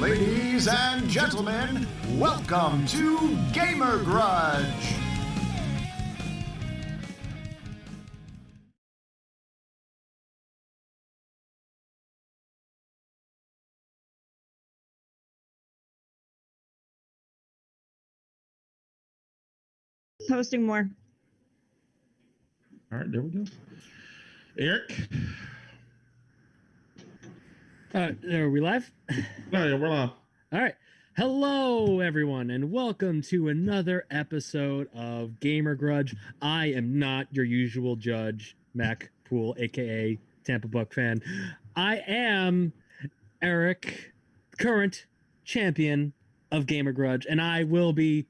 Ladies and gentlemen, welcome to Gamer Grudge. Posting more. All right, there we go. Eric? Are we live? No, yeah, we're live. All right. Hello, everyone, and welcome to another episode of Gamer Grudge. I am not your usual judge, Mac Poole, aka Tampa Buck fan. I am Eric, current champion of Gamer Grudge, and I will be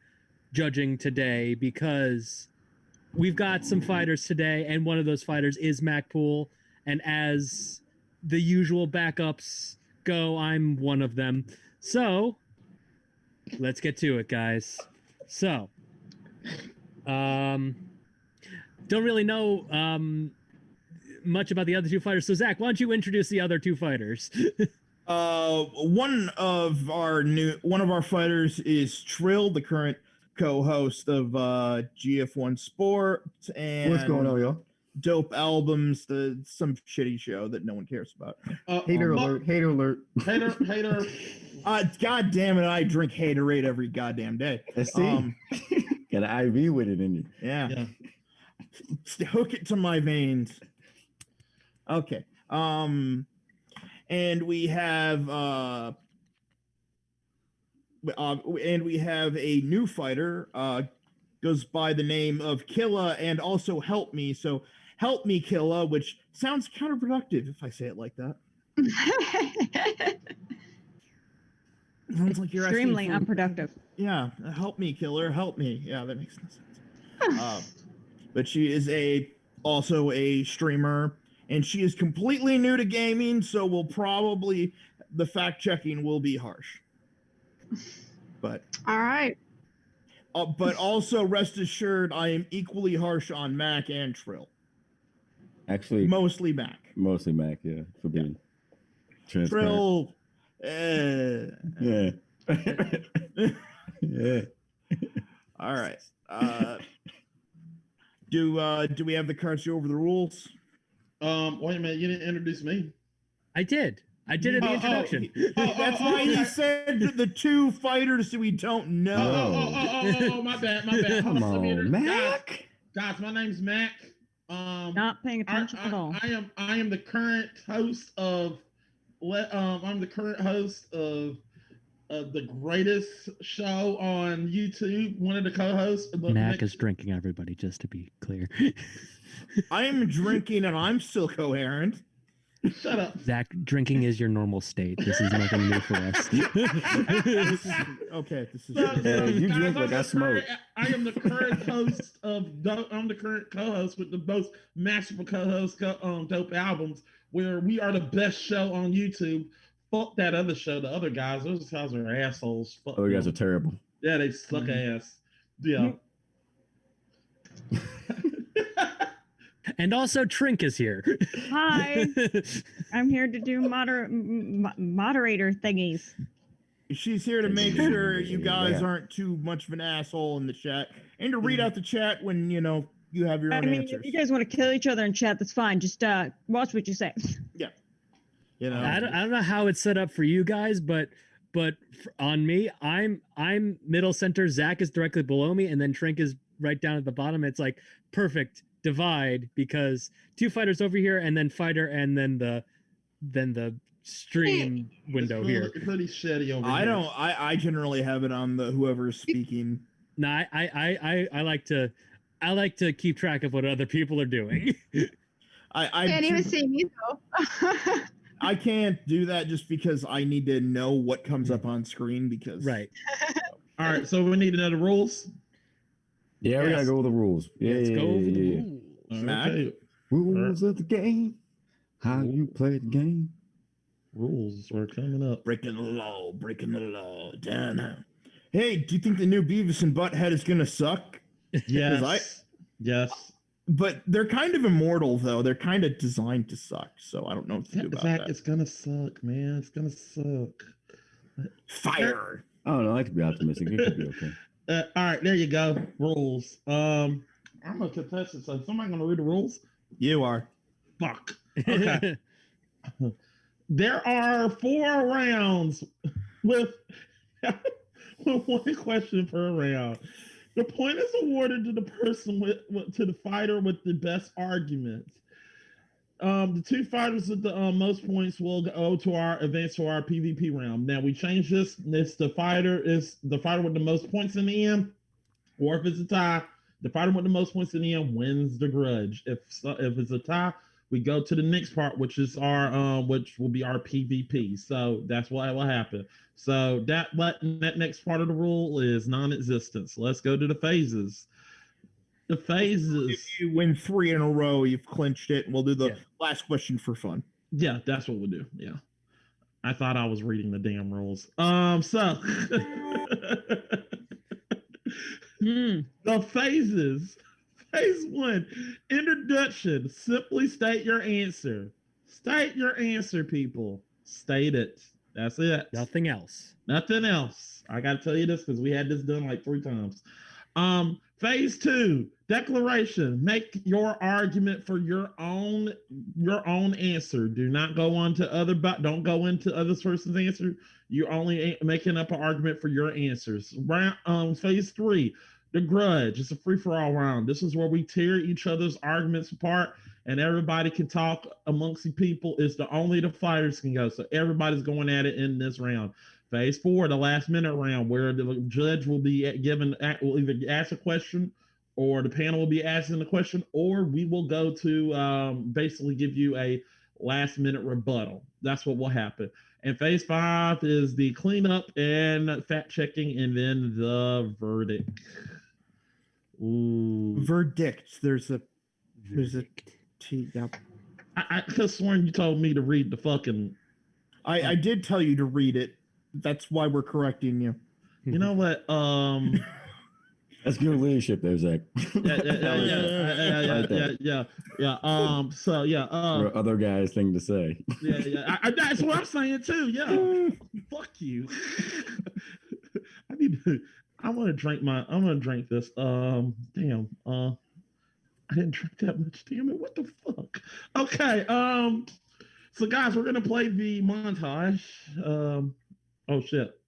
judging today because we've got some fighters today, and one of those fighters is Mac Poole, and as the usual backups go, I'm one of them. So let's get to it, guys. So don't really know much about the other two fighters. So Zach, why don't you introduce the other two fighters? One of our fighters is Trill, the current co-host of GF1 Sports and what's going on, y'all? Dope Albums, some shitty show that no one cares about. Hater alert! Hater alert! Hater. God damn it! I drink Haterade every goddamn day. See, got an IV with it in you. Yeah. Hook it to my veins. Okay. And we have a new fighter. Goes by the name of Killa and also Help Me. So Help Me, Killa, which sounds counterproductive if I say it like that. Sounds like you're extremely unproductive. Yeah, help me, Killer, help me. Yeah, that makes no sense. But she is also a streamer, and she is completely new to gaming, so the fact checking will be harsh. But all right. But also rest assured, I am equally harsh on Mac and Trill. Actually, mostly Mac. Mostly Mac, yeah, for being transparent. Trill, yeah. Yeah. All right. Do we have the cards go over the rules? Wait a minute, you didn't introduce me. I did in the introduction. That's why he said the two fighters that we don't know. Oh, my bad. Come on, Mac. Guys, my name's Mac. Not paying attention at all. I am the current host of the greatest show on YouTube. One of the co-hosts. Mac is drinking, everybody, just to be clear. I am drinking and I'm still coherent. Shut up. Zach, drinking is your normal state. This is nothing new for us. Okay, this is you drink like I smoke. I am the current host I'm the current co-host with the most masterful co-host Dope Albums, where we are the best show on YouTube. Fuck that other show, the other guys. Those guys are assholes. Fuck you guys are terrible. Yeah, they suck ass. Yeah. And also Trink is here. Hi. I'm here to do moderator thingies. She's here to make sure you guys aren't too much of an asshole in the chat, and to read out the chat when you have your own answers. If you guys want to kill each other in chat, that's fine. Just watch what you say. Yeah. I don't know how it's set up for you guys, but on me, I'm middle center. Zach is directly below me, and then Trink is right down at the bottom. It's like perfect divide because two fighters over here, and then fighter, and then the stream window here. Pretty shitty over I here. don't. I generally have it on the whoever's speaking. No, I like to keep track of what other people are doing. I can't even see me though. I can't do that just because I need to know what comes up on screen because. Right. All right, so we need to know the rules. Yeah, we gotta go with the rules. Yeah, Let's go over the rules. Okay. Rules of the game. How you play the game. Rules are coming up. Breaking the law. Down. Hey, do you think the new Beavis and Butthead is gonna suck? Yes. Yes. But they're kind of immortal, though. They're kind of designed to suck, so I don't know what to do about Zach, that. it's gonna suck, man. It's gonna suck. Fire. I don't know. I could be optimistic. It could be okay. All right, there you go. Rules. I'm a contestant, so somebody gonna read the rules? You are. Fuck. Okay. There are 4 rounds with one question per round. The point is awarded to the person to the fighter with the best argument. The 2 fighters with the most points will go to advance to our PvP round. Now we changed this. It's the fighter with the most points in the end, or if it's a tie, the fighter with the most points in the end wins the grudge. If it's a tie, we go to the next part, which is which will be our PvP. So that's what will happen. So that next part of the rule is non-existent. So let's go to the phases. The phases. If you win 3 in a row, you've clinched it, and we'll do the last question for fun. Yeah, that's what we'll do. Yeah. I thought I was reading the damn rules. So the phases. Phase 1, introduction. Simply state your answer. State your answer, people. State it. That's it. Nothing else. Nothing else. I gotta tell you this because we had this done like 3 times. Phase 2, declaration. Make your argument for your own answer. Do not go on to don't go into other person's answer. You're only making up an argument for your answers. Phase 3, the grudge. It's a free-for-all round. This is where we tear each other's arguments apart and everybody can talk amongst the people. It's only the fighters can go. So everybody's going at it in this round. Phase 4, the last minute round, where the judge will be will either ask a question, or the panel will be asking the question, or we will go to basically give you a last minute rebuttal. That's what will happen. And phase 5 is the cleanup and fact checking, and then the verdict. Ooh. Verdict. There's a T. Yep. I could have sworn you told me to read the fucking. I did tell you to read it. That's why we're correcting you. You know what? That's good leadership there, Zach. Yeah. So yeah. Other guys' thing to say. Yeah. That's what I'm saying too. Yeah. Fuck you. I'm gonna drink this. Damn. I didn't drink that much. Damn it. What the fuck? Okay. So guys, we're gonna play the montage. Oh shit.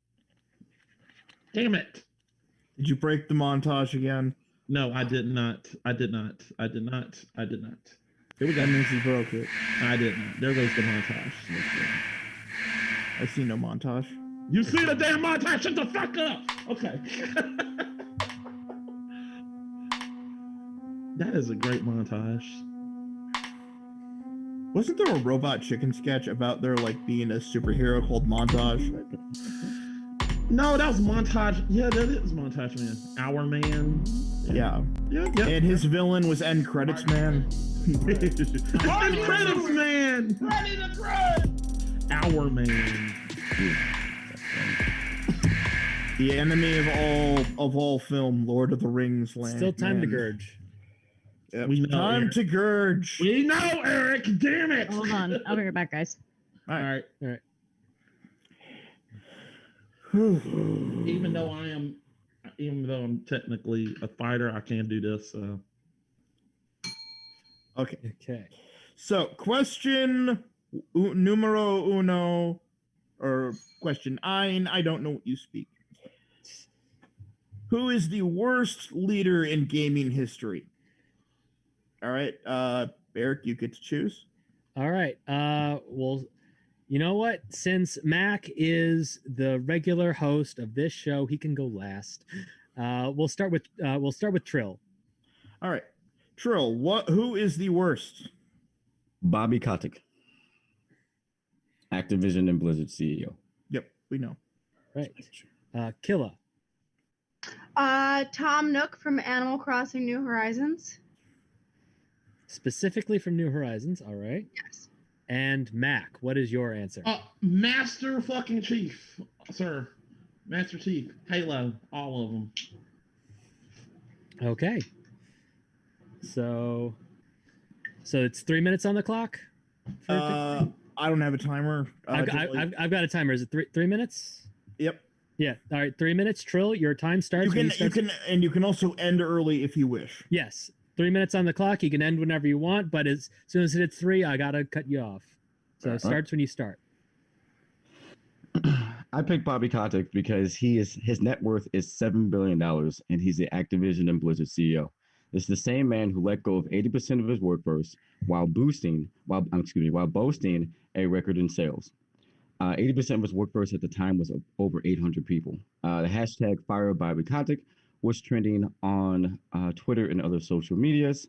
Damn it. Did you break the montage again? No, I did not. Here we go. That means you broke it. I didn't. There goes the montage. I see no montage. You see the damn montage? Shut the fuck up. Okay. That is a great montage. Wasn't there a Robot Chicken sketch about there being a superhero called Montage? No, that was Montage. Yeah, that is Montage Man. Our Man. Yeah. Yeah. And his villain was End Credits Man. End Credits Man. Ready to Grudge. Our Man. The enemy of all film, Lord of the Rings land. Still time to Grudge. Yep. We know, time Eric. to Grudge. We know, Eric. Damn it. Hold on. I'll be right back, guys. All right. Whew. Even though I'm technically a fighter, I can't do this. Okay. So, question numero uno, or question nine. I don't know what you speak. Who is the worst leader in gaming history? All right, Eric, you get to choose. All right. Well, you know what? Since Mac is the regular host of this show, he can go last. We'll start with Trill. All right, Trill. Who is the worst? Bobby Kotick, Activision and Blizzard CEO. Yep, we know. Right. Killa. Tom Nook from Animal Crossing New Horizons. Specifically from New Horizons. All right. Yes. And Mac, what is your answer? Master fucking Chief, sir. Master Chief. Halo. All of them. Okay. So it's 3 minutes on the clock? I don't have a timer. I've got a timer. Is it 3 minutes? Yep. Yeah. All right. 3 minutes. Trill, your time starts. You can also end early if you wish. Yes. 3 minutes on the clock. You can end whenever you want, but as soon as it hits 3, I gotta cut you off. So it starts when you start. I picked Bobby Kotick because his net worth is $7 billion and he's the Activision and Blizzard CEO. It's the same man who let go of 80% of his workforce while boasting a record in sales. 80% of his workforce at the time was over 800 people. The hashtag Fire Bobby Kotick was trending on Twitter and other social medias.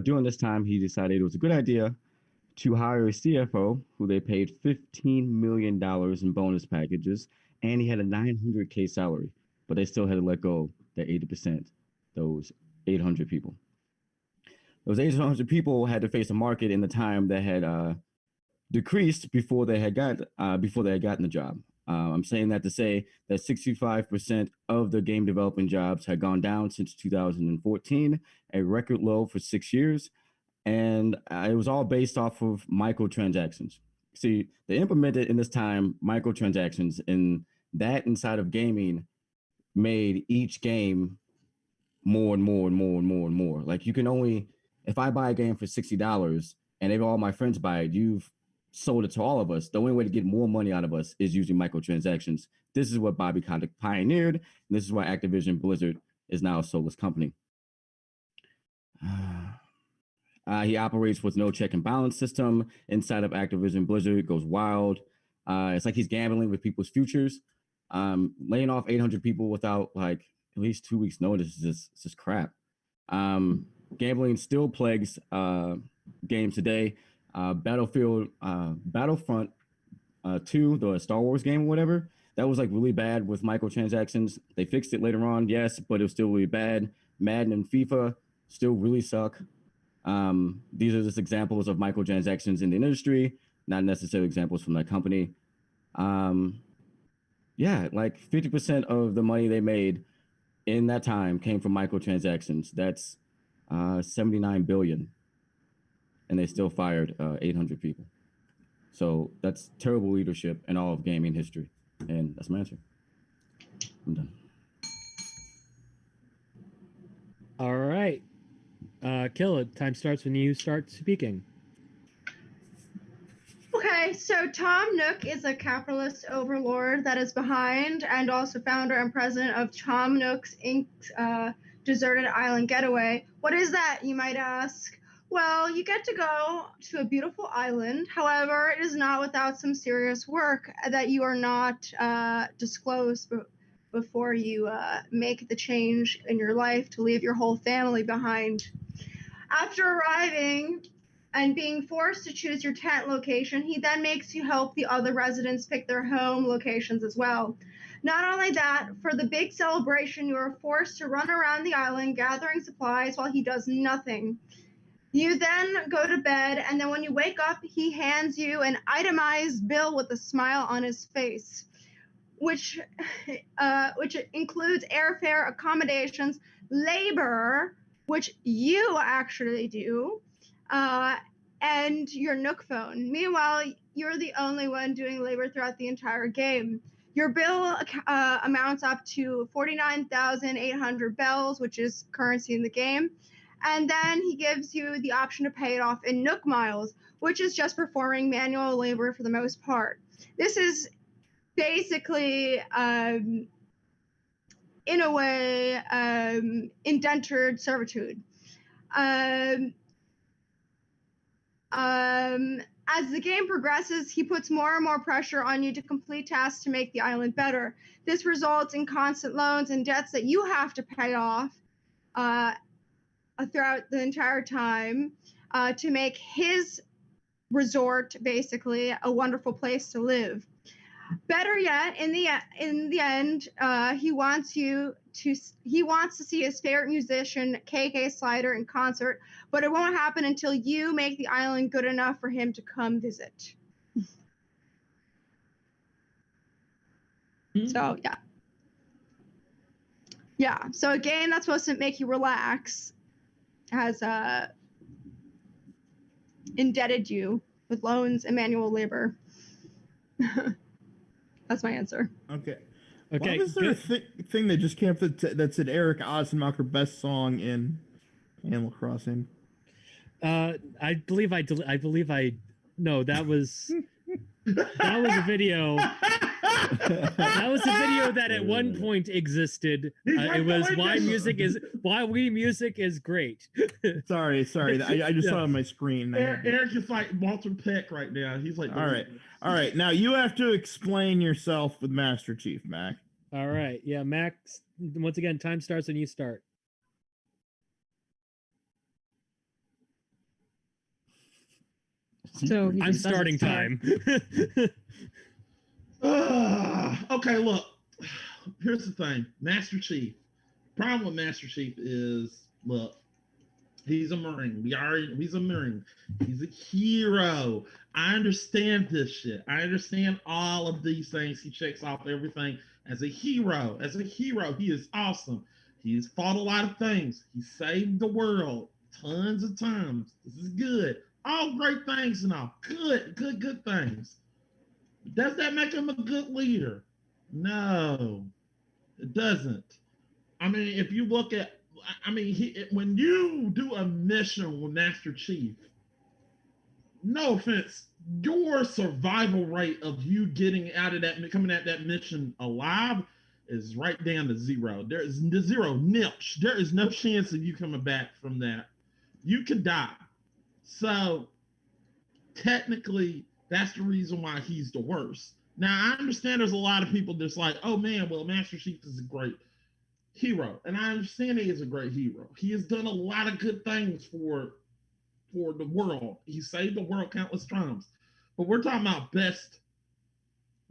During this time, he decided it was a good idea to hire a CFO who they paid $15 million in bonus packages, and he had a $900K salary, but they still had to let go that 80%, those 800 people. Those 800 people had to face a market in the time that had decreased before they had gotten the job. I'm saying that to say that 65% of the game development jobs had gone down since 2014, a record low for 6 years. And it was all based off of microtransactions. See, they implemented in this time microtransactions, and that inside of gaming made each game more and more and more and more and more. Like you can only, if I buy a game for $60 and if all my friends buy it, you've sold it to all of us. The only way to get more money out of us is using microtransactions. This is what Bobby Kotick pioneered, and this is why Activision Blizzard is now a soulless company. He operates with no check and balance system inside of Activision Blizzard. It goes wild. It's like he's gambling with people's futures. Laying off 800 people without like at least 2 weeks notice is just crap. Gambling still plagues games today. Battlefront 2, the Star Wars game or whatever, that was like really bad with microtransactions. They fixed it later on, yes, but it was still really bad. Madden and FIFA still really suck. These are just examples of microtransactions in the industry, not necessarily examples from that company. Yeah, like 50% of the money they made in that time came from microtransactions. That's 79 billion. And they still fired 800 people. So that's terrible leadership in all of gaming history. And that's my answer. I'm done. All right. Kill it. Time starts when you start speaking. Okay, so Tom Nook is a capitalist overlord that is behind and also founder and president of Tom Nook's Inc.'s Deserted Island Getaway. What is that, you might ask? Well, you get to go to a beautiful island. However, it is not without some serious work that you are not disclosed before you make the change in your life to leave your whole family behind. After arriving and being forced to choose your tent location, he then makes you help the other residents pick their home locations as well. Not only that, for the big celebration, you are forced to run around the island gathering supplies while he does nothing. You then go to bed, and then when you wake up, he hands you an itemized bill with a smile on his face, which includes airfare, accommodations, labor, which you actually do, and your Nook phone. Meanwhile, you're the only one doing labor throughout the entire game. Your bill amounts up to 49,800 bells, which is currency in the game. And then he gives you the option to pay it off in Nook miles, which is just performing manual labor for the most part. This is basically, in a way, indentured servitude. As the game progresses, he puts more and more pressure on you to complete tasks to make the island better. This results in constant loans and debts that you have to pay off throughout the entire time to make his resort basically a wonderful place to live. Better yet, in the end, he wants to see his favorite musician, KK Slider, in concert, but it won't happen until you make the island good enough for him to come visit. So yeah. So a game that's supposed to make you relax has indebted you with loans and manual labor. That's my answer. Okay. Okay. Why was there a thing that just came up that said Eric Ossenmacher best song in Animal Crossing? I believe I no, that was a video. That was a video that at one point existed. It was why Wii music is great. Sorry. I just saw it on my screen. Eric's just like Walter Peck right now. He's like, all right. Now you have to explain yourself with Master Chief, Mac. All right, yeah, Max. Once again, time starts when you start. So I'm starting time. Okay, look. Here's the thing. Master Chief. Problem with Master Chief is, look, he's a Marine. He's a Marine. He's a hero. I understand this shit. I understand all of these things. He checks off everything as a hero. As a hero, he is awesome. He's fought a lot of things. He saved the world tons of times. This is good. All great things and all. Good things. Does that make him a good leader? No, it doesn't. I mean, if you look at, when you do a mission with Master Chief, no offense, your survival rate of you getting out of that, coming at that mission alive is right down to zero. There is zero, nilch. There is no chance of you coming back from that. You could die. So technically, that's the reason why he's the worst. Now, I understand there's a lot of people that's like, oh man, well, Master Chief is a great hero. And I understand he is a great hero. He has done a lot of good things for the world. He saved the world countless times. But we're talking about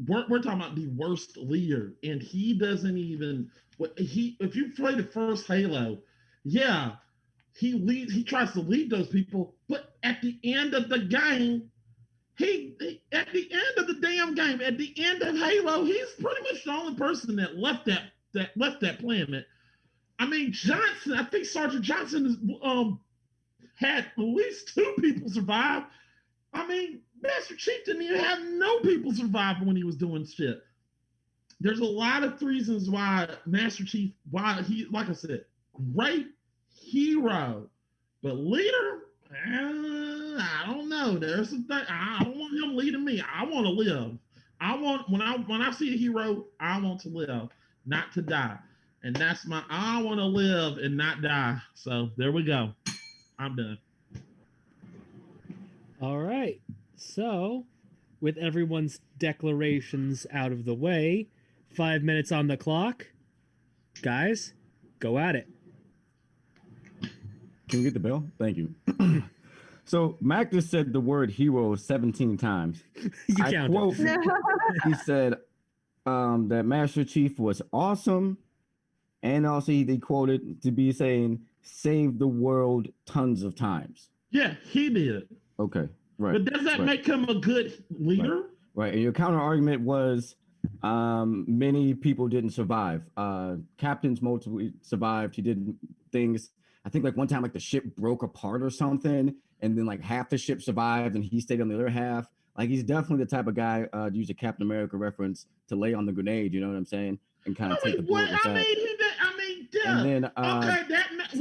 we're talking about the worst leader. And he doesn't even, if you play the first Halo, yeah, he tries to lead those people, but at the end of the game, at the end of the damn game, at the end of Halo, he's pretty much the only person that left that planet. I mean, Johnson, I think Sergeant Johnson had at least 2 people survive. I mean, Master Chief didn't even have no people survive when he was doing shit. There's a lot of reasons why Master Chief, like I said, great hero, but leader, I don't know. There's some thing. I don't want him leading me. I want to live. When I see a hero, I want to live, not to die. And that's I want to live and not die. So there we go. I'm done. All right. So, with everyone's declarations out of the way, 5 minutes on the clock. Guys, go at it. Can we get the bell? Thank you. So Mac just said the word hero 17 times. You quote, he said that Master Chief was awesome. And also he quoted to be saying, saved the world tons of times. Yeah, he did. Okay, right. But does that make him a good leader? Right. And your counter argument was many people didn't survive. Captains mostly survived. He did things. I think like one time like the ship broke apart or something, and then like half the ship survived and he stayed on the other half. Like he's definitely the type of guy to use a Captain America reference to lay on the grenade, you know what I'm saying? And kind of take the bullet with that. Yeah. And then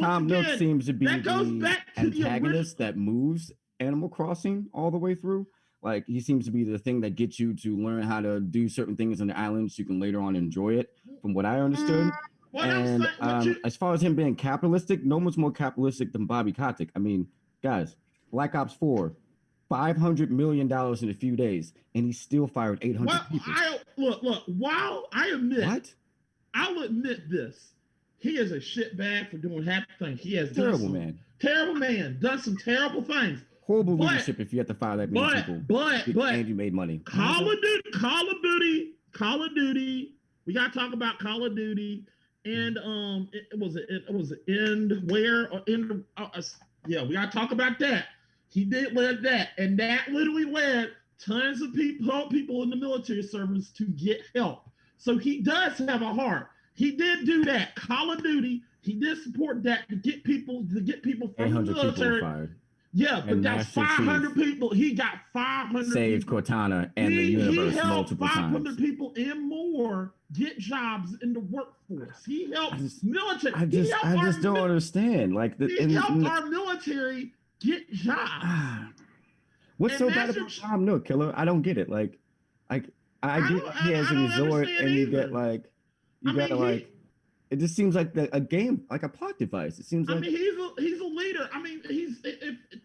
Tom Nook seems to be the antagonist that moves Animal Crossing all the way through. Like he seems to be the thing that gets you to learn how to do certain things on the island so you can later on enjoy it, from what I understood. And as far as him being capitalistic, no one's more capitalistic than Bobby Kotick. I mean, guys, Black Ops 4, $500 million in a few days, and he still fired 800 people. While I admit, what? I'll admit this. He is a shitbag for doing half the things. He has terrible man, done some terrible things. Horrible leadership if you have to fire that many people. And you made money. Call of Duty. We gotta talk about Call of Duty. And it was we gotta talk about that. He did lead that, and that literally led tons of people in the military service to get help. So he does have a heart. He did do that. Call of Duty, he did support that to get people from the military. Yeah, but And that's Master Chief 500 people. He got 500 saved people. Cortana and the universe he helped multiple 500 times. people and more get jobs in the workforce. He helped military. I just don't understand. Like he helped our military get jobs. What's so bad about Tom Nook, Killer? I don't get it. Like I get he has a resort and you get like it just seems like a game, like a plot device. It seems like he's a leader. I mean,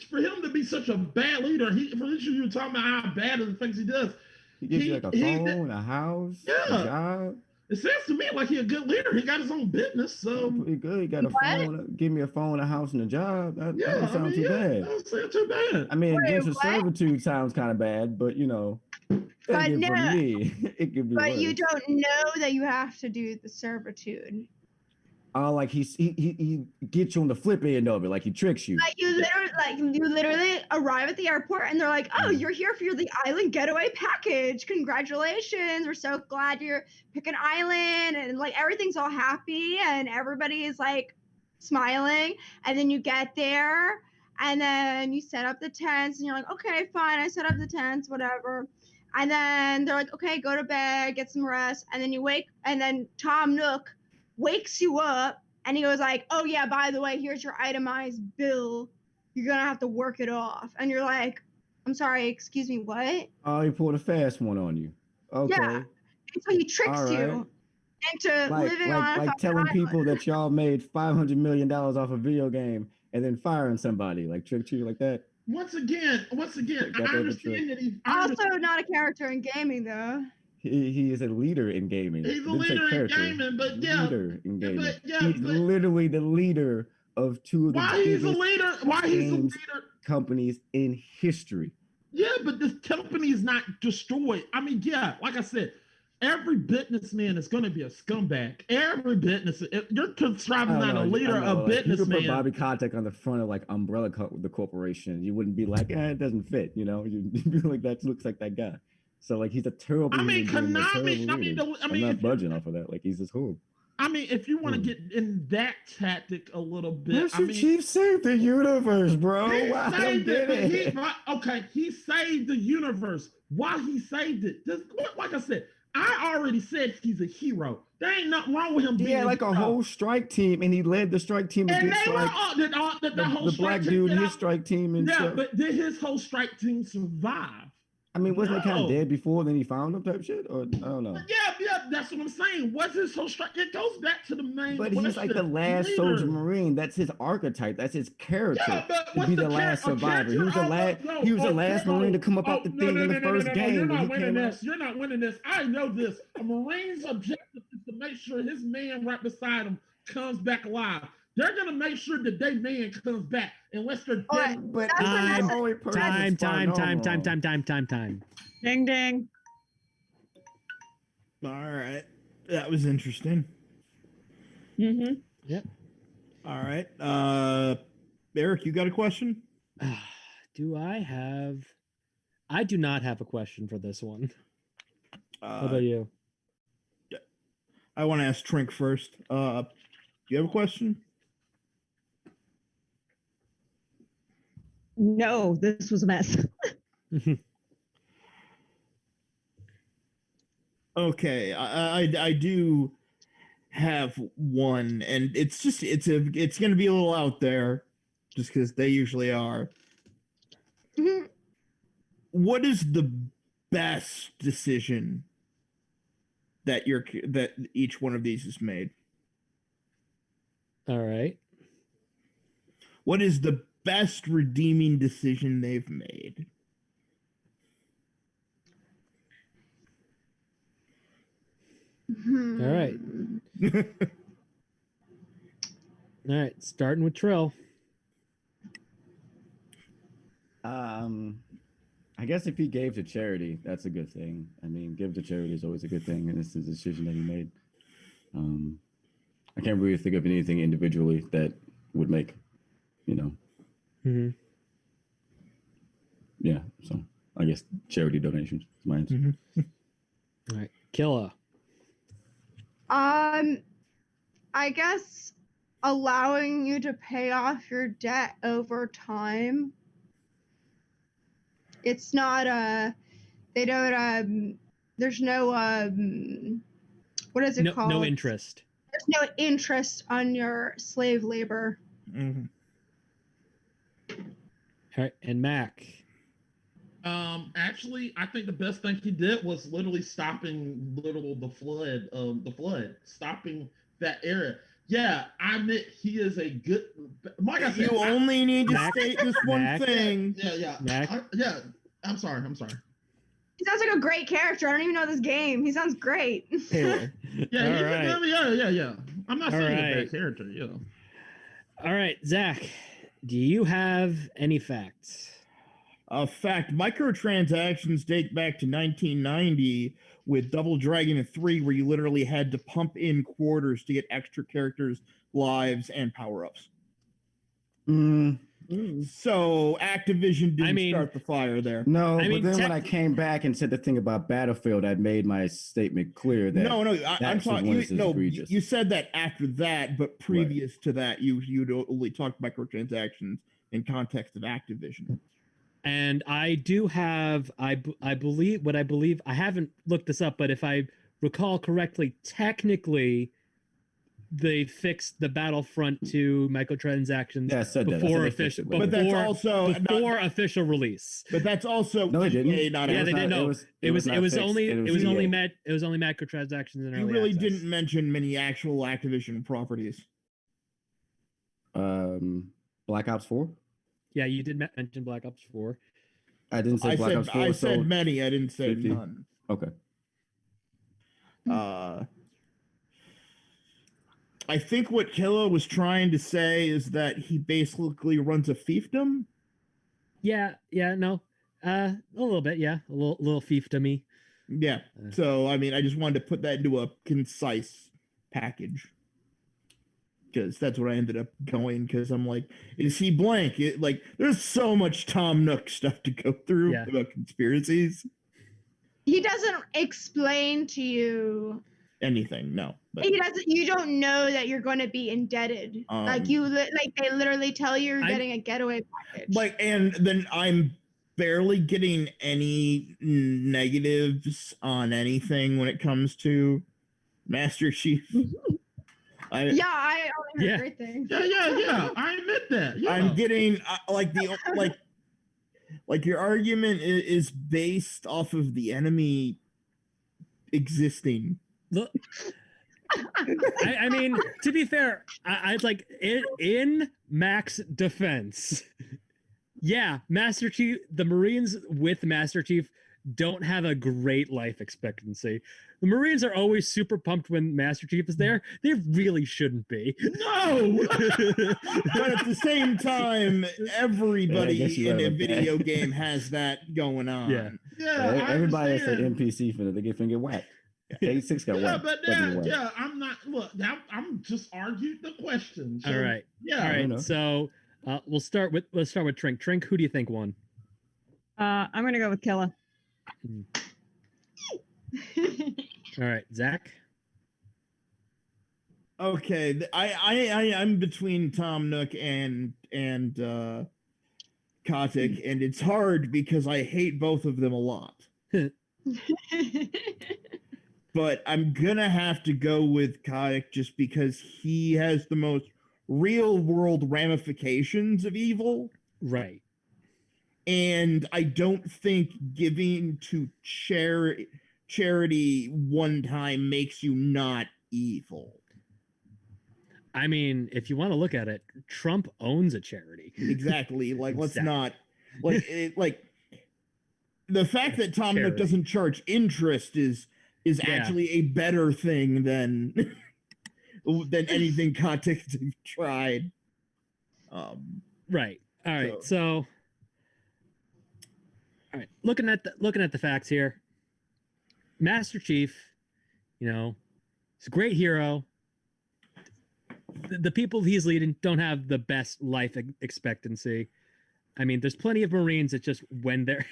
for him to be such a bad leader. For instance, you were talking about how bad are the things he does. He gives you like a phone, a house, a job. It sounds to me like he's a good leader. He got his own business, so pretty good. He got a phone. Give me a phone, a house, and a job. That doesn't sound too bad. That doesn't sound too bad. I mean, indentured servitude sounds kind of bad, but you know, But no, for me, it could be but worse. you don't know that you have to do the servitude. Like he gets you on the flip end of it, like he tricks you. Like you literally arrive at the airport and they're like, "Oh, you're here for the island getaway package. Congratulations! We're so glad you're picking island." And like everything's all happy and everybody is like smiling. And then you get there and then you set up the tents and you're like, "Okay, fine. I set up the tents, whatever." And then they're like, "Okay, go to bed, get some rest." And then you wake, and then Tom Nook wakes you up and he goes like, "Oh yeah, by the way, here's your itemized bill. You're gonna have to work it off." And you're like, "I'm sorry, excuse me, what?" Oh, he pulled a fast one on you. Okay. Yeah. And so he tricks you into living on like telling people that y'all made $500 million off a video game and then firing somebody, like tricked you like that. Once again, I understand that he's also not a character in gaming though. He is a leader in gaming. He's a leader in gaming, but yeah. Leader in gaming. But, yeah, he's literally the leader of two of the biggest companies in history. Yeah, but this company is not destroyed. I mean, yeah, like I said, every businessman is going to be a scumbag. Every business, you're describing not a leader, a businessman. You could put Bobby Kotick on the front of like Umbrella the corporation. You wouldn't be like, it doesn't fit. You know, you'd be like, that looks like that guy. So like he's a terrible. I mean, Konami. I'm not budging off of that. Like he's just who. I mean, if you want to get in that tactic a little bit, Master Chief saved the universe, bro. He saved the universe. Why he saved it? Like I said, I already said he's a hero. There ain't nothing wrong with him being like a whole strike team, and he led the strike team against the black dude, his strike team, and stuff. But did his whole strike team survive? I mean, wasn't he kind of dead before then he found him type shit? Or I don't know. Yeah, that's what I'm saying. What's his whole strike? It goes back to the main But he's like the last soldier marine. That's his archetype. That's his character. To be the last survivor. He was the last marine to come up out the thing in the first game. You're not winning this. You're not winning this. I know this. A marine's objective is to make sure his man right beside him comes back alive. They're gonna make sure that their man comes back unless they're dead. But time. Ding ding. All right, that was interesting. Mm-hmm. Yep. All right, Eric, you got a question? Do I have? I do not have a question for this one. How about you? I want to ask Trink first. Do you have a question? No, this was a mess. Okay, I do have one, and it's gonna be a little out there, just because they usually are. Mhm. What is the best decision that each one of these has made? All right. What is the best redeeming decision they've made? All right. All right. Starting with Trill. I guess if he gave to charity, that's a good thing. I mean, give to charity is always a good thing, and it's the decision that he made. I can't really think of anything individually that would make, Mm-hmm. Yeah, so I guess charity donations is my answer. Mm-hmm. All right. Killa. I guess allowing you to pay off your debt over time It's not they don't there's no what is it called? No interest. There's no interest on your slave labor. Mhm. All right, and Mac. Actually, I think the best thing he did was literally stopping the flood, stopping that area. Yeah, I admit he is a good. Like I said, You only need to Mac, state this one Mac. thing. Yeah. Mac. I'm sorry. He sounds like a great character. I don't even know this game. He sounds great. Taylor. Yeah, All he's right. yeah. I'm not saying he's a right. bad character. Yeah. All right, Zach, do you have any facts? Fact, microtransactions date back to 1990 with Double Dragon 3, where you literally had to pump in quarters to get extra characters, lives, and power-ups. So Activision didn't start the fire there. No, I mean, but then when I came back and said the thing about Battlefield, I made my statement clear that I'm talking. egregious. You said that after that, but previous to that, you'd only talked microtransactions in context of Activision. And I do have, I believe I haven't looked this up, but if I recall correctly, technically, they fixed the Battlefront 2 microtransactions before official, but that's also before official release. But that's also no, they didn't. Not yeah, they didn't. No, it was only microtransactions in early You really access. didn't mention many actual Activision properties. Black Ops 4. Yeah, you did mention Black Ops 4. I didn't say Black Ops 4. I said many. I didn't say 50. none. Okay. I think what Killa was trying to say is that he basically runs a fiefdom. Yeah, no, a little bit, yeah, a little fiefdom-y. Yeah. So I mean, I just wanted to put that into a concise package because that's what I ended up going. Because I'm like, is he blank? There's so much Tom Nook stuff to go through about conspiracies. He doesn't explain to you anything. No, but he doesn't. You don't know that you're going to be indebted. They literally tell you you're getting a getaway package. And then I'm barely getting any negatives on anything when it comes to Master Chief. I only heard great things. Yeah. I admit that. Yeah. I'm getting your argument is based off of the enemy existing. Look, I mean, to be fair, I'd like in Mac's defense. Yeah, Master Chief, the Marines with Master Chief don't have a great life expectancy. The Marines are always super pumped when Master Chief is there. They really shouldn't be. No! But at the same time, everybody in a video game has that going on. Yeah, everybody that's an NPC for they get whacked. K6 got whacked. I'm not. Look, I'm just arguing the question. So, all right. Yeah. All right. So let's start with Trink. Trink, who do you think won? I'm gonna go with Killa. All right, Zach. Okay, I'm between Tom Nook and Kotick, and it's hard because I hate both of them a lot. But I'm gonna have to go with Kotick just because he has the most real world ramifications of evil. Right. And I don't think giving to charity one time makes you not evil. I mean, if you want to look at it, Trump owns a charity. Exactly. Let's not the fact that Tom Nook doesn't charge interest is actually a better thing than anything Kotick tried. Right. All right. So all right, looking at the facts here, Master Chief, he's a great hero. The people he's leading don't have the best life expectancy. I mean, there's plenty of Marines that just when they're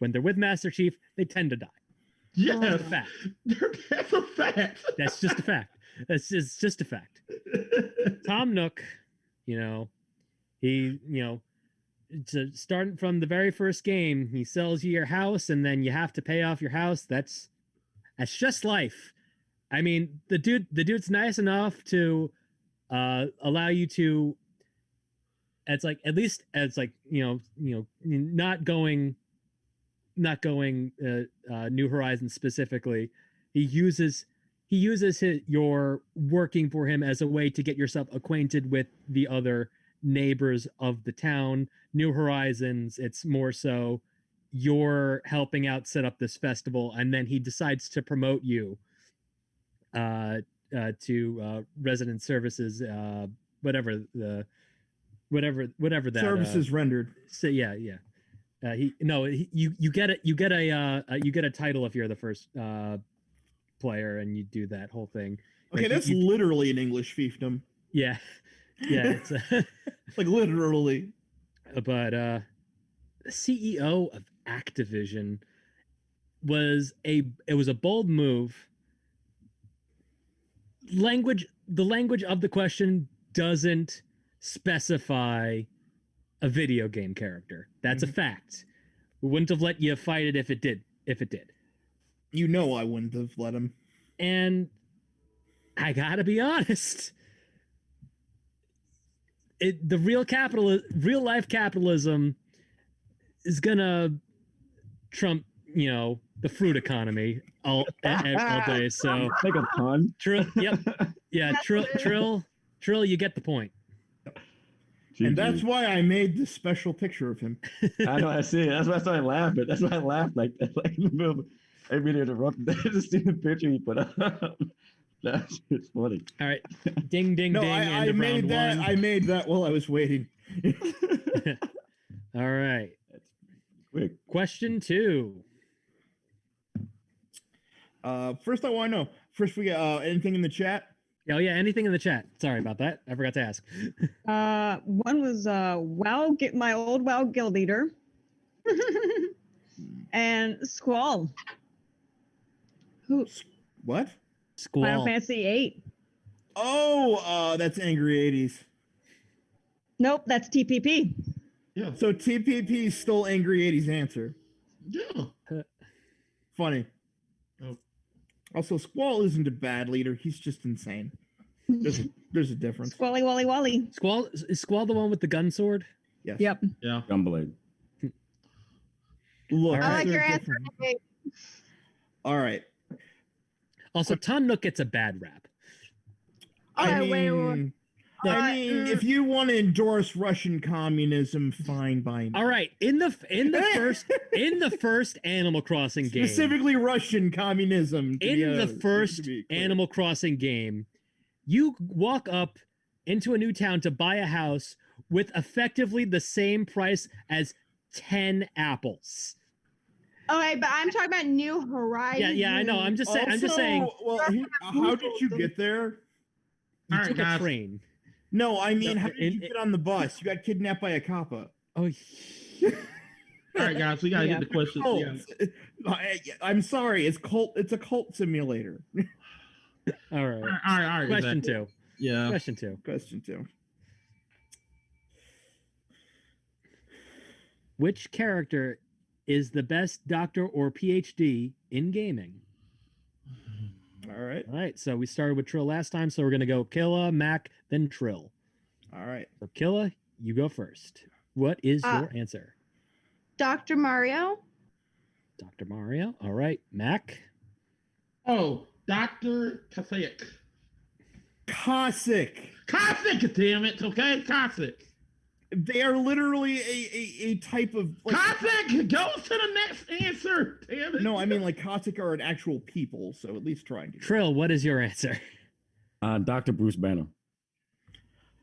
with Master Chief, they tend to die. Yeah, that's a fact. That's a fact. That's just a fact. That's just a fact. Tom Nook, he starting from the very first game, he sells you your house, and then you have to pay off your house. That's just life. I mean, the dude's nice enough to allow you to. It's like at least it's like not going New Horizons specifically. He uses your working for him as a way to get yourself acquainted with the other neighbors of the town. New Horizons, it's more so you're helping out set up this festival, and then he decides to promote you to resident services, whatever that Services rendered. So yeah. You get a title if you're the first player, and you do that whole thing. Okay, Like, that's literally an English fiefdom. Yeah. It's Like literally. but the CEO of Activision was a bold move. The language of the question doesn't specify a video game character. That's a fact. We wouldn't have let you fight it if it did. You know I wouldn't have let him. And I gotta be honest. The real life capitalism is gonna Trump, the fruit economy all day. So like a pun. Trill, yep, yeah, Trill, you get the point. And that's why I made this special picture of him. I know, I see it. That's why I started laughing. That's why I laughed like in the middle of every minute interrupted. Just see the picture he put up. That's just funny. All right, ding, ding, No, ding. I made that. I made that while I was waiting. All right. That's quick. Question 2. First, I want to know. First, we got anything in the chat? Oh yeah, anything in the chat. Sorry about that. I forgot to ask. One was my old WoW guild leader, and Squall. Who? What? Final Squall. Fantasy VIII. Oh, that's Angry 80s. Nope, that's TPP. Yeah. So TPP stole Angry 80s answer. Yeah. Funny. Oh. Also, Squall isn't a bad leader. He's just insane. There's a difference. Squally Wally Wally. Squall is Squall the one with the gun sword? Yes. Yep. Yeah. Gunblade. Look, I like they're your answer. different. Nate. All right. Also, Tom Nook gets a bad rap. I Okay, wait. mean, if you want to endorse Russian communism, fine by me. All right, in the first Animal Crossing game, Specifically Russian communism. in the first Animal Crossing game, you walk up into a new town to buy a house with effectively the same price as 10 apples. Okay, but I'm talking about New Horizons. Yeah, I know. I'm just saying. Well, how did you get there? You All right, took a guys. train. No, I mean, No, how did you get on the bus? You got kidnapped by a coppa. Oh, All right, guys, we gotta get the questions. Oh, Yeah. I'm sorry. It's a cult simulator. all right. All right. Question exactly. 2. Yeah. Question 2. Question 2. Which character is the best doctor or PhD in gaming? All right. All right, so we started with Trill last time, so we're gonna go Killa, Mac, then Trill. All right. So Killa, you go first. What is your answer? Dr. Mario. Dr. Mario. All right, Mac. Oh, Dr. Cossack. Cossack. Cossack, damn it. Okay, Cossack. They are literally a type of Cossack, go to the next answer. Damn it. No, I mean like Cossack are an actual people, so at least trying to. Trill, what is your answer? Dr. Bruce Banner.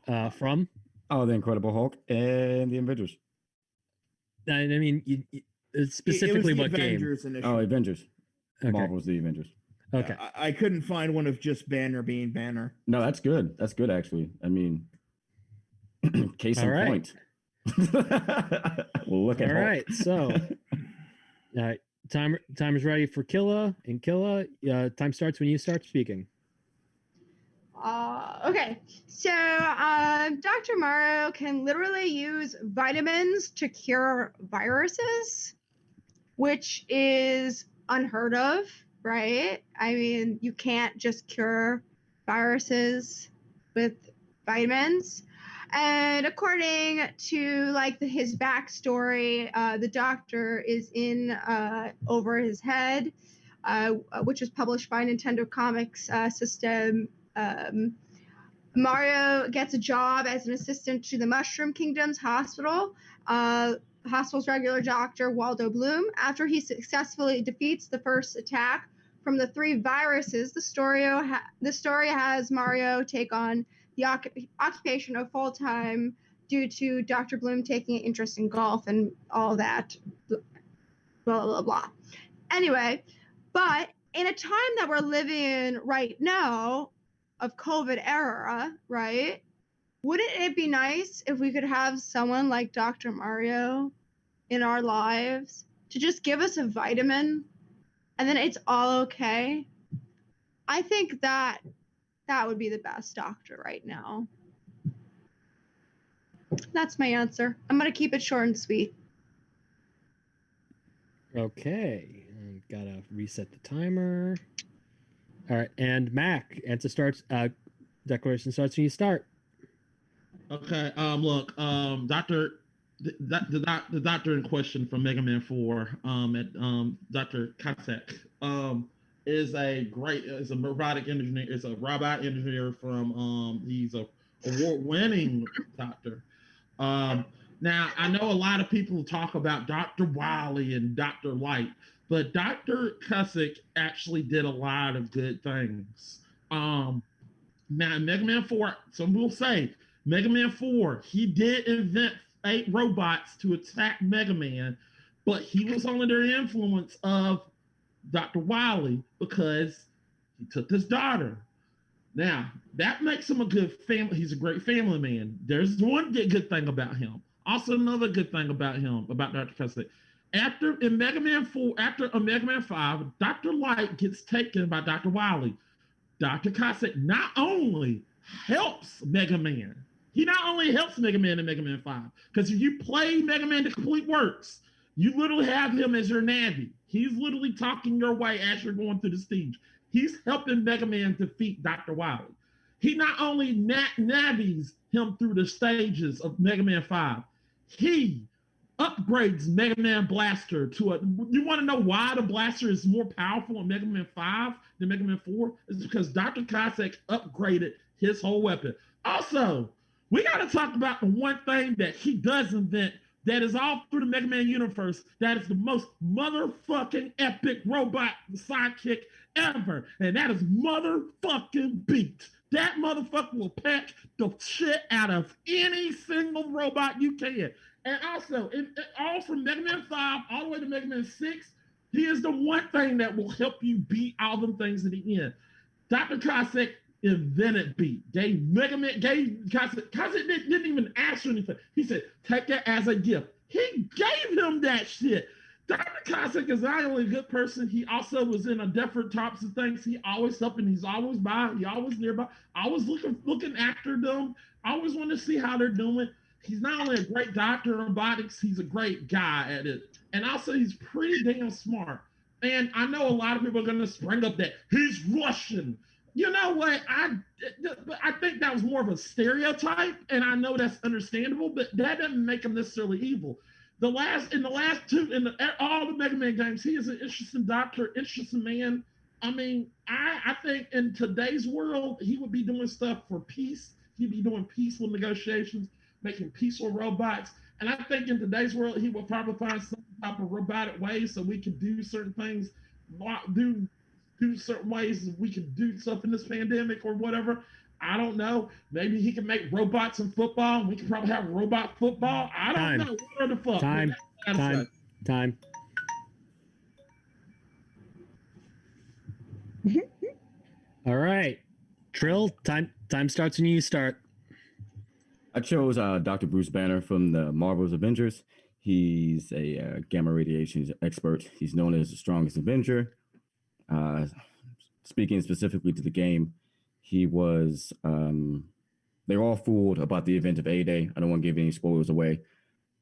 From? Oh, the Incredible Hulk and the Avengers. I mean, specifically it was the what game? Avengers initially. Oh, Avengers. Okay. Marvel's the Avengers. Okay. I couldn't find one of just Banner being Banner. No, that's good. That's good, actually. I mean, case in All right. point. Well, look at All Hulk. right. So, all right. Time is ready for Killa. And Killa, time starts when you start speaking. Okay, so Dr. Mario can literally use vitamins to cure viruses, which is unheard of, right? I mean, you can't just cure viruses with vitamins. And according to like his backstory, the doctor is in over his head, which was published by Nintendo Comics System. Mario gets a job as an assistant to the Mushroom Kingdom's hospital. Hospital's regular doctor, Waldo Bloom. After he successfully defeats the first attack from the 3 viruses, the story has Mario take on the occupation of full-time due to Dr. Bloom taking an interest in golf and all that, blah, blah, blah. Anyway, but in a time that we're living in right now of COVID era, right? Wouldn't it be nice if we could have someone like Dr. Mario in our lives to just give us a vitamin and then it's all okay? I think that would be the best doctor right now. That's my answer. I'm going to keep it short and sweet. Okay. Gotta reset the timer. All right. And Mac, answer starts, declaration starts when you start. Okay. Look. Doctor. The doctor in question from Mega Man 4, Dr. Kasek, is a robotic engineer. Is a robot engineer from he's a award-winning doctor. Now I know a lot of people talk about Dr. Wily and Dr. Light, but Dr. Kasek actually did a lot of good things. Now Mega Man 4, some will say Mega Man 4, he did invent 8 robots to attack Mega Man, but he was under the influence of Dr. Wily because he took his daughter. Now, that makes him a good family. He's a great family man. There's one good thing about him. Also, another good thing about him, about Dr. Kasek. After Mega Man 5, Dr. Light gets taken by Dr. Wily. Dr. Kasek not only helps Mega Man, he not only helps Mega Man in Mega Man 5, because if you play Mega Man The Complete Works, you literally have him as your navvy. He's literally talking your way as you're going through the stage. He's helping Mega Man defeat Dr. Wily. He not only navvies him through the stages of Mega Man 5, he upgrades Mega Man Blaster to a... You want to know why the Blaster is more powerful in Mega Man 5 than Mega Man 4? It's because Dr. Kasek upgraded his whole weapon. Also, we got to talk about the one thing that he does invent that is all through the Mega Man universe that is the most motherfucking epic robot sidekick ever. And that is motherfucking Beat. That motherfucker will pack the shit out of any single robot you can. And also, all from Mega Man 5 all the way to Mega Man 6, he is the one thing that will help you beat all them things in the end. Dr. Kasek invented Beat. Kasek didn't even ask for anything. He said, take that as a gift. He gave him that shit. Dr. Kasek is not only a good person, he also was in a different types of things. He always helping, he's always by, he always nearby. I was looking after them. I always want to see how they're doing. He's not only a great doctor in robotics, he's a great guy at it. And also he's pretty damn smart. And I know a lot of people are gonna spring up that he's Russian. You know what? I think that was more of a stereotype, and I know that's understandable, but that doesn't make him necessarily evil. All the Mega Man games, he is an interesting doctor, interesting man. I mean, I think in today's world, he would be doing stuff for peace. He'd be doing peaceful negotiations, making peaceful robots. And I think in today's world, he will probably find some type of robotic ways so we can do certain things, do certain ways we can do stuff in this pandemic or whatever. I don't know. Maybe he can make robots in football. And we can probably have robot football. I don't know. What the fuck? Time. All right. Trill, time starts when you start. I chose Dr. Bruce Banner from the Marvel's Avengers. He's a gamma radiation expert. He's known as the strongest Avenger. Speaking specifically to the game, he was. They're all fooled about the event of A-Day. I don't want to give any spoilers away,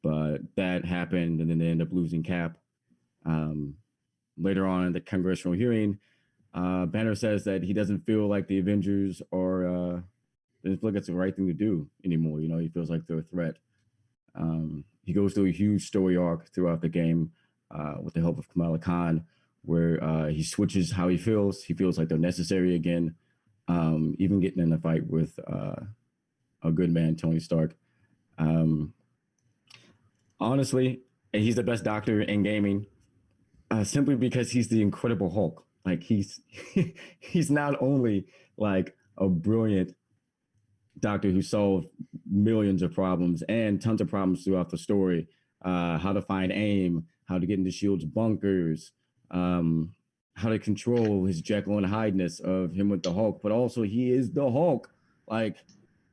but that happened, and then they end up losing Cap. Later on in the congressional hearing, Banner says that he doesn't feel like the Avengers are doesn't feel like it's the right thing to do anymore. You know, he feels like they're a threat. He goes through a huge story arc throughout the game with the help of Kamala Khan, where he switches how he feels. He feels like they're necessary again, even getting in a fight with a good man, Tony Stark. Honestly, he's the best doctor in gaming, simply because he's the Incredible Hulk. Like he's not only like a brilliant doctor who solved millions of problems and tons of problems throughout the story, how to find AIM, how to get into S.H.I.E.L.D.'s bunkers, how to control his Jekyll and Hyde-ness of him with the Hulk, but also he is the Hulk, like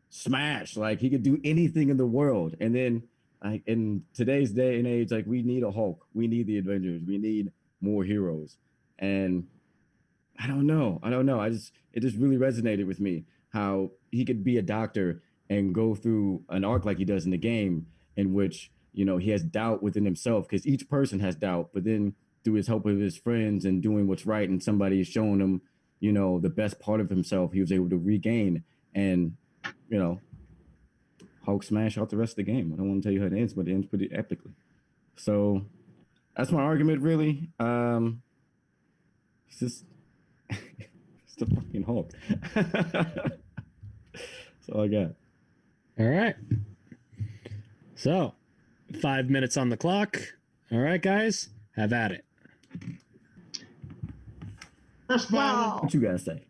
smash, like he could do anything in the world. And then like in today's day and age, like we need a Hulk, we need the Avengers, we need more heroes. And I don't know. It just really resonated with me how he could be a doctor and go through an arc like he does in the game, in which, you know, he has doubt within himself, because each person has doubt, but then through his help with his friends and doing what's right, and somebody is showing him, you know, the best part of himself, he was able to regain and, you know, Hulk smash out the rest of the game. I don't want to tell you how it ends, but it ends pretty epically. So that's my argument, really. It's just it's the fucking Hulk. That's all I got. All right. So 5 minutes on the clock. All right, guys, have at it. First of all, What you guys say?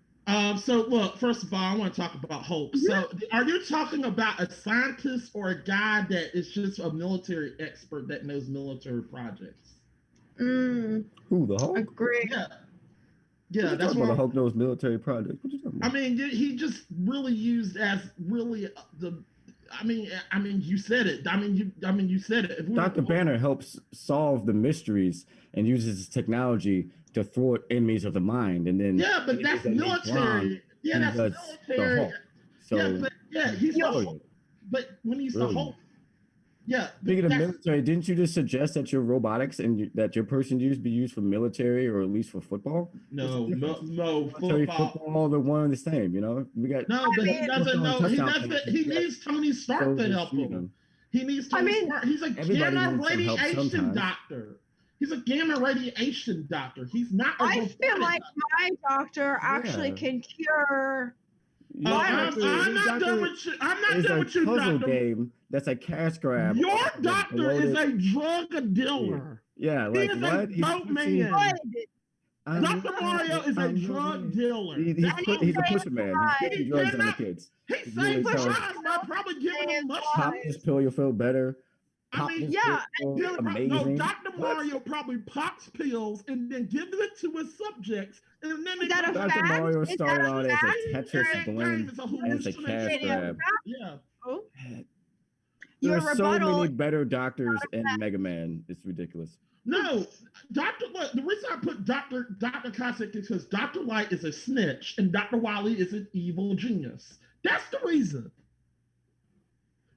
So look, first of all, I want to talk about Hulk. So are you talking about a scientist or a guy that is just a military expert that knows military projects? Who, the Hulk? Agree. Yeah, that's what what the Hulk knows military projects. What you talking about? I mean, he just really used as really the. I mean, you said it. You said it. If Dr. Banner helps solve the mysteries and uses his technology to thwart enemies of the mind, and then but that's military. That's military. So he's the Hulk. But when he's the Hulk, speaking of military, didn't you just suggest that your robotics and that your person be used for military or at least for football? No, football, they're one and the same. You know, we got but he doesn't know. He doesn't. He needs Tony Stark to help him. He needs Tony Stark. He's a gamma radiation doctor. He's a gamma radiation doctor. He's not. I feel like my doctor actually can cure. I'm not done with you. I'm not done with you, puzzle doctor. Game that's a cash grab. Your doctor is a drug dealer. Yeah, like he is what? A dope man. Dr. Mario is a drug dealer. He's a pusher man. He's taking drugs on the kids. He's saying pushers by probably giving them mushrooms. Pop this pill, you'll feel better. Amazing. No, Dr. Mario probably pops pills and then gives it to his subjects. And then Dr. Mario started out as a Tetris blend and it's a cash grab. Yeah. There are so many better doctors in Mega Man. It's ridiculous. No, the reason I put Dr. Cossack is because Dr. Light is a snitch and Dr. Wily is an evil genius. That's the reason.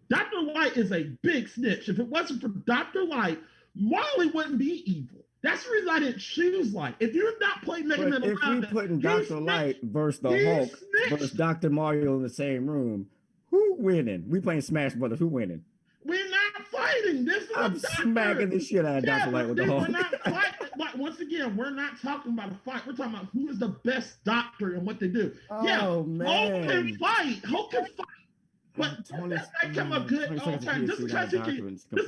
Dr. Light is a big snitch. If it wasn't for Dr. Light, Wily wouldn't be evil. That's the reason I didn't choose Light. If you've not played Mega Man, if we putting Dr. Light versus the Hulk versus Dr. Mario in the same room, who winning? We playing Smash Brothers. Who winning? We're not fighting. This is I'm smacking the shit out of Dr. Light with the Hulk. We're not fighting. Like, once again, we're not talking about a fight. We're talking about who is the best doctor and what they do. Oh, man. Hulk can fight. But that make him a good all-time. Just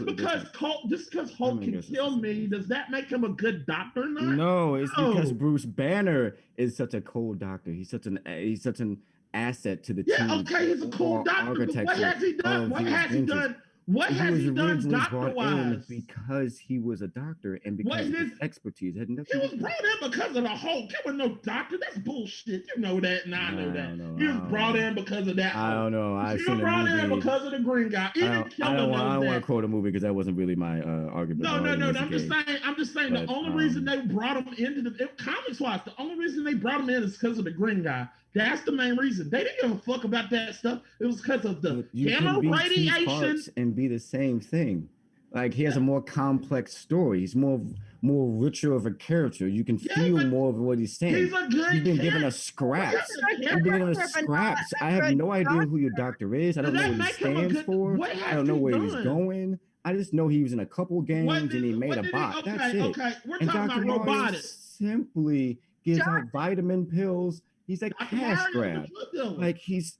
because Hulk can kill me, does that make him a good doctor? No, it's because Bruce Banner is such a cool doctor. He's such an asset to the team. Yeah, okay, he's a cool doctor. But what has he done? What has he done? What has he done doctor-wise? Because he was a doctor and because of his expertise. He was brought in because of the Hulk. He was no doctor. That's bullshit. You know that, and I know that. He was brought in because of that. I don't know. He was brought in because of the green guy. I don't want to quote a movie because that wasn't really my argument. No. I'm just saying the only reason they brought him into the comics-wise, the only reason they brought him in is because of the green guy. That's the main reason. They didn't give a fuck about that stuff. It was because of the You gamma can be two radiation. parts and be the same thing. Like he has a more complex story. He's more richer of a character. You can feel more of what he's saying. He's a good You've been given character. us scraps. He's a You've been given us but not scraps. a I have good no idea who your doctor is. I don't know Does what that he make him a stands good- for. what I has don't know he where he's done? going. I just know he was in a couple games What and did- he made what a did he- bot. That's it. Okay, we're And talking Dr. about Mario robotics. simply gives Dr. out vitamin pills. He's a Dr. cash Mario's a grab. drug dealer. Like he's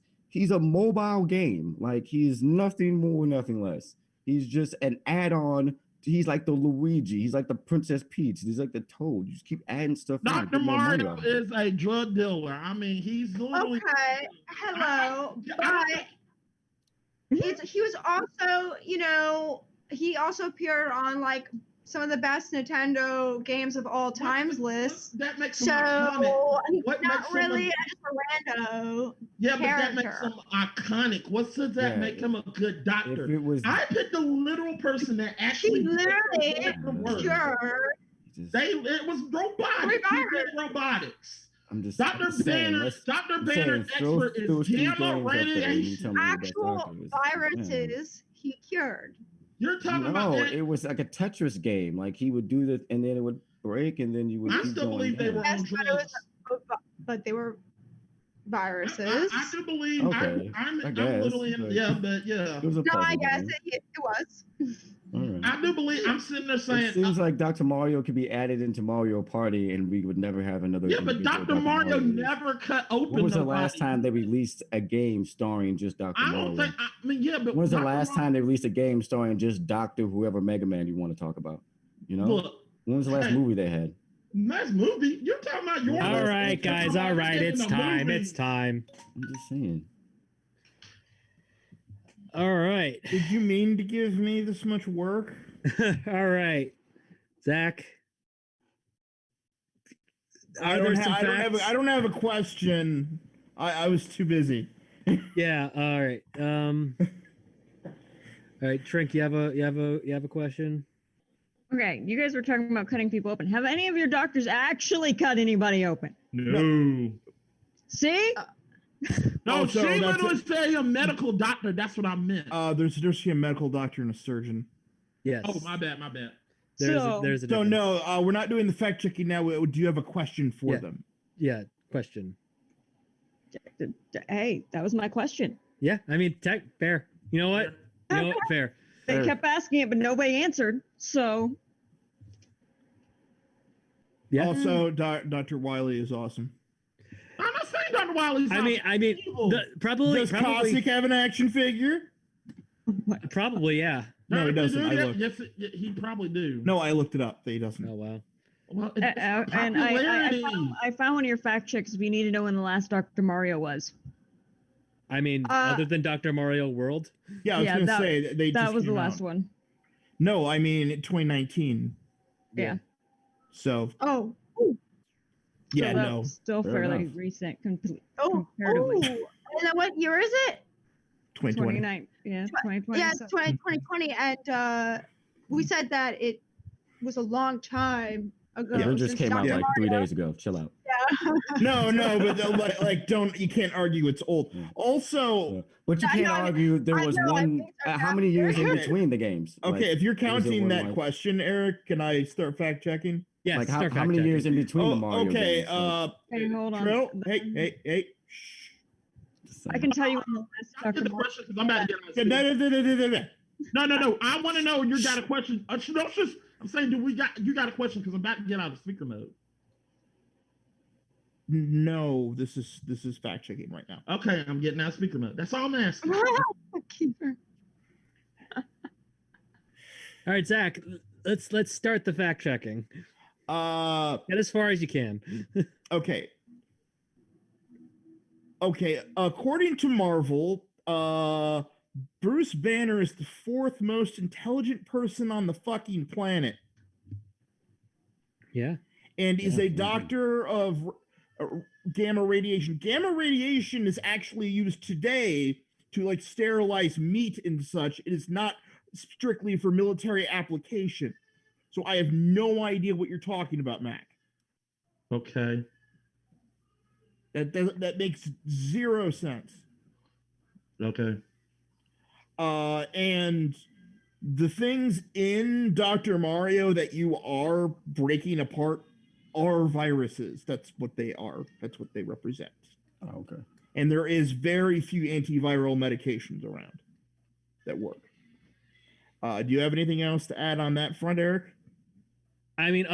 a mobile game. Like he's nothing more, nothing less. He's just an add-on. He's like the Luigi. He's like the Princess Peach. He's like the Toad. You just keep adding stuff. in to Dr. get more money Mario out of it. is a drug dealer. I mean, he's literally. Okay, hello, I- but he was also, he also appeared on like some of the best Nintendo games of all times lists. That makes him So iconic. he's What not makes him really a- just a rando. Yeah, but that makes character. him iconic. What does that Yeah. make him a good doctor? If it was, I picked the literal person that He actually literally worked. cured. just, It was robotics. He did robotics. I'm just Dr. saying, Banner, let's- Dr. I'm Banner's saying, throw expert those is two gamma games up there and you radiation. tell me who the best Actual doctor is. viruses he cured. You're talking No, about that. it was like a Tetris game. Like he would do that, and then it would break, and then you would. I keep still going believe they down. were on Yes, but it was drugs. but they were viruses. I do believe. Okay, I'm I guess, literally in. but- Yeah, but yeah. It was a No, I puzzle guess game. it was. All right. I do believe. I'm sitting there saying. It seems like Dr. Mario could be added into Mario Party, and we would never have another. yeah, but individual Dr. Mario Marios. never cut open. When was the nobody. last time they released a game starring just Dr. I Mario? don't think. I mean, yeah, but When was the Dr. last Mario- time they released a game starring just Doctor whoever Mega Man you want to talk about? You know, Look, when was the last hey. movie they had? nice movie. You're talking about your. All All right, guys. All right. It's In a time. movie. It's time. I'm just saying. All right. Did you mean to give me this much work? All right. Zach. I don't have a question. I was too busy. Yeah. All right. All right, Trink, you have a question? Okay, you guys were talking about cutting people open. Have any of your doctors actually cut anybody open? No. See? No, Oh, so she that's literally said a medical doctor. That's what I meant. There's a medical doctor and a surgeon. Yes. Oh, my bad. There's a So difference. no, we're not doing the fact checking now. Do you have a question for Yeah. them? Yeah, question. Hey, that was my question. Yeah, I mean, fair. You know what? Fair. They Sure. kept asking it, but nobody answered. So Yeah. Also, Dr. Wiley is awesome. I'm not saying Dr. Wiley's I mean, evil. probably, Does Cossack have an action figure? probably, yeah. No, he doesn't. I looked. Yes, he probably do. No, I looked it up. He doesn't. Oh wow. Well, and I found one of your fact checks if you need to know when the last Dr. Mario was. I mean, other than Dr. Mario World. Yeah, I was Yeah, gonna that- say they That just was the came last out. one. No, I mean 2019. Yeah. So Oh, yeah, So that's no. Still Fair fairly enough. recent, oh, comparatively. And then what year is it? 2020. 29. Yeah, 2020. Yeah, it's 2020. And we said that it was a long time ago. Yeah, it just since came out Dr. like 3 Mario- days ago. Chill out. No, but like don't, you can't argue it's old. Yeah. Also, But you I can't know, argue there I was know, I one. think they're How many years in Okay. between the games? okay, Like, if you're was it counting one, that like- question, Eric, can I start fact checking? Yeah. like start how many fact years in checking. between the Mario okay. games? Like, Hey, hold on. Trill, hey. Shh. just I saying. can tell you when the last Answer Dr. the Mario. question because I'm about to get on No, the no, no, no, no, no. No. I want to know you got a question. I'm saying, you got a question because I'm about to get out of speaker mode. No, this is fact checking right now. Okay, I'm getting out of speaker mode. That's all I'm asking. Keeper. All right, Zach. Let's start the fact checking. Get as far as you can. Okay. According to Marvel, Bruce Banner is the fourth most intelligent person on the fucking planet, Yeah. and is Yeah. a doctor of gamma radiation. Gamma radiation is actually used today to like sterilize meat and such. It is not strictly for military application. So I have no idea what you're talking about, Mac. Okay. That makes zero sense. Okay. And the things in Dr. Mario that you are breaking apart are viruses. That's what they are. That's what they represent. Oh, okay. And there is very few antiviral medications around that work. Do you have anything else to add on that front, Eric? I mean,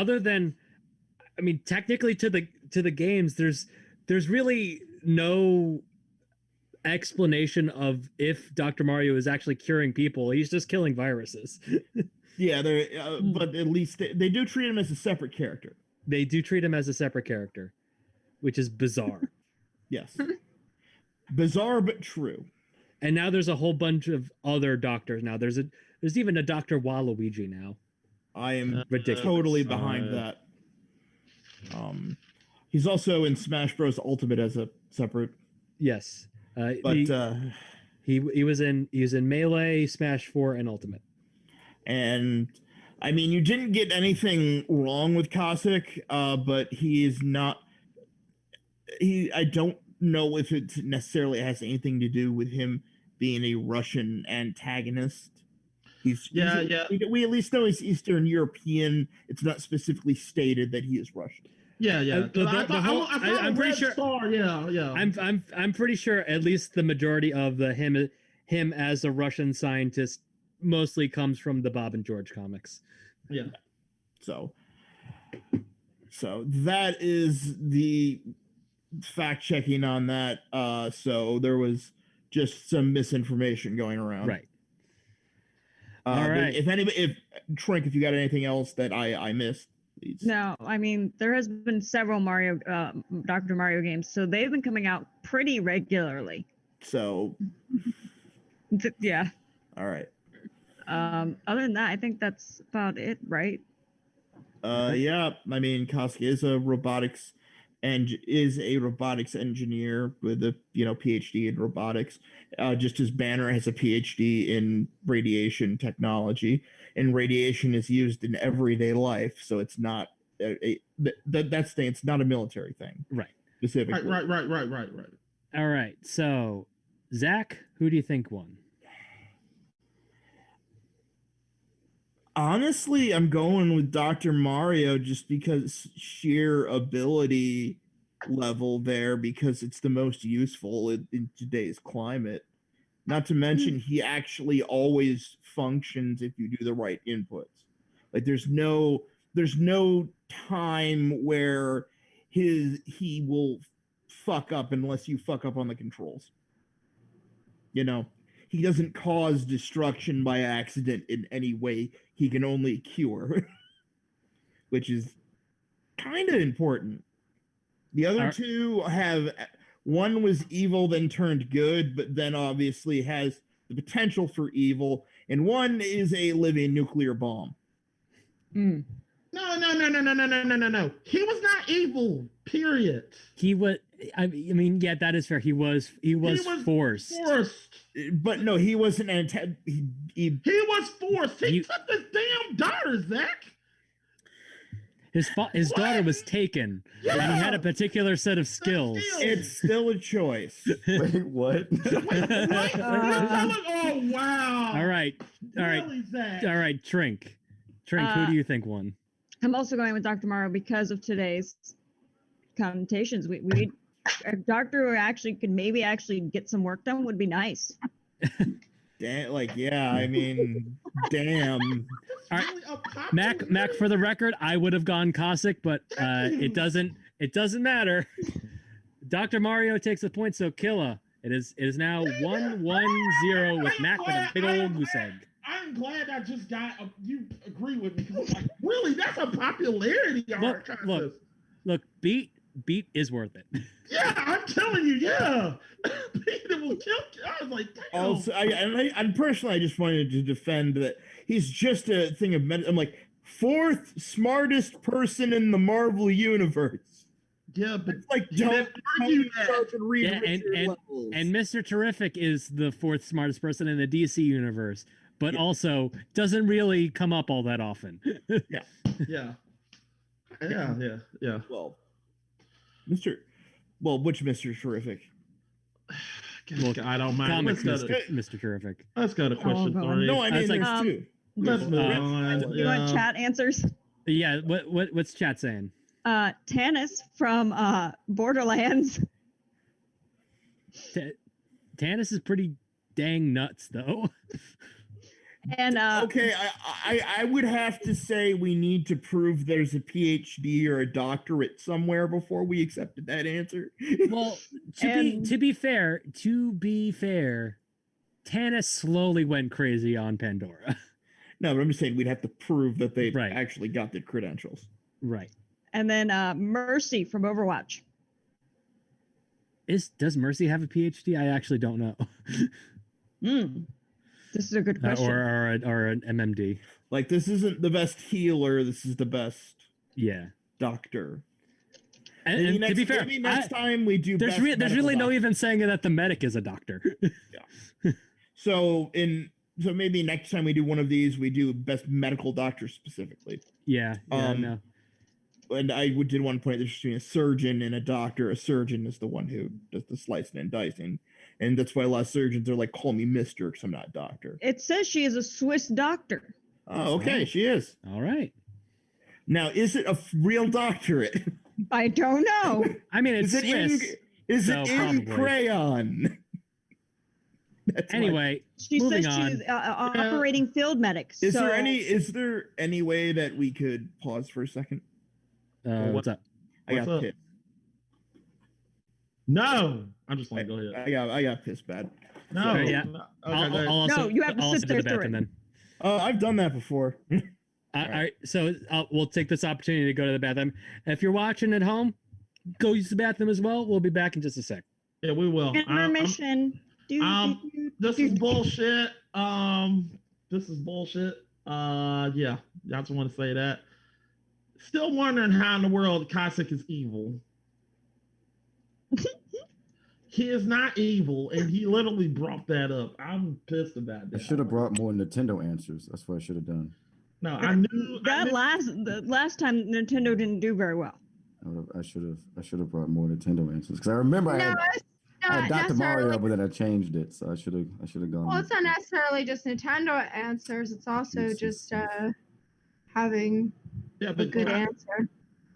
technically to the games, there's really no explanation of if Dr. Mario is actually curing people. He's just killing viruses. Yeah, but at least they do treat him as a separate character. They do treat him as a separate character, which is bizarre. Yes. Bizarre but true. And now there's a whole bunch of other doctors now. There's even a Dr. Waluigi now. I am ridiculous. Totally behind that. He's also in Smash Bros. Ultimate as a separate. Yes. But he was in Melee, Smash 4, and Ultimate. And I mean, you didn't get anything wrong with Cossack, but he is not. I don't know if it necessarily has anything to do with him being a Russian antagonist. We at least know he's Eastern European. It's not specifically stated that he is Russian. I'm pretty sure. I'm pretty sure at least the majority of him as a Russian scientist mostly comes from the Bob and George comics. Yeah. So that is the fact checking on that. So there was just some misinformation going around. Right. All right. If Trink, if you got anything else that I missed, please. No, I mean, there has been several Dr. Mario games, so they've been coming out pretty regularly. So yeah. All right. Other than that, I think that's about it, right? Yeah. I mean, Koski is a robotics engineer with a PhD in robotics. Just his banner has a PhD in radiation technology, and radiation is used in everyday life, so it's not it's not a military thing, right? Specifically, right. All right, so Zach, who do you think won? Honestly, I'm going with Dr. Mario just because sheer ability level there, because it's the most useful in today's climate. Not to mention he actually always functions if you do the right inputs. Like there's no time where he will fuck up unless you fuck up on the controls. He doesn't cause destruction by accident in any way. He can only cure, which is kind of important. The other two one was evil, then turned good, but then obviously has the potential for evil. And one is a living nuclear bomb. Mm. No. He was not evil, period. He was, I mean, yeah, that is fair. He was forced. But no, he wasn't he was forced. He took his damn daughter, Zach. His daughter was taken, and he had a particular set of skills. It's still a choice. Wait, what? Oh, wow. All right. Really, Zach? All right, Trink, who do you think won? I'm also going with Dr. Mario because of today's connotations. We need a doctor who actually could maybe actually get some work done would be nice. Damn, I mean, damn. All right. Mac, for the record, I would have gone Cossack, but it doesn't matter. Dr. Mario takes a point, so Killa. It is now 1-1-0 with Mac with a big old goose egg. I'm glad I just got you agree with me, because I'm like, really, that's a popularity. Look, beat is worth it. Yeah, I'm telling you, yeah. Beat will kill. I was like, damn. Also, I personally, I just wanted to defend that he's just a thing of I'm like fourth smartest person in the Marvel universe. Yeah, but it's like don't argue that. And Mr. Terrific is the fourth smartest person in the DC universe, but also doesn't really come up all that often. Yeah. Well, Mr. Well, which Mr. Terrific? Well, I don't mind. Comics Let's go to, Mr. Terrific. let's go to question God. 3. No, I mean That's like- there's two. Let's move on. You want chat answers? Yeah. What's chat saying? Tannis from Borderlands. Tannis is pretty dang nuts, though. And Okay, I would have to say we need to prove there's a PhD or a doctorate somewhere before we accepted that answer. Well, to be fair, Tannis slowly went crazy on Pandora. No, but I'm just saying we'd have to prove that they Right. actually got the credentials. Right. and then Mercy from Overwatch. Does Mercy have a PhD? I actually don't know. This is a good question. or an MMD. Like, this isn't the best healer. This is the best Yeah. doctor. And to be fair, maybe next time we do. there's best really medical no doctor. even saying that the medic is a doctor. So maybe next time we do one of these, we do best medical doctor specifically. Yeah. No. And I did want to point out there's between a surgeon and a doctor. A surgeon is the one who does the slicing and dicing, and that's why a lot of surgeons are like, "Call me Mister," because I'm not a doctor. It says she is a Swiss doctor. Oh, okay, she is. All right. Now, is it a real doctorate? I don't know. I mean, it's Is it Swiss. is so it in probably. crayon? That's Anyway, She moving says on. she's operating field medic. Is so there any way that we could pause for a second? What's up? I What's got up? pissed. No, I'm just like, go ahead. I got pissed bad. No, Yeah. no. Okay, I'll go ahead. also, No, you have to I'll also sit do the there through bathroom it. then. I've done that before. All right. So we'll take this opportunity to go to the bathroom. If you're watching at home, go use the bathroom as well. We'll be back in just a sec. Yeah, we will. Intermission. This is bullshit. This is bullshit. Yeah, I just want to say that. Still wondering how in the world Cossack is evil. He is not evil, and he literally brought that up. I'm pissed about I that. should have brought more Nintendo answers. That's what I should have done. No, I knew The last time Nintendo didn't do very well. I should have brought more Nintendo answers because I remember I No, had, it's I had not Dr. necessarily. Mario, but then I changed it, so I should have gone. Well, with it's not necessarily just Nintendo answers. It's also Yes, just yes. having Yeah, a but good answer.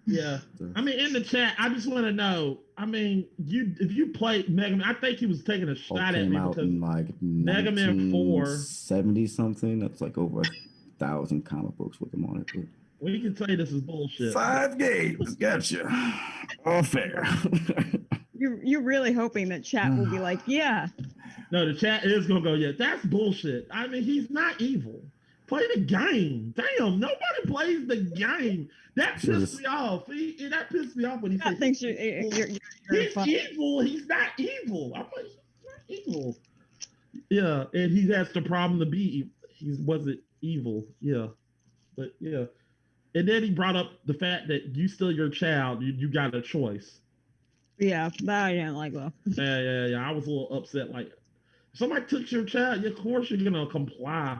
yeah. I mean, in the chat, I just want to know. I mean, if you play Mega Man, I think he was taking a All shot at came me out because in like Mega Man 4. 70 something. That's like over 1,000 comic books with them on it. But we can say this is bullshit. 5 games, gotcha. All fair. You're really hoping that chat will be like, yeah. No, the chat is gonna go. Yeah, that's bullshit. I mean, he's not evil. Play the game. Damn, nobody plays the game. That pissed me off. That pissed me off when he Chat said thinks you're he's funny. evil. He's not evil. I'm like, he's not evil. Yeah, and he has the problem to be. He wasn't evil. Yeah, but yeah. And then he brought up the fact that you still your child. You got a choice. Yeah, that I didn't like though. Yeah. I was a little upset. Like, if somebody took your child, of course you're gonna comply.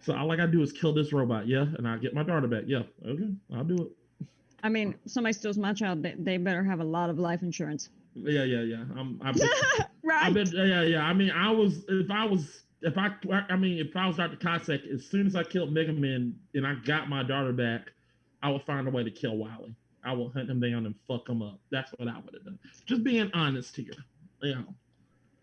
So all I gotta do is kill this robot, yeah, and I'll get my daughter back. Yeah, okay, I'll do it. I mean, if somebody steals my child, they better have a lot of life insurance. Yeah. Right. I've been, yeah. I mean, if I was Dr. Cossack, as soon as I killed Mega Man and I got my daughter back, I would find a way to kill Wily. I will hunt him down and fuck him up. That's what I would have done. Just being honest here. You know,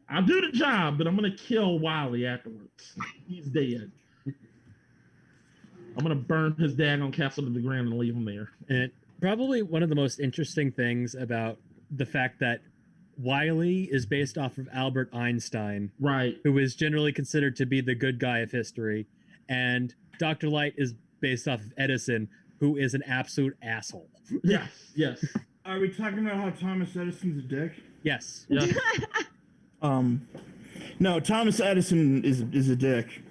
I'll do the job, but I'm gonna kill Wily afterwards. He's dead. I'm gonna burn his daggone castle to the ground and leave him there. And probably one of the most interesting things about the fact that Wily is based off of Albert Einstein, Right. who is generally considered to be the good guy of history, and Dr. Light is based off of Edison, who is an absolute asshole. Yes. Are we talking about how Thomas Edison's a dick? Yes. Yeah. No, Thomas Edison is a dick.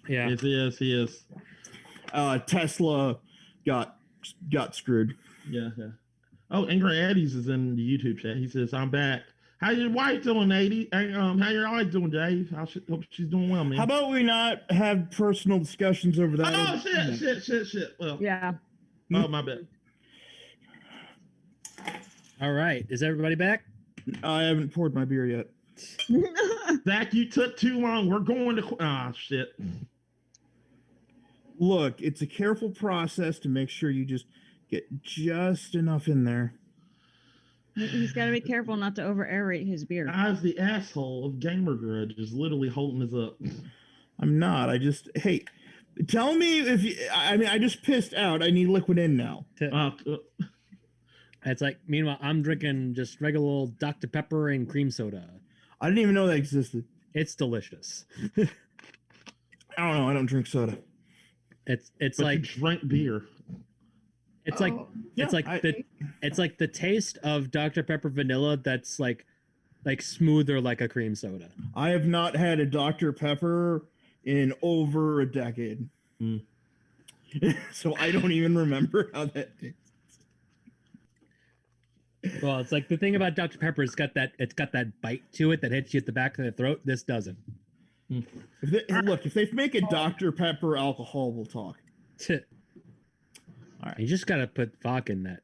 Yeah. Yes, he is. Tesla got screwed. Yeah. Oh, Angry Eddie's is in the YouTube chat. He says, "I'm back. How your wife doing, 80? How your wife doing, Dave? Hope she's doing well, man." How about we not have personal discussions over that? Oh shit. Well, Yeah. oh my bad. All right. Is everybody back? I haven't poured my beer yet. Zach, you took too long. We're going to shit. Look, it's a careful process to make sure you just get just enough in there. He's got to be careful not to over aerate his beer. As the asshole of Gamer Grudge is literally holding this up. I'm not. Hey, tell me if you. I mean, I just pissed out. I need liquid in now. It's like, meanwhile, I'm drinking just regular old Dr. Pepper and cream soda. I didn't even know that existed. It's delicious. I don't know. I don't drink soda. It's but like you drank beer. It's like Yeah, it's like the taste of Dr. Pepper vanilla that's like smoother like a cream soda. I have not had a Dr. Pepper in over a decade. So I don't even remember how that tastes. Well, it's like the thing about Dr. Pepper, it's got that bite to it that hits you at the back of the throat. This doesn't. If they make a Dr. Pepper alcohol, we'll talk. All right. You just gotta put vodka in that.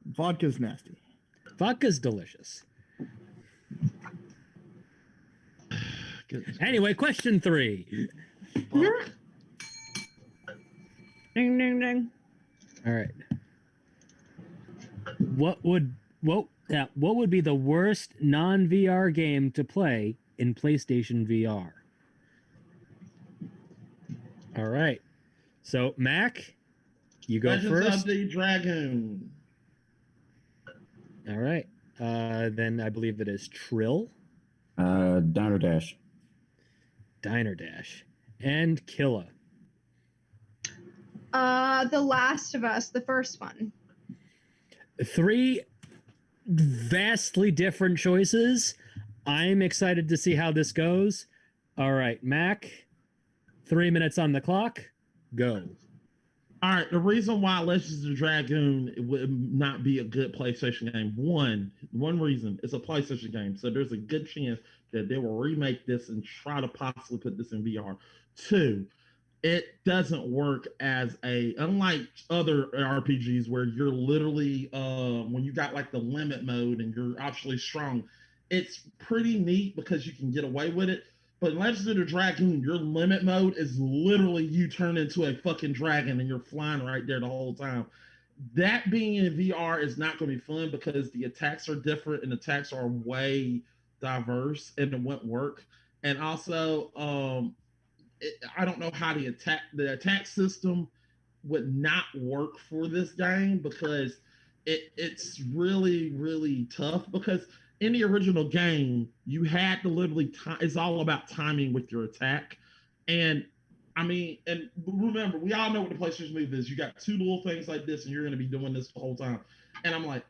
Vodka's nasty. Vodka's delicious. Anyway, question 3. Ding ding ding. All right. What would be the worst non-VR game to play in PlayStation VR? All right. So, Mac, you go Legends first. of the Dragoon. All right. Then I believe it is Trill. Diner Dash. Diner Dash. And Killa. The Last of Us, the first one. 3 vastly different choices. I'm excited to see how this goes. All right, Mac, 3 minutes on the clock. Go. All right, the reason why Legends of the Dragoon would not be a good PlayStation game, one reason, it's a PlayStation game, so there's a good chance that they will remake this and try to possibly put this in VR. 2, it doesn't work as unlike other RPGs where you're literally, when you got like the limit mode and you're actually strong, it's pretty neat because you can get away with it. But in Legends of the Dragoon, your limit mode is literally you turn into a fucking dragon and you're flying right there the whole time. That being in VR is not going to be fun because the attacks are different and the attacks are way diverse and it won't work. And also, I don't know how the attack system would not work for this game because it's really, really tough because in the original game, you had to literally it's all about timing with your attack. And I mean, and remember, we all know what the PlayStation Move is. You got 2 little things like this, and you're going to be doing this the whole time. And I'm like,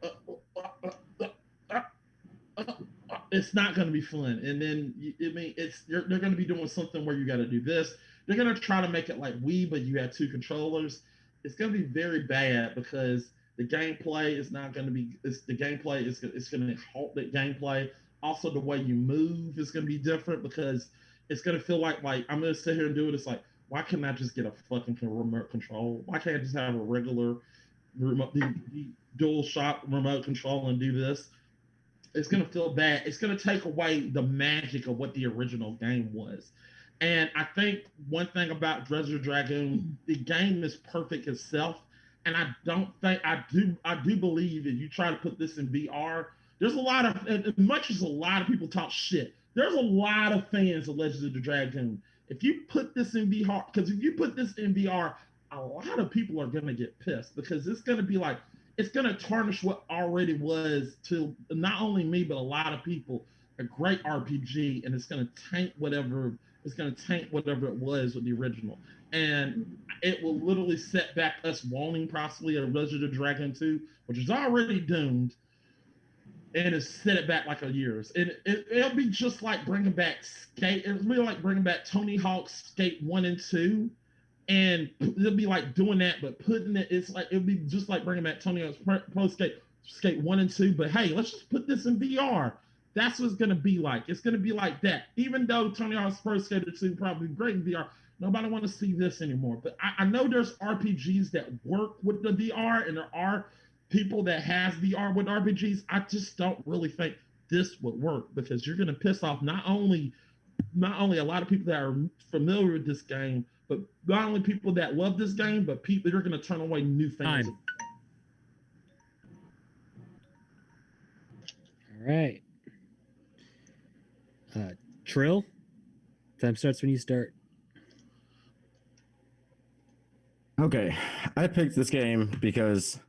it's not going to be fun. And then, they're going to be doing something where you got to do this. They're going to try to make it like Wii, but you have 2 controllers. It's going to be very bad because the gameplay is not going to be. It's going to halt that gameplay. Also, the way you move is going to be different because it's going to feel like I'm going to sit here and do it. It's like, why can't I just get a fucking remote control? Why can't I just have a regular remote, the dual shot remote control and do this? It's going to feel bad. It's going to take away the magic of what the original game was. And I think one thing about Legends of the Dragoon, the game is perfect itself. And I do believe if you try to put this in VR, there's a lot of, as much as a lot of people talk shit, there's a lot of fans of Legends of the Dragoon. If you put this in VR, because if you put this in VR, a lot of people are going to get pissed because it's going to be like, it's going to tarnish what already was to not only me, but a lot of people, a great RPG, and it's going to taint whatever it was with the original. And it will literally set back us wanting possibly a Legend of the Dragoon 2, which is already doomed, and it's set it back like a year. And it'll be just like bringing back Skate. It'll be like bringing back Tony Hawk's Skate 1 and 2. And it'll be like doing that, but putting it, it'll be just like bringing back Tony Hawk's Pro Skate 1 and 2. But hey, let's just put this in VR. That's what it's going to be like. It's going to be like that. Even though Tony Hawk's Pro Skater 2 probably great in VR, nobody want to see this anymore. But I know there's RPGs that work with the VR, and there are people that has VR with RPGs, I just don't really think this would work, because you're gonna piss off not only a lot of people that are familiar with this game, but not only people that love this game, but people that are gonna turn away new fans. All right. Trill, time starts when you start. Okay, I picked this game because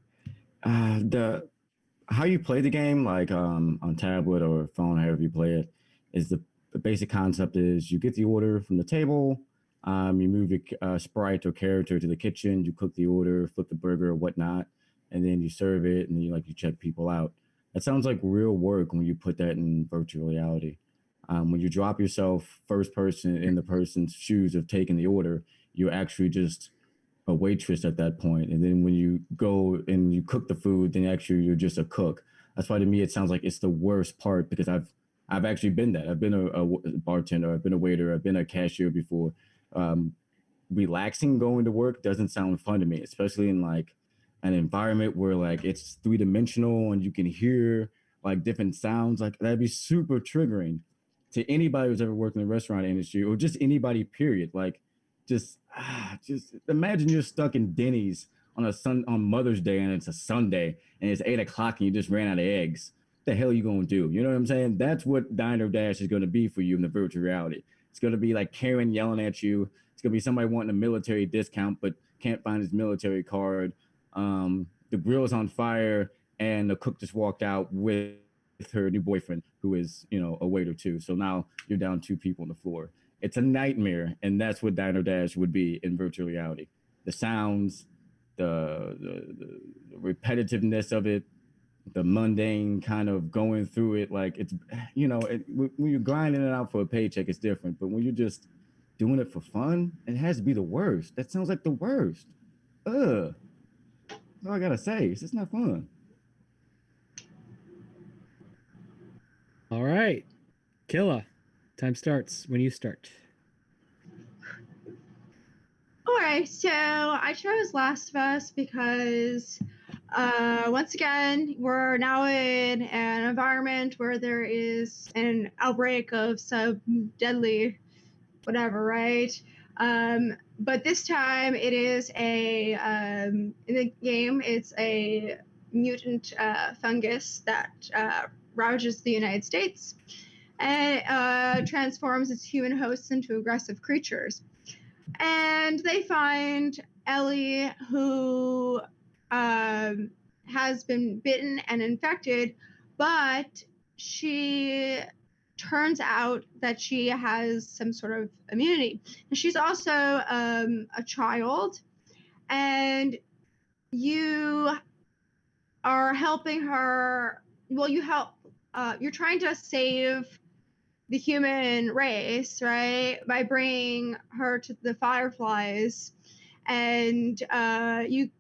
the how you play the game, like on tablet or phone, however you play it, is the basic concept is you get the order from the table, you move your sprite or character to the kitchen, you cook the order, flip the burger or whatnot, and then you serve it, and then you check people out. That sounds like real work when you put that in virtual reality. When you drop yourself first person in the person's shoes of taking the order, you're actually just a waitress at that point. And then when you go and you cook the food, then actually you're just a cook. That's why to me it sounds like it's the worst part, because I've actually been that. I've been a bartender, I've been a waiter, I've been a cashier before. Relaxing going to work doesn't sound fun to me, especially in like an environment where like it's 3-dimensional and you can hear like different sounds. Like that'd be super triggering to anybody who's ever worked in the restaurant industry, or just anybody period. Like just imagine you're stuck in Denny's on Mother's Day, and it's a Sunday and it's 8 o'clock and you just ran out of eggs. What the hell are you gonna do? You know what I'm saying? That's what Diner Dash is gonna be for you in the virtual reality. It's gonna be like Karen yelling at you. It's gonna be somebody wanting a military discount but can't find his military card. The grill is on fire and the cook just walked out with her new boyfriend, who is, a waiter too. So now you're down 2 people on the floor. It's a nightmare, and that's what Diner Dash would be in virtual reality. The sounds, the repetitiveness of it, the mundane kind of going through it, like it's, when you're grinding it out for a paycheck, it's different. But when you're just doing it for fun, it has to be the worst. That sounds like the worst. Ugh. That's all I gotta say. It's just not fun. All right. Killa, time starts when you start. All right, so I chose Last of Us because once again, we're now in an environment where there is an outbreak of some deadly whatever, right? But this time it is in the game, it's a mutant fungus that ravages the United States and transforms its human hosts into aggressive creatures. And they find Ellie, who has been bitten and infected, but she turns out that she has some sort of immunity. And she's also a child, and you are helping her. Well, you're trying to save the human race, right, by bringing her to the Fireflies. And you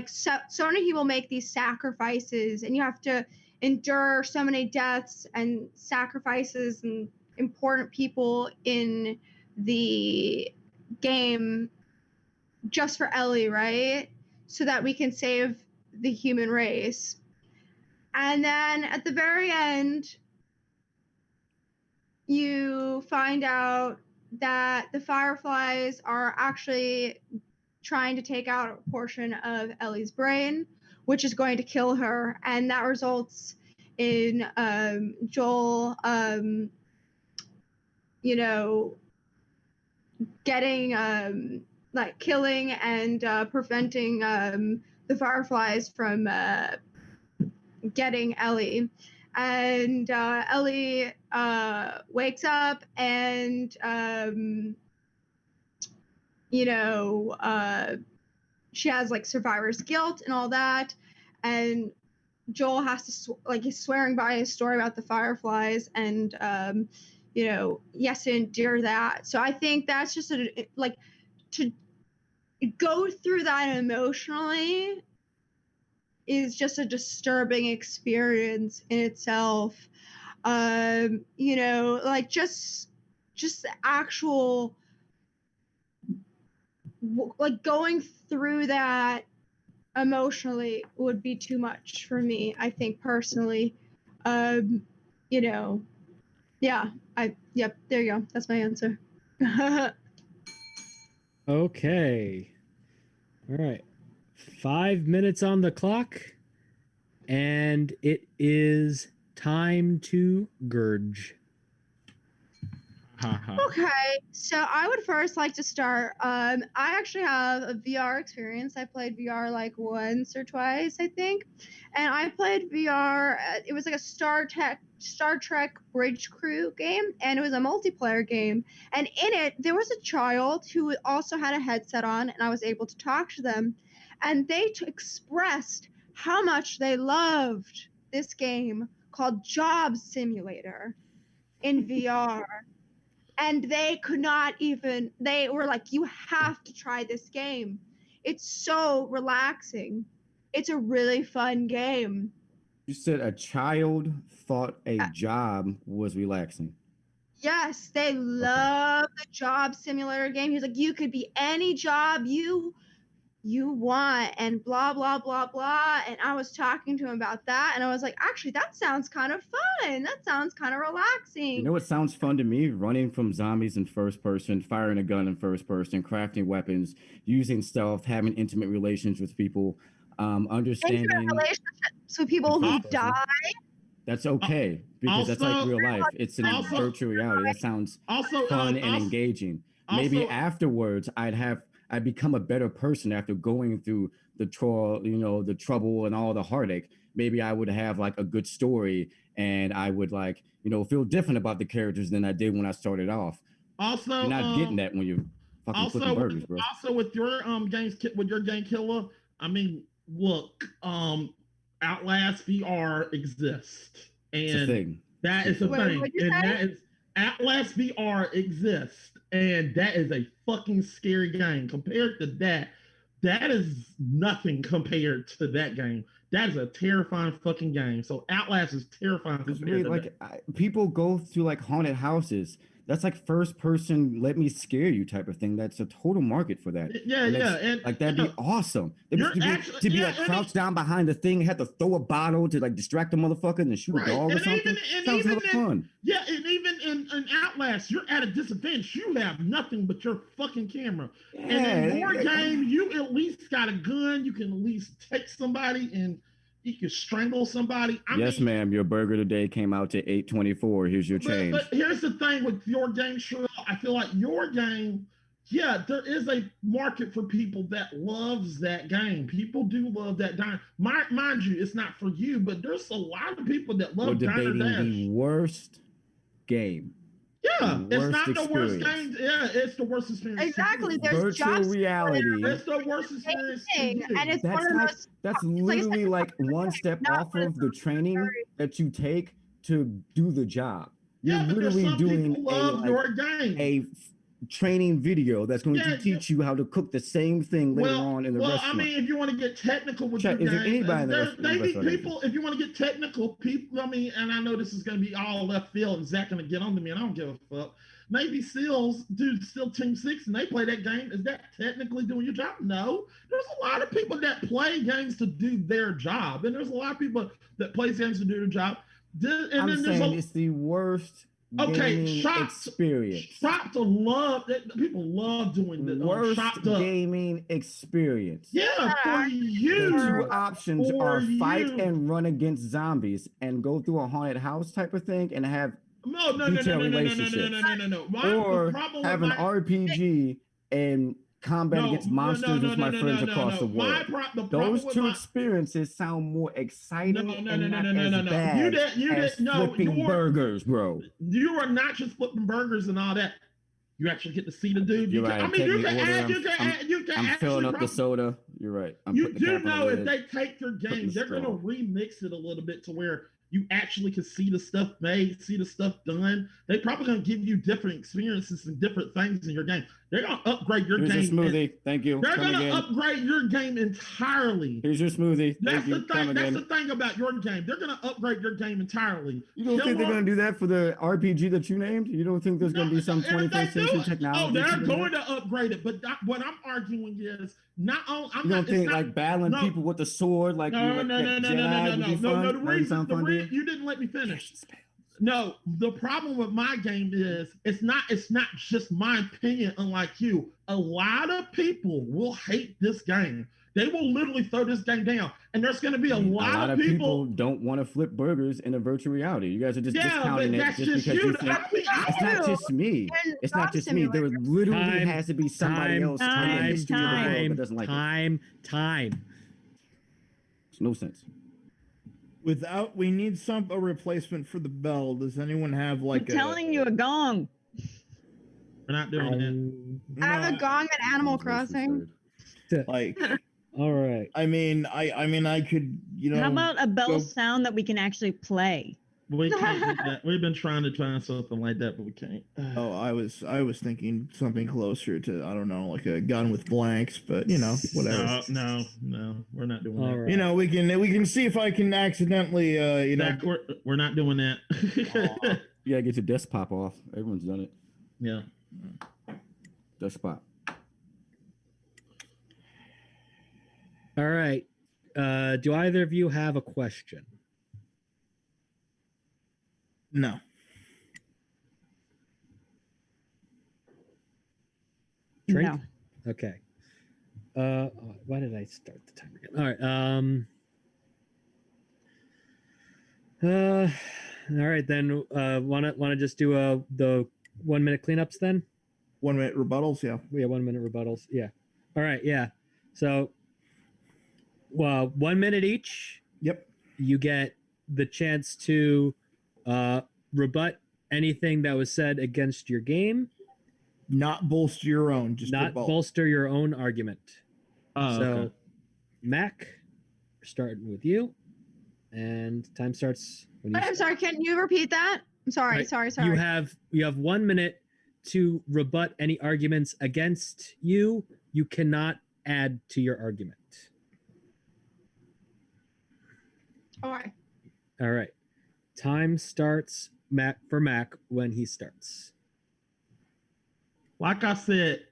so many people make these sacrifices, and you have to endure so many deaths and sacrifices and important people in the game just for Ellie, right? So that we can save the human race. And then at the very end, you find out that the Fireflies are actually trying to take out a portion of Ellie's brain, which is going to kill her. And that results in Joel, getting, killing and preventing the Fireflies from getting Ellie. And Ellie wakes up and, she has survivor's guilt and all that. And Joel has to, he's swearing by his story about the Fireflies, and, he has to endure that. So I think that's just to go through that emotionally is just a disturbing experience in itself. Just the actual, going through that emotionally would be too much for me, I think personally. You know, yeah, yep, there you go. That's my answer. Okay. All right. 5 minutes on the clock, and it is time to Grudge. Okay, so I would first like to start. I actually have a VR experience. I played VR like once or twice, I think, and I played VR. It was like a Star Trek Bridge Crew game, and it was a multiplayer game. And in it, there was a child who also had a headset on, and I was able to talk to them, and they expressed how much they loved this game called Job Simulator in VR. And they could not even, they were like, you have to try this game. It's so relaxing. It's a really fun game. You said a child thought a job was relaxing. Yes, they love the Job Simulator game. He's like, you could be any job you want, and blah blah blah blah. And I was talking to him about that, and I was like, actually, that sounds kind of fun. That sounds kind of relaxing. You know what sounds fun to me? Running from zombies in first person, firing a gun in first person, crafting weapons, using stealth, having intimate relations with people, understanding relationships with people who die. That's okay, because that's like real life. It's in virtual reality. That sounds fun and engaging. Maybe afterwards I'd become a better person after going through the trouble and all the heartache. Maybe I would have like a good story, and I would like, feel different about the characters than I did when I started off. Also, you're not getting that when you're fucking flipping burgers, bro. Also, with your game killer, I mean, look, Outlast VR exists, and that is a thing, and that is Outlast VR exists, and that is a fucking scary game. Compared to that, that is nothing compared to that game. That is a terrifying fucking game. So Outlast is terrifying. People go through like haunted houses. That's like first person, let me scare you type of thing. That's a total market for that. And like that'd be awesome. To be like crouched down behind the thing, have to throw a bottle to like distract a motherfucker and shoot a dog or something. Sounds hella fun. Yeah, and even in Outlast, you're at a disadvantage. You have nothing but your fucking camera. Yeah, and in your game, you at least got a gun. You can at least take somebody and you can strangle somebody. Yes, ma'am. Your burger today came out to $8.24. Here's your change. But here's the thing with your game, Sherelle. I feel like your game, yeah, there is a market for people that loves that game. People do love that game. Mind you, it's not for you, but there's a lot of people that love Diner Dash. The worst game. Yeah, it's not the worst game. Yeah, it's the worst experience. Exactly. There's virtual reality. It's the worst experience. And it's that's literally like one step off of the training that you take to do the job. You're literally doing a training video that's going to teach you how to cook the same thing later on in the restaurant. I mean, if you want to get technical with your game, if you want to get technical, people, I mean, and I know this is going to be all left field, and Zach's going to get onto me, and I don't give a fuck. Navy SEALs do still Team 6, and they play that game. Is that technically doing your job? No. There's a lot of people that play games to do their job, and there's a lot of people that play games to do their job. I'm saying it's the worst experience. People love doing the worst gaming experience. Yeah, for you. The two options are fight and run against zombies and go through a haunted house type of thing and have relationships. Or have an RPG and combat against monsters with my friends across the world. Those two experiences sound more exciting and not as bad as flipping burgers, bro. You are not just flipping burgers and all that. You actually get to see the dude. You're right. I'm filling up the soda. You're right. You do know if they take your game, they're going to remix it a little bit to where you actually can see the stuff made, see the stuff done. They're probably going to give you different experiences and different things in your game. They're going to upgrade your Here's game. your smoothie. Thank you. They're Come going to again. upgrade your game entirely. Here's your smoothie. That's Thank you. the thing. Come That's again. the thing about your game. They're going to upgrade your game entirely. You don't think they're going to do that for the RPG that you named? You don't think there's going to be some 21st century technology? Oh, they're going to upgrade it. But what I'm arguing is not only. You don't think like battling people with the sword, like no. The reason you didn't let me finish. No, the problem with my game is it's not just my opinion, unlike you. A lot of people will hate this game. They will literally throw this game down. And there's going to be a lot of people don't want to flip burgers in a virtual reality. You guys are just discounting it just because you think it's not just me. It's not just me. There literally has to be somebody else in the history of the world that doesn't like it. Time. It's no sense. We need a replacement for the bell. Does anyone have like I'm telling you a gong. We're not doing it. I have a gong at Animal Crossing. Like, all right. I mean, I could, How about a bell sound that we can actually play? We can't do that. We've been trying to find something like that, but we can't. Oh, I was thinking something closer to, I don't know, like a gun with blanks, but whatever. No, we're not doing that. Right. We can see if I can accidentally, we're not doing that. You gotta get your desk pop off. Everyone's done it. Yeah. Desk pop. All right. Do either of you have a question? No. Drink? No. Okay. Why did I start the timer again? All right. All right then. Wanna just do the 1 minute cleanups then? 1 minute rebuttals, yeah. Yeah, 1 minute rebuttals. Yeah. All right. Yeah. So, 1 minute each. Yep. You get the chance to rebut anything that was said against your game. Not bolster your own, just not bolster your own argument. So, okay. Mac, we're starting with you, and time starts when you. I'm sorry. Can you repeat that? I'm sorry. Right. Sorry. You have 1 minute to rebut any arguments against you. You cannot add to your argument. All right. All right. Time starts for Mac when he starts. Like I said,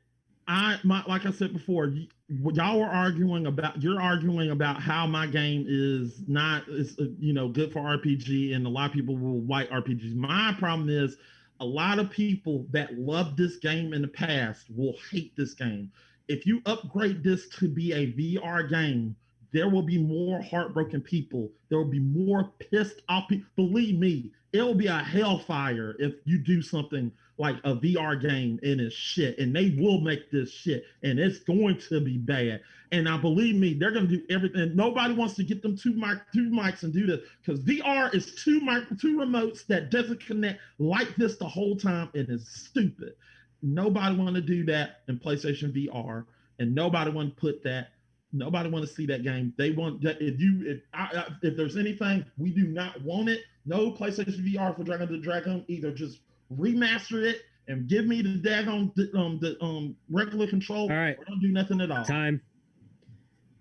like I said before, y'all were arguing about how my game is good for RPG, and a lot of people will white RPGs. My problem is a lot of people that love this game in the past will hate this game. If you upgrade this to be a VR game, there will be more heartbroken people. There will be more pissed off people. Believe me, it will be a hellfire if you do something like a VR game and it's shit. And they will make this shit, and it's going to be bad. And now, believe me, they're going to do everything. Nobody wants to get them two mics and do this, because VR is two remotes that doesn't connect like this the whole time, and it's stupid. Nobody want to do that in PlayStation VR, and nobody want to put that. Nobody want to see that game. They want that. If there's anything, we do not want it. No PlayStation VR for Dragon the Dragon. Either just remaster it and give me the daggone regular control. All right. Or don't do nothing at all. Time.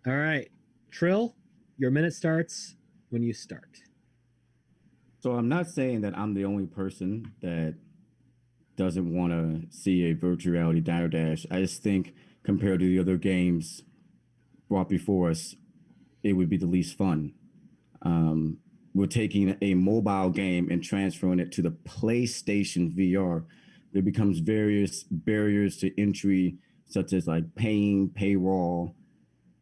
All right. Trill, your minute starts when you start. So I'm not saying that I'm the only person that doesn't want to see a virtual reality Dire Dash. I just think compared to the other games brought before us, it would be the least fun. We're taking a mobile game and transferring it to the PlayStation VR. There becomes various barriers to entry, such as like paying paywall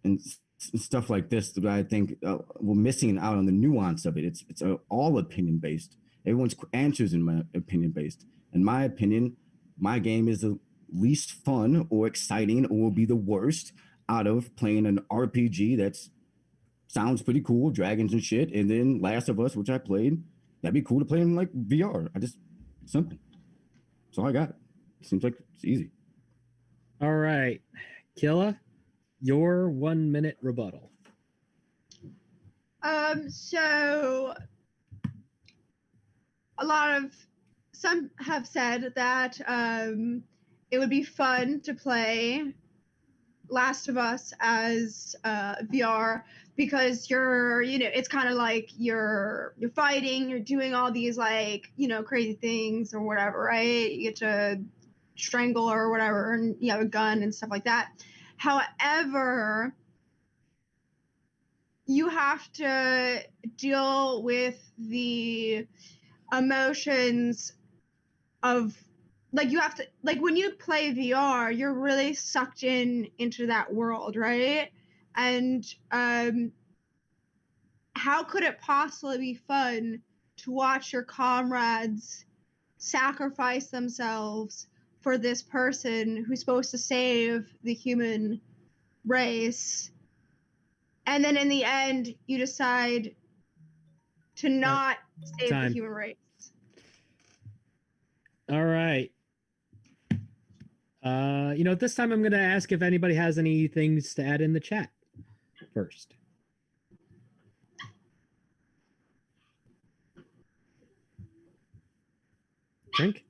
and stuff like this that I think we're missing out on the nuance of it. It's all opinion based. Everyone's answers, in my opinion, based. In my opinion, my game is the least fun or exciting, or will be the worst out of playing an RPG that's sounds pretty cool, dragons and shit, and then Last of Us, which I played. That'd be cool to play in like VR. Simple. That's all I got. Seems like it's easy. All right, Killa, your 1 minute rebuttal. So some have said that it would be fun to play Last of Us as VR because it's kind of like you're fighting, you're doing all these like crazy things or whatever, right? You get to strangle or whatever, and you have a gun and stuff like that. However, you have to deal with the emotions of you have to when you play VR, you're really sucked into that world, right? And how could it possibly be fun to watch your comrades sacrifice themselves for this person who's supposed to save the human race, and then in the end you decide to not save the human race? All right. This time I'm going to ask if anybody has any things to add in the chat first. Drink?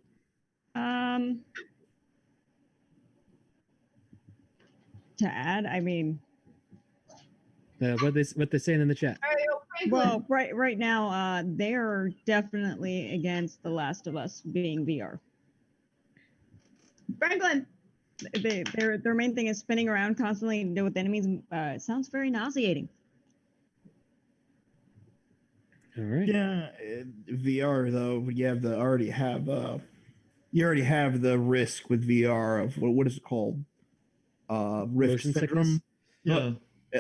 To add, I mean, what they saying in the chat? Well, right now, they're definitely against The Last of Us being VR. Franklin, their main thing is spinning around constantly with enemies. It sounds very nauseating. All right. Yeah, VR though, you already have the risk with VR of what is it called? Rift Motion syndrome. Yeah.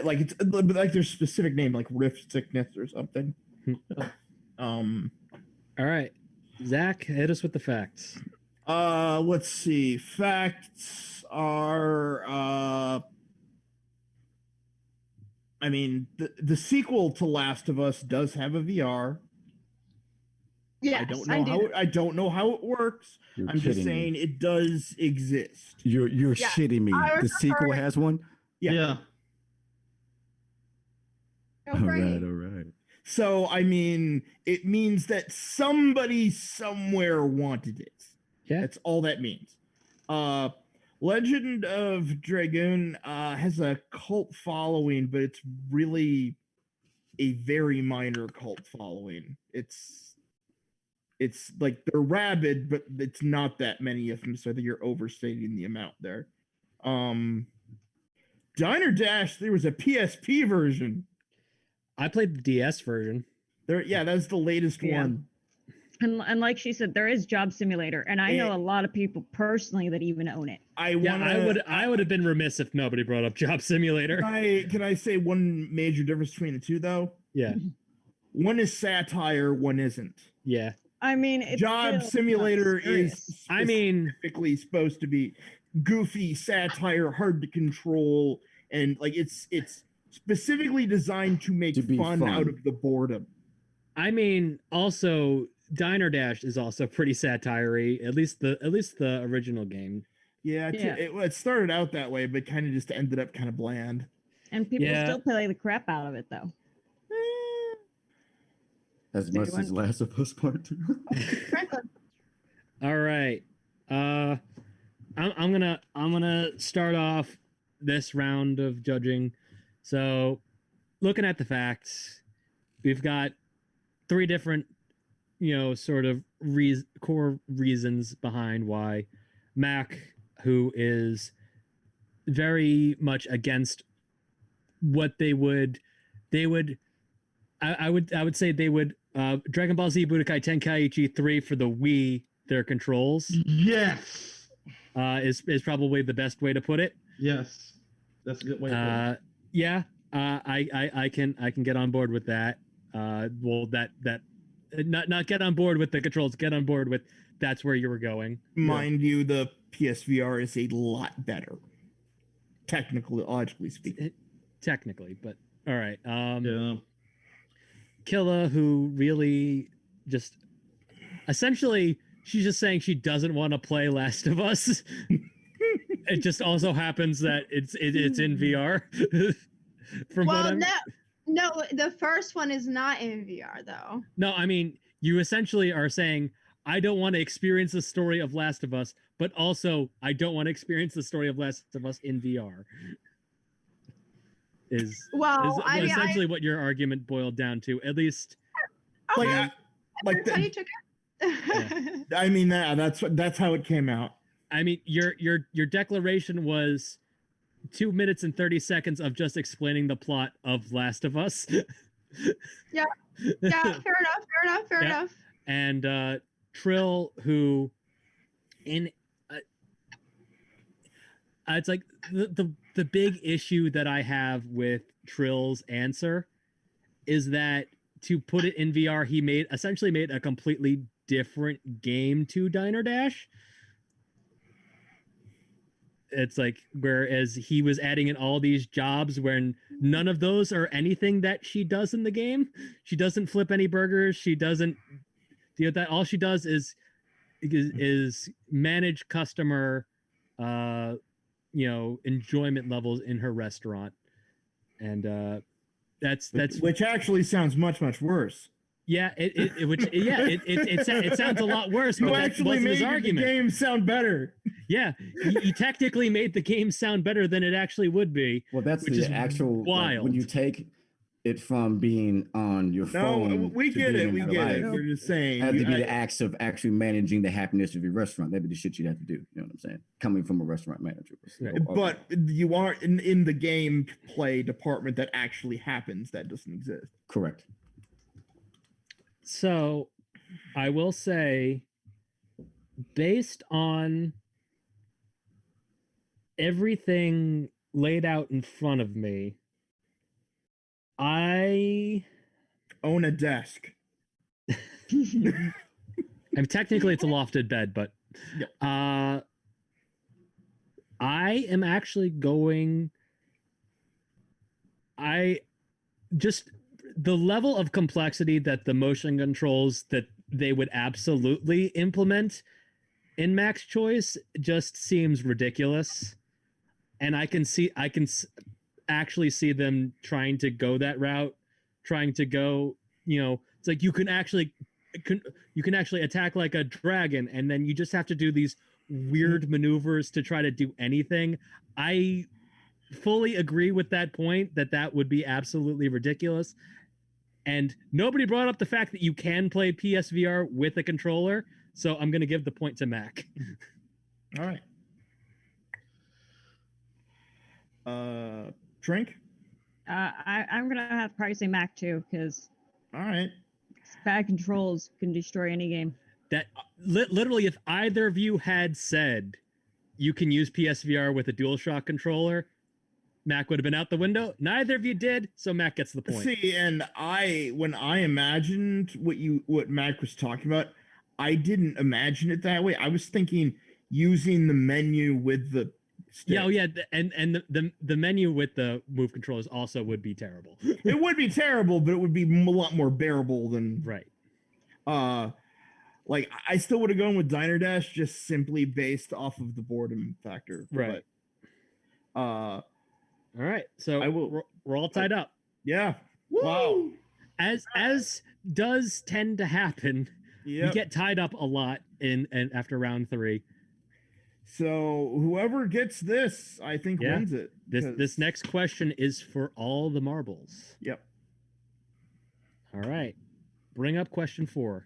Like it's like there's a specific name, like rift sickness or something. All right, Zach, hit us with the facts. Let's see. Facts are I mean, the sequel to Last of Us does have a VR. yes, I don't know how it works. You're I'm just kidding saying me. it does exist. You're Yeah, shitting me. I The sequel remember- has one? Yeah. No, All Frankie. right. So I mean, it means that somebody somewhere wanted it. Yeah. That's all that means. Legend of Dragoon has a cult following, but it's really a very minor cult following. It's like they're rabid, but it's not that many of them, so I think you're overstating the amount there. Diner Dash, there was a PSP version. I played the DS version. That's the latest one. And like she said, there is Job Simulator, and I know a lot of people personally that even own it. I would have been remiss if nobody brought up Job Simulator. Can I say one major difference between the two though? Yeah. One is satire, one isn't. Yeah. I mean, it's Job still Simulator not serious. is I mean, specifically supposed to be goofy satire, hard to control, and like it's specifically designed to make fun out of the boredom. I mean, also Diner Dash is also pretty satire-y, at least the original game. Yeah, it started out that way, but kind of just ended up kind of bland. And people still play the crap out of it, though. As much as Last of Us Part 2. All right. I'm gonna start off this round of judging. So, looking at the facts, we've got 3 different, sort of core reasons behind why Mac, who is very much against what I would say they would Dragon Ball Z Budokai Tenkaichi 3 for the Wii, their controls. Yes. Is probably the best way to put it. Yes. That's a good way to put it. Yeah. I can get on board with that. Well, that not get on board with the controls, get on board with that's where you were going. Mind you, the PSVR is a lot better, technically, logically speaking. Technically, but all right. Yeah. Killa, who really just essentially she's just saying she doesn't want to play Last of Us. It just also happens that it's in VR. No, the first one is not in VR though. No, I mean, you essentially are saying, I don't want to experience the story of Last of Us, but also I don't want to experience the story of Last of Us in VR. Is essentially what your argument boiled down to, at least. Like, That's how you took it. I mean, that's how it came out. I mean, your declaration was 2 minutes and 30 seconds of just explaining the plot of Last of Us. Yeah, fair enough. And Trill, who it's like the big issue that I have with Trill's answer is that to put it in VR, he essentially made a completely different game to Diner Dash. It's like, whereas he was adding in all these jobs when none of those are anything that she does in the game. She doesn't flip any burgers. She doesn't do that. All she does is manage customer, enjoyment levels in her restaurant. And that's which actually sounds much worse. Yeah, it sounds a lot worse. You but actually made the game sound better. Yeah, you technically made the game sound better than it actually would be. Well, that's the actual wild. Like, when you take it from being on your phone. No, we get it. We're just saying. It had to be the acts of actually managing the happiness of your restaurant. That'd be the shit you'd have to do. You know what I'm saying? Coming from a restaurant manager. But you are in the game play department that actually happens. That doesn't exist. Correct. So, I will say, based on everything laid out in front of me, I own a desk. I mean, technically it's a lofted bed, but I am actually going. The level of complexity that the motion controls that they would absolutely implement in Max Choice just seems ridiculous. And I can actually see them trying to go that route, trying to go, it's like you can actually attack like a dragon, and then you just have to do these weird maneuvers to try to do anything. I fully agree with that point, that would be absolutely ridiculous. And nobody brought up the fact that you can play PSVR with a controller, so I'm going to give the point to Mac. All right. Drink? I'm going to have to probably say Mac too, because all right, bad controls can destroy any game. That literally, if either of you had said you can use PSVR with a DualShock controller, Mac would have been out the window. Neither of you did, so Mac gets the point. See, and when I imagined what Mac was talking about, I didn't imagine it that way. I was thinking using the menu with the stick. Yeah, and the menu with the move controllers also would be terrible. It would be terrible, but it would be a lot more bearable than right. Like I still would have gone with Diner Dash just simply based off of the boredom factor. Right. But, all right, so we're all tied up. Yeah. Wow. As does tend to happen, we get tied up a lot in after round 3. So whoever gets this, I think wins it. This next question is for all the marbles. Yep. All right. Bring up question 4.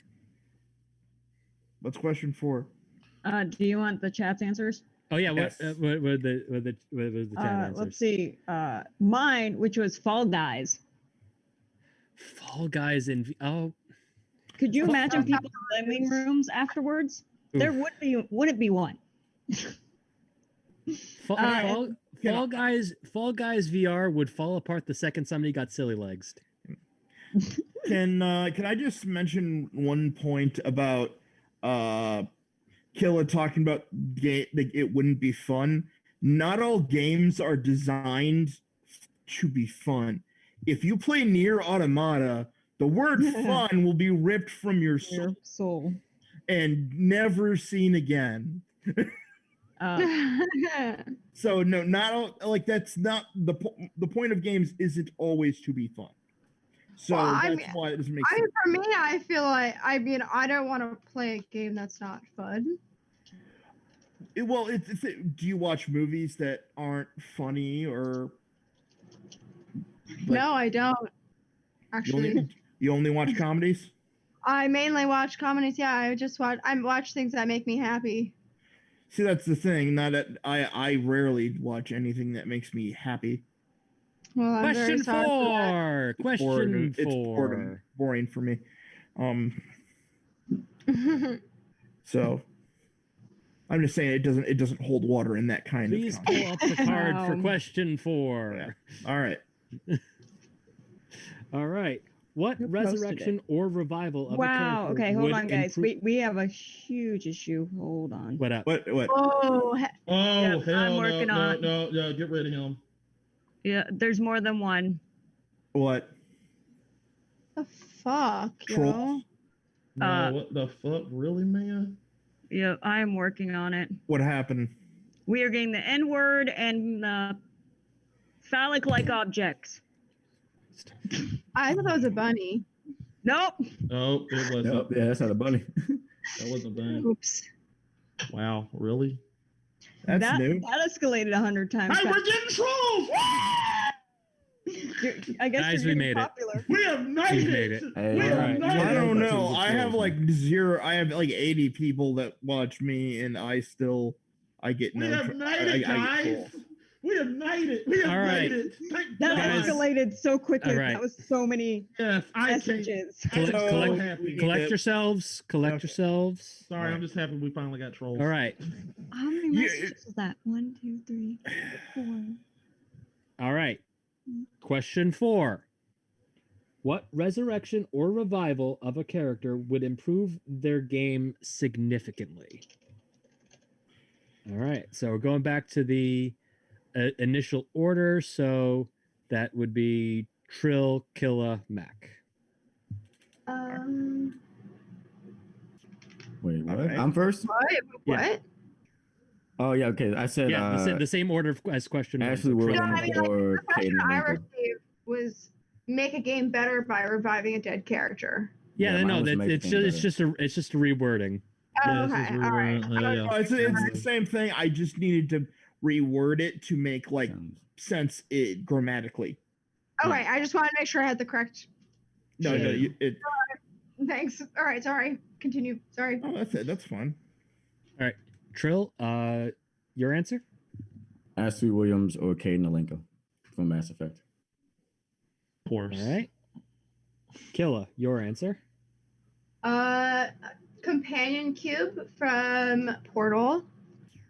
What's question 4? Do you want the chat's answers? Oh yeah, yes. what was the chat answers? Let's see. Mine, which was Fall Guys. Fall Guys in Could you imagine people's living rooms afterwards? Oof. There wouldn't be one. Fall Guys VR would fall apart the second somebody got silly legs. Can I just mention one point about Killa talking about it wouldn't be fun? Not all games are designed to be fun. If you play Nier Automata, the word fun will be ripped from your soul and never seen again. So no, not all, like that's not the point of games isn't always to be fun. So Well, I that's mean- why it doesn't make I mean, sense. for me, I feel like I don't want to play a game that's not fun. Well, do you watch movies that aren't funny or? No, I don't. You only watch comedies? I mainly watch comedies. Yeah, I watch things that make me happy. See, that's the thing. Not that I rarely watch anything that makes me happy. Well, I'm very Question sorry for that. 4. It's Question boring. It's 4. boring for me. So I'm just saying it doesn't hold water in that kind Please of pull context. up the card for Wow. question 4. All right. All right. What Who posted resurrection or revival of a Wow. character Okay, hold would on, guys. improve- We have a huge issue. Hold on. What up? What? Oh, Oh, Yep, hell I'm no, working no, on- no, get rid of him. Yeah, there's more than one. What? the fuck, yo. Trolls? No, what the fuck? Really, man? Yeah, I am working on it. What happened? We are getting the N word and phallic-like objects. I thought that was a bunny. Nope. Oh, it wasn't. Nope, yeah, that's not a bunny. That wasn't bad. Oops. Wow, really? That's that, new. That escalated 100 times. Hey, we're getting trolls! I guess Guys, you're we getting made it. popular. We have made We it. made it. Hey, We all have right. made I it. don't Yeah, know. that's I have true. like zero. I have like 80 people that watch me, and I get We no. have made it, I guys. get trolled. We have made it. We have All right. made it. Thank That Guys. God. escalated so quickly. All right. That was so many Yes, I can't. messages. I'm so Collect- happy. Collect Yeah. yourselves. Collect Okay. yourselves. Sorry, I'm just happy we finally got trolls. All right. How many Yeah, messages was that? 1, 2, 3, 4. All right. Question 4. What resurrection or revival of a character would improve their game significantly? All right. So going back to the initial order, so that would be Trill, Killa, Mac. Wait, what? Okay. I'm first? What? Yeah. What? Oh, yeah, okay. I said Yeah, the same order as question 1. Ashley So Trill, No, Williams I mean, like, or the question Caden I Lincoln. received was make a game better by reviving a dead character. Yeah, Yeah, no, mine was that, make it's things just a rewording. Oh, Yeah, this okay. is All right. yeah. Oh, it's the same thing. I just needed to reword it to make like Sounds- sense it grammatically. Okay, I just wanted to make sure I had the correct. No, no, Yeah. Thanks. All right, sorry. Continue. Sorry. Oh, that's it. That's fine. Trill, your answer? Ashley Williams or Caden Alenko from Mass Effect. Of course. All right. Killa, your answer? Companion cube from Portal.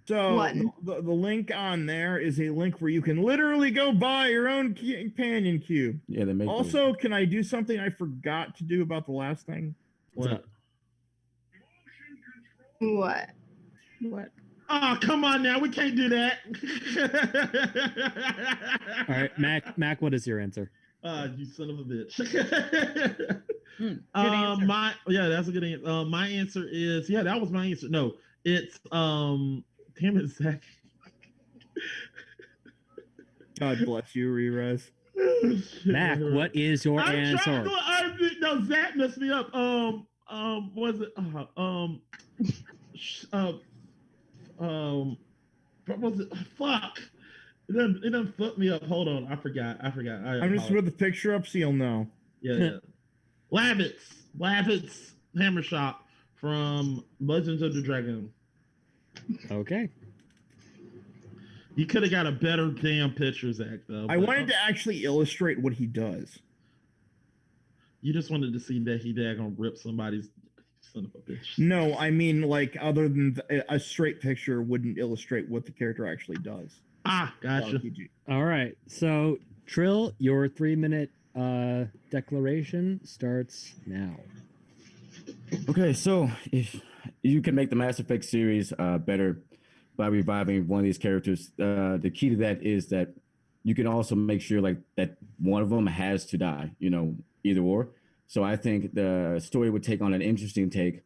So One. the link on there is a link where you can literally go buy your own companion cube. Yeah, they make those. Also, can I do something I forgot to do about the last thing? What's What? up? What? What? Oh, come on now. We can't do that. All right, Mac, what is your answer? You son of a bitch. Good answer. That's a good answer. My answer is that was my answer. No, it's damn it, Zach. God bless you, Rerez. Mac, what is your answer? No, Zach messed me up. Was it what was it? Fuck. It done fucked me up. Hold on, I forgot. I'm just apologize. put the picture up so you'll know. Yeah. Lavitz Hammer Shop from Legends of the Dragon. Okay. You could have got a better damn picture, Zach, though. I but, wanted to actually illustrate what he does. You just wanted to see that he daggone rip somebody's son of a bitch. No, I mean like other than a straight picture wouldn't illustrate what the character actually does. Ah, gotcha. RPG. All right. So, Trill, your 3-minute declaration starts now. Okay, so if you can make the Mass Effect series better by reviving one of these characters, the key to that is that you can also make sure like that one of them has to die, either or. So I think the story would take on an interesting take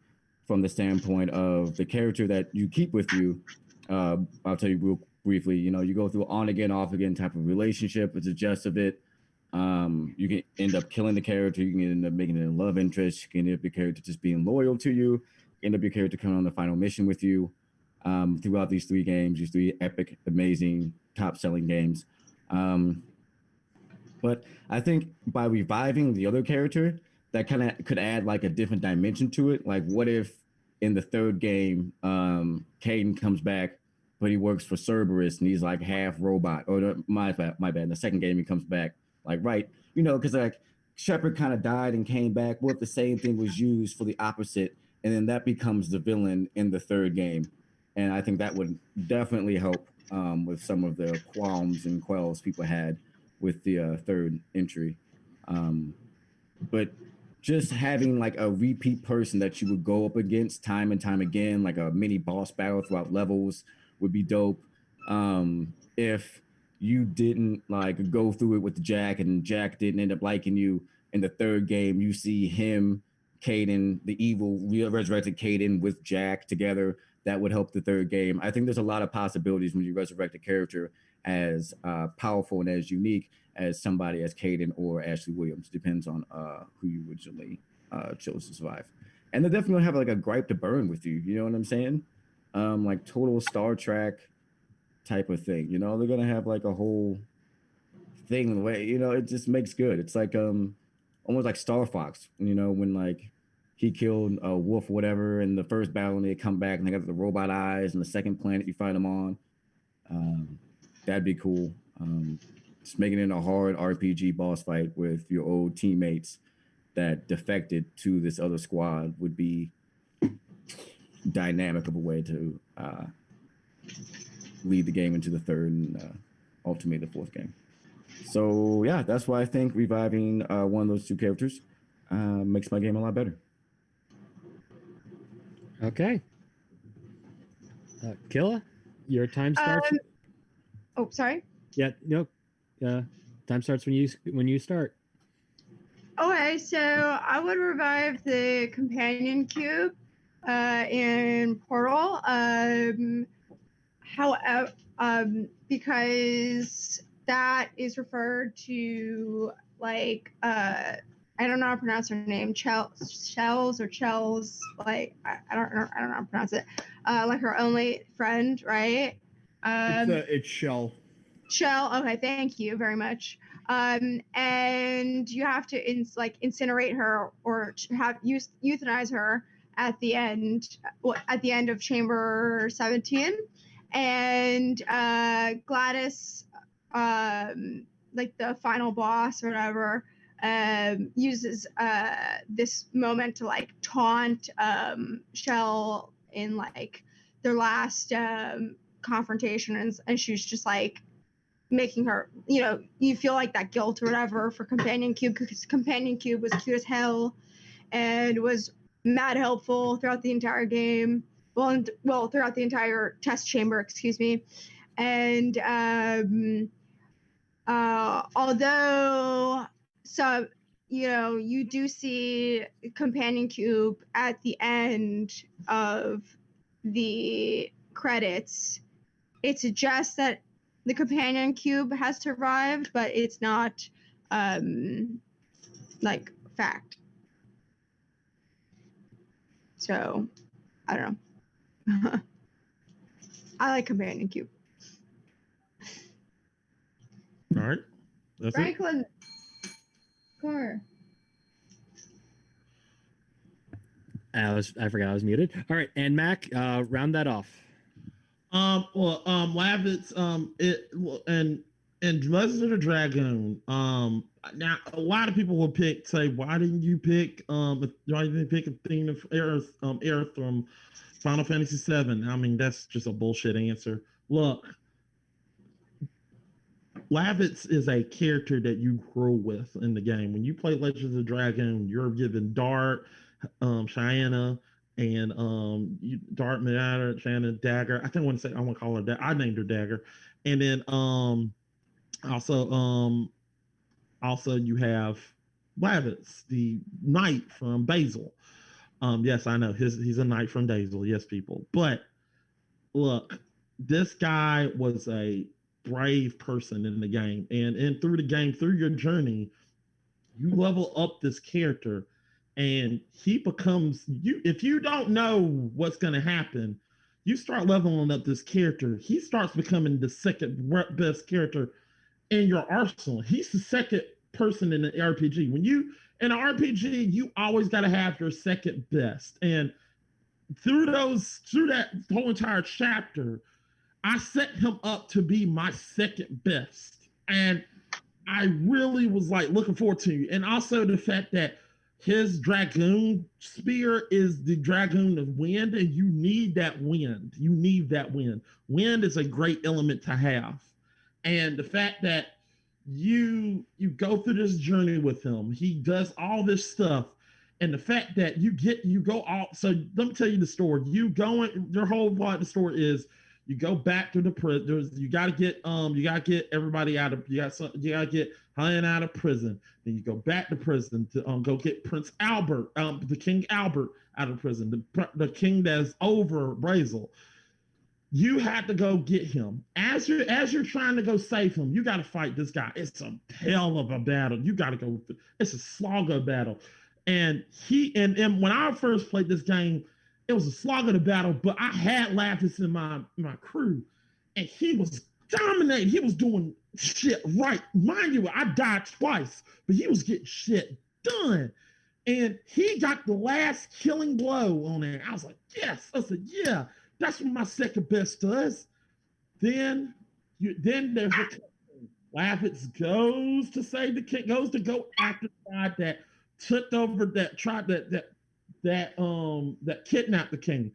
from the standpoint of the character that you keep with you. I'll tell you real briefly, you go through on again, off again type of relationship. It's a jest of it. You can end up killing the character. You can end up making it a love interest. You can end up your character just being loyal to you. End up your character coming on the final mission with you. Throughout these 3 games, these 3 epic, amazing, top-selling games. But I think by reviving the other character, that kind of could add like a different dimension to it. Like, what if in the 3rd game, Caden comes back, but he works for Cerberus and he's like half robot? Or no, my bad. In the 2nd game, he comes back like, right, because like Shepard kind of died and came back. What if the same thing was used for the opposite, and then that becomes the villain in the 3rd game? And I think that would definitely help with some of the qualms and quells people had with the 3rd entry. But just having like a repeat person that you would go up against time and time again, like a mini boss battle throughout levels, would be dope. If you didn't like go through it with Jack and Jack didn't end up liking you, in the 3rd game, you see him, Caden, the evil resurrected Caden with Jack together. That would help the 3rd game. I think there's a lot of possibilities when you resurrect a character as powerful and as unique as somebody as Caden or Ashley Williams. Depends on who you originally chose to survive. And they're definitely gonna have like a gripe to burn with you. You know what I'm saying? Like total Star Trek type of thing. They're gonna have like a whole thing the way, it just makes good. It's like almost like Star Fox, when like he killed a wolf or whatever in the 1st battle and they come back and they got the robot eyes, and the 2nd planet you fight them on. That'd be cool. Just making it a hard RPG boss fight with your old teammates that defected to this other squad would be dynamic of a way to lead the game into the 3rd and ultimately the 4th game. So yeah, that's why I think reviving one of those 2 characters makes my game a lot better. Okay. Killa, your time starts. Oh, sorry. Yeah, no. Time starts when you start. Okay, so I would revive the companion cube in Portal. However, because that is referred to like I don't know how to pronounce her name, Shells. Like I don't know how to pronounce it. Like her only friend, right? It's Shell. Shell. Okay, thank you very much. And you have to incinerate her or euthanize her at the end of Chamber 17. And Gladys, like the final boss or whatever, uses this moment to like taunt Shell in like their last confrontation, and she's just like making her, you feel like that guilt or whatever for Companion Cube, because Companion Cube was cute as hell and was mad helpful throughout the entire game. Well, throughout the entire test chamber, excuse me. And although, so, you do see Companion Cube at the end of the credits, it suggests that the Companion Cube has survived, but it's not like fact. So I don't know. I like Companion Cube. All right. That's Franklin. Core. I forgot I was muted. All right, and Mac, round that off. Lavitz, and Legend of the Dragoon. Now a lot of people will say, why didn't you pick a theme of Aerith from Final Fantasy VII? I mean, that's just a bullshit answer. Look, Lavitz is a character that you grow with in the game. When you play Legend of the Dragoon, you're given Dart, Cheyenne, and Dart, Miata, Cheyenne, Dagger. I want to call her Dagger. I named her Dagger. And then also you have Lavitz, the knight from Basil. Yes, I know he's a knight from Basil. Yes, people. But look, this guy was a brave person in the game. And through the game, through your journey, you level up this character and he becomes you. If you don't know what's going to happen, you start leveling up this character. He starts becoming the second best character in your arsenal. He's the second person in the RPG. When you in an RPG, you always got to have your second best. And through that whole entire chapter, I set him up to be my second best. And I really was like looking forward to you. And also the fact that his dragoon spear is the dragoon of wind, and you need that wind. You need that wind. Wind is a great element to have. And the fact that you go through this journey with him, he does all this stuff. And the fact that you go all, so let me tell you the story. Your whole part of the story is you go back to the prison. You gotta get everybody out of, you gotta get Helen out of prison. Then you go back to prison to go get Prince Albert, the King Albert out of prison, the king that's over Brazil. You had to go get him. As you're trying to go save him, you got to fight this guy. It's a hell of a battle. You got to go. It's a slog of battle. And when I first played this game, it was a slog of the battle. But I had Lapis in my crew, and he was dominating. He was doing shit right. Mind you, I died twice, but he was getting shit done. And he got the last killing blow on it. I was like, yes. I said, yeah. That's what my second best does. Then there's a Lapis goes to save the king, goes to go after the guy that took over that kidnapped the king,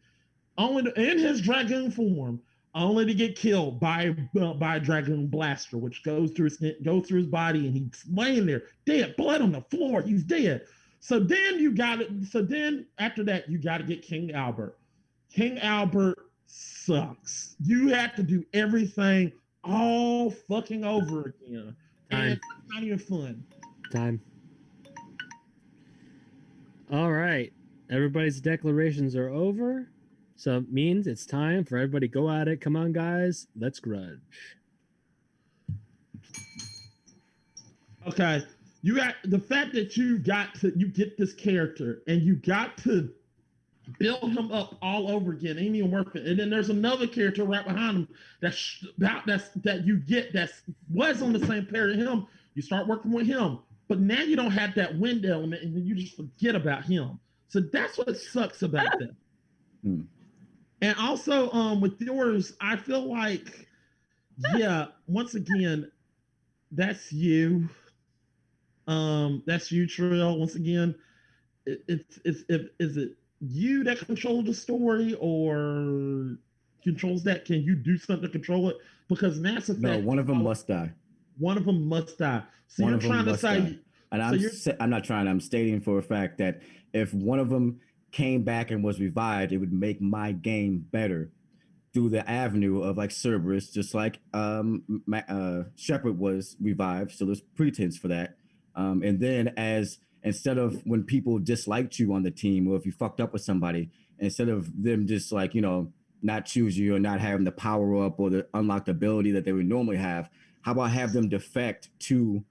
only in his dragoon form, only to get killed by a dragoon blaster, which goes through his body, and he's laying there dead, blood on the floor. He's dead. So then after that, you got to get King Albert. King Albert sucks. You have to do everything all fucking over again. And it's not even fun. Time. All right. Everybody's declarations are over. So it means it's time for everybody to go at it. Come on, guys. Let's grudge. Okay. You got the fact that you get this character and you got to build him up all over again. Ain't even working. And then there's another character right behind him that was on the same pair as him. You start working with him, but now you don't have that wind element, and then you just forget about him. So that's what sucks about that. And also, with yours, I feel like, yeah, once again, that's you. That's you, Trill. Once again, is it you that controls the story or controls that? Can you do something to control it? Because Mass Effect, no, one of them must die. One of them must die. So one you're trying to say, die. And I'm not trying. I'm stating for a fact that if one of them came back and was revived, it would make my game better through the avenue of like Cerberus, just like Shepard was revived. So there's pretense for that. And then instead of when people disliked you on the team, or if you fucked up with somebody, instead of them just like, not choose you or not having the power up or the unlocked ability that they would normally have, how about have them defect to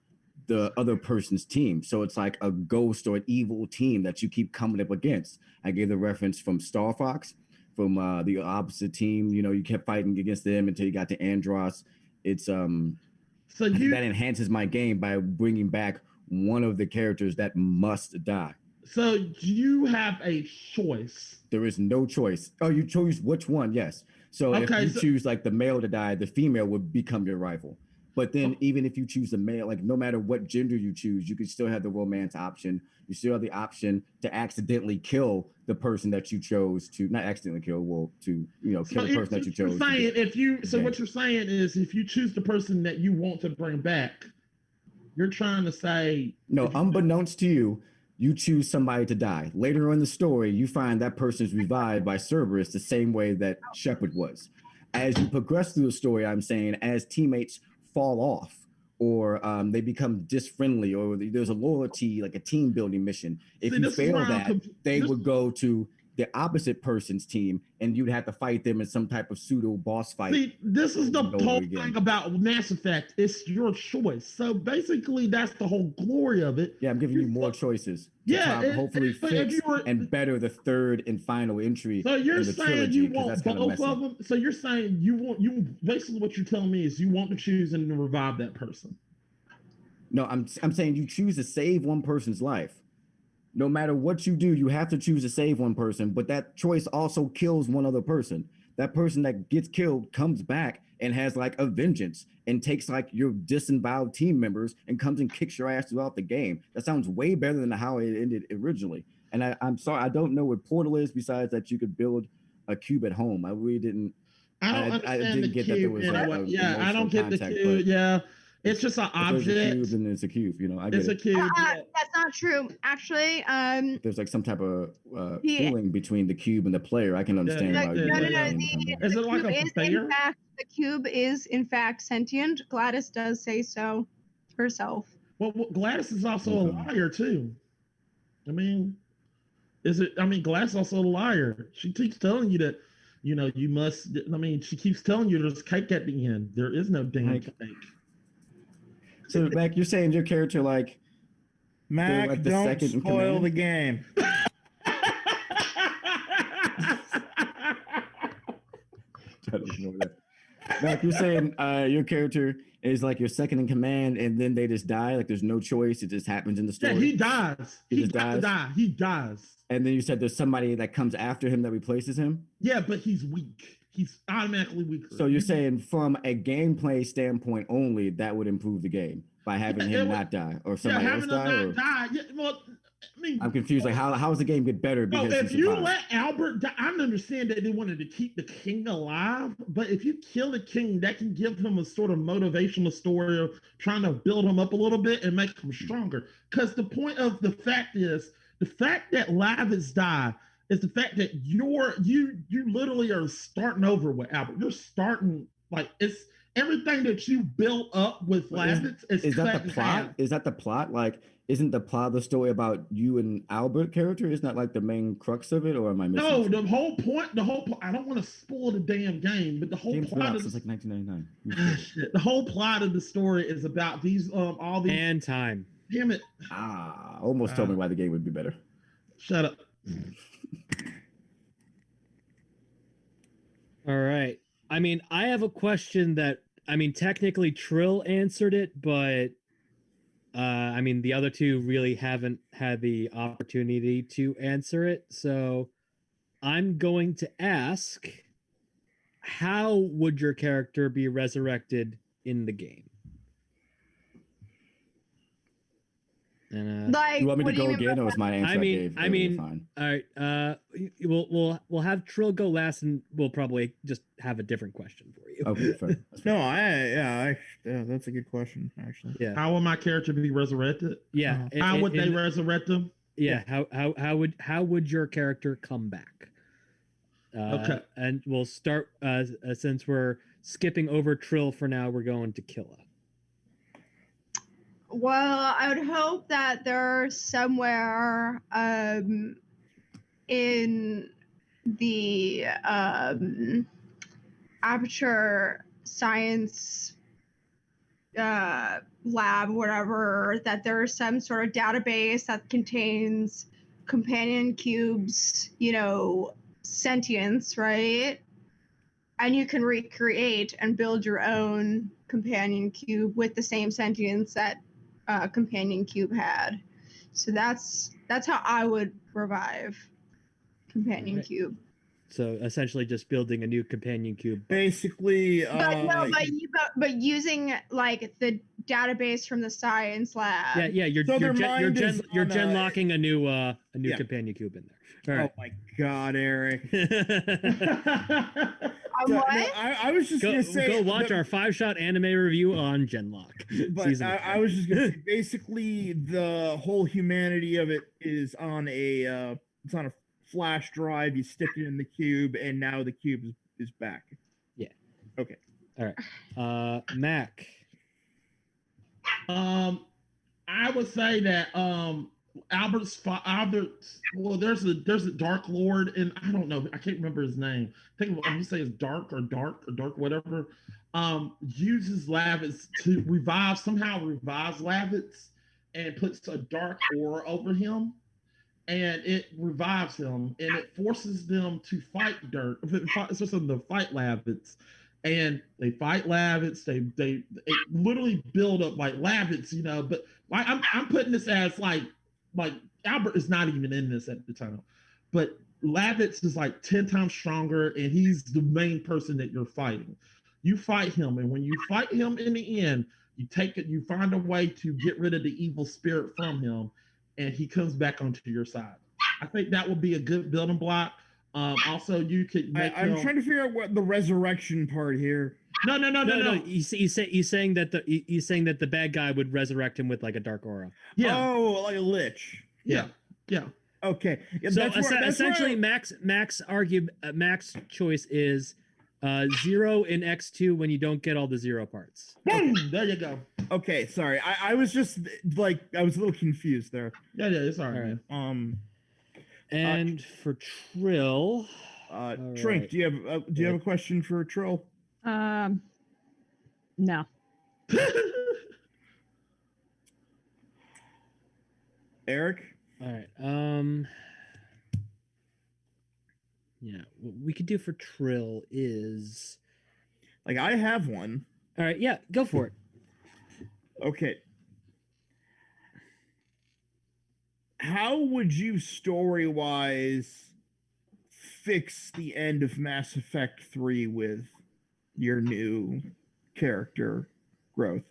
the other person's team? So it's like a ghost or an evil team that you keep coming up against. I gave the reference from Star Fox, from the opposite team. You kept fighting against them until you got to Andros. It's that enhances my game by bringing back one of the characters that must die. So you have a choice. There is no choice. Oh, you chose which one? Yes. So if you choose like the male to die, the female would become your rival. But then even if you choose the male, like no matter what gender you choose, you can still have the romance option. You still have the option to accidentally kill the person that you chose to, not accidentally kill, kill the person that you chose. What you're saying is if you choose the person that you want to bring back, you're trying to say... No, unbeknownst to you, you choose somebody to die. Later in the story, you find that person's revived by Cerberus the same way that Shepard was. As you progress through the story, I'm saying, as teammates fall off, or they become disfriendly, or there's a loyalty, like a team building mission. If you fail that, they would go to the opposite person's team, and you'd have to fight them in some type of pseudo boss fight. See, this is the over whole again. thing about Mass Effect. It's your choice. So basically, that's the whole glory of it. Yeah, I'm giving you more choices. Hopefully but if fix you were, and better the third and final entry. so you're in the saying trilogy, you 'cause want that's kinda both messy. of them. So you're saying you basically what you're telling me is you want to choose and to revive that person. No, I'm saying you choose to save one person's life. No matter what you do, you have to choose to save one person, but that choice also kills one other person. That person that gets killed comes back and has like a vengeance and takes like your disemboweled team members and comes and kicks your ass throughout the game. That sounds way better than how it ended originally. And I'm sorry, I don't know what Portal is besides that you could build a cube at home. I really didn't. I don't understand didn't the get cube that there was anyway. a I don't get the contact, cube. but Yeah, it's just an if there's a object. cube, then it's a cube. You know, I get It's a it. cube. Yeah. That's not true. Actually, There's like some type of Yeah. feeling between the cube and the player. I can understand Yeah, how yeah, you no, would no, become that. Is it like cube a is bear? the cube is in fact sentient. Gladys does say so herself. Well, Gladys is also a Okay. liar too. I mean, Gladys is also a liar. She keeps telling you that, you must. I mean, she keeps telling you there's cake at the end. There is no damn cake. So, Mac, you're saying your character like Mac, like the don't second in spoil command? the game. I don't know that. Mac, you're saying your character is like your second in command, and then they just die. Like there's no choice; it just happens in the story. Yeah, he dies. He just got to dies? die. He dies. And then you said there's somebody that comes after him that replaces him. Yeah, but he's weak. He's automatically weaker. So you're saying from a gameplay standpoint only, that would improve the game by having him not die or somebody else having die? him Or... not die. Yeah, well, I mean, I'm confused. Like how does the game get better no, because if he you survived? let Albert die, I understand that they wanted to keep the king alive, but if you kill the king, that can give him a sort of motivational story of trying to build him up a little bit and make him stronger. Because the point of the fact that Lavis died is the fact that you literally are starting over with Albert. You're starting like it's everything that you built up with Lavis Is that the plot? Is that the plot? Like, isn't the plot of the story about you and Albert character? Isn't that like the main crux of it, or am I missing? No, something? the whole point. I don't want to spoil the damn game, but the whole Game's been plot out of since like 1999. Ah, shit. The whole plot of the story is about these all these. And time. Damn it! Almost told me why the game would be better. Shut up. All right. I mean, I have a question that technically Trill answered it, but the other two really haven't had the opportunity to answer it. So I'm going to ask, how would your character be resurrected in the game? And Like, You want me to what do go you mean again, by or was my answer I gave fine? all right. We'll have Trill go last, and we'll probably just have a different question for you. Okay, fair. That's fair. No, that's a good question, actually. Yeah. How will my character be resurrected? Yeah. How would they resurrect him? Yeah. How would your character come back? Okay. And we'll start since we're skipping over Trill for now. We're going to Killa. Well, I would hope that they're somewhere in the Aperture Science lab, whatever, that there's some sort of database that contains companion cubes, sentience, right? And you can recreate and build your own companion cube with the same sentience that companion cube had. So that's how I would revive companion Right. cube. So essentially, just building a new companion cube. Basically, But using like the database from the science lab. Yeah. You're So their mind is on gen a- locking a new Yeah. companion cube in there. All right. Oh my God, Eric. What? I was just gonna say. Go watch our 5-shot anime review on Genlock. But I was just gonna say, basically, the whole humanity of it is on a flash drive. You stick it in the cube, and now the cube is back. Yeah. Okay. All right. Mac. I would say that Albert's. Well, there's a Dark Lord, and I don't know. I can't remember his name. I think I'm gonna say it's Dark, whatever. Uses Lavitz to revives Lavitz, and puts a dark aura over him, and it revives him, and it forces them to fight Dirt. It's just them to fight Lavitz, and they fight Lavitz. They literally build up like Lavitz, But I'm putting this as like Albert is not even in this at the time, but Lavitz is like 10 times stronger, and he's the main person that you're fighting. You fight him, and when you fight him in the end, you find a way to get rid of the evil spirit from him, and he comes back onto your side. I think that would be a good building block. Also, you could make I'm trying to figure out what the resurrection part here. No. He's saying that the bad guy would resurrect him with like a dark aura. Yeah. Oh, like a lich. Yeah. Okay. Yeah, So essentially, Max choice is 0 in X2 when you don't get all the 0 parts. Boom! There you go. Okay, sorry. I was just like I was a little confused there. Yeah, it's all right. And for Trill, Trink, right. do you have a question for Trill? No. Eric? All right. Yeah, what we could do for Trill is Like I have one. all right. Yeah, go for it. Okay. How would you story-wise fix the end of Mass Effect 3 with your new character growth?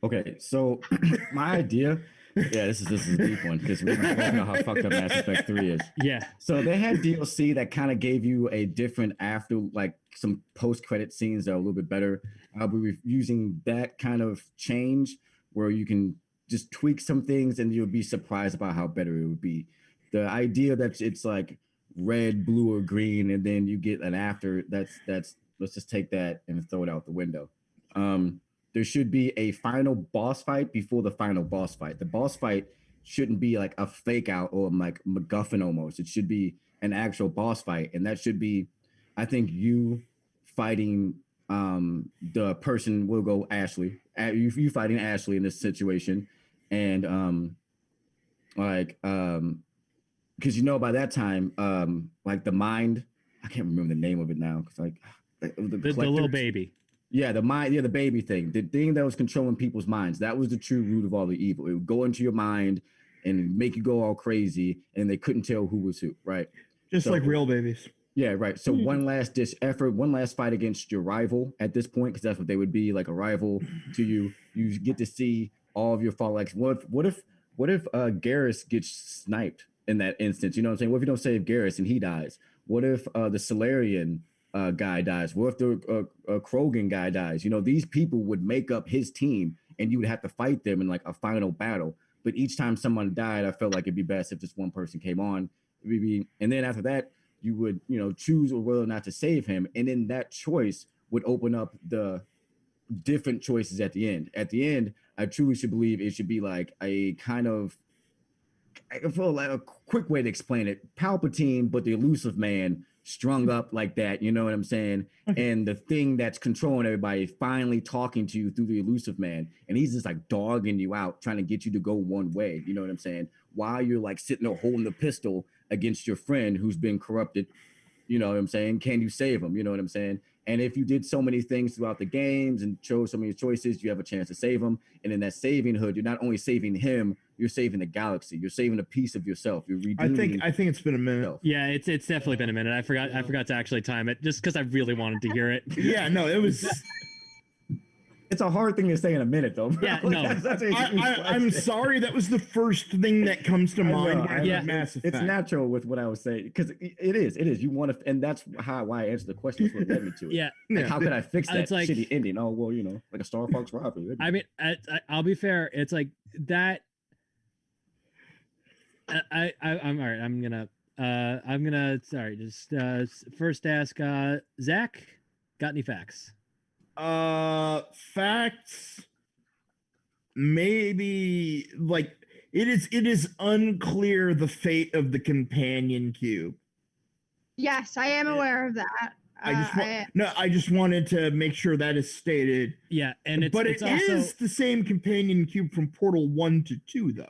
Okay, so my idea, this is a deep one because we know how fucked up Mass Effect 3 is. Yeah. So they had DLC that kind of gave you a different after, like some post-credit scenes that are a little bit better. I'll be using that kind of change where you can just tweak some things and you'll be surprised about how better it would be. The idea that it's like red, blue, or green, and then you get an after, that's let's just take that and throw it out the window. There should be a final boss fight before the final boss fight. The boss fight shouldn't be like a fake out or like MacGuffin almost. It should be an actual boss fight. And that should be, I think, you fighting the person, will go Ashley. You fighting Ashley in this situation. And because by that time, like the mind, I can't remember the name of it now. Because like The little baby. Yeah, the mind, the baby thing, the thing that was controlling people's minds. That was the true root of all the evil. It would go into your mind and make you go all crazy, and they couldn't tell who was who, right? Just like real babies. Yeah, right. So one last ditch effort, one last fight against your rival at this point, because that's what they would be, like a rival to you. You get to see all of your fall. Like, what if Garrus gets sniped in that instance? You know what I'm saying? What if you don't save Garrus and he dies? What if the Solarian guy dies? What if the Krogan guy dies? These people would make up his team, and you would have to fight them in like a final battle. But each time someone died, I felt like it'd be best if just one person came on. And then after that, you would choose whether or not to save him, and then that choice would open up the different choices at the end. At the end, I truly should believe it should be like a kind of, I feel like a quick way to explain it, Palpatine, but the elusive man strung up like that, you know what I'm saying? And the thing that's controlling everybody finally talking to you through the elusive man, and he's just like dogging you out, trying to get you to go one way, you know what I'm saying? While you're like sitting there holding the pistol against your friend who's been corrupted, you know what I'm saying? Can you save him? You know what I'm saying? And if you did so many things throughout the games and chose so many choices, you have a chance to save him. And in that saving hood, you're not only saving him, you're saving the galaxy. You're saving a piece of yourself. You're redeeming. I think it's been a minute. Yourself. Yeah, it's definitely been a minute. I forgot to actually time it just because I really wanted to hear it. Yeah, no, it was. It's a hard thing to say in a minute, though. Yeah, no. I'm sorry. That was the first thing that comes to mind. Mass Effect. It's natural with what I was saying because it is. You want to, and that's why I answered the question. What led me to it. Yeah. Like, how could I fix that like, shitty ending? Oh well, like a Star Fox robbery. I mean, I'll be fair. It's like that. I'm all right. I'm gonna. Sorry. Just first ask Zach. Got any facts? Facts. Maybe like It is unclear the fate of the companion cube. Yes, I am aware of that. I just wanted to make sure that is stated. Yeah, and But it is the same companion cube from Portal 1 to 2, though.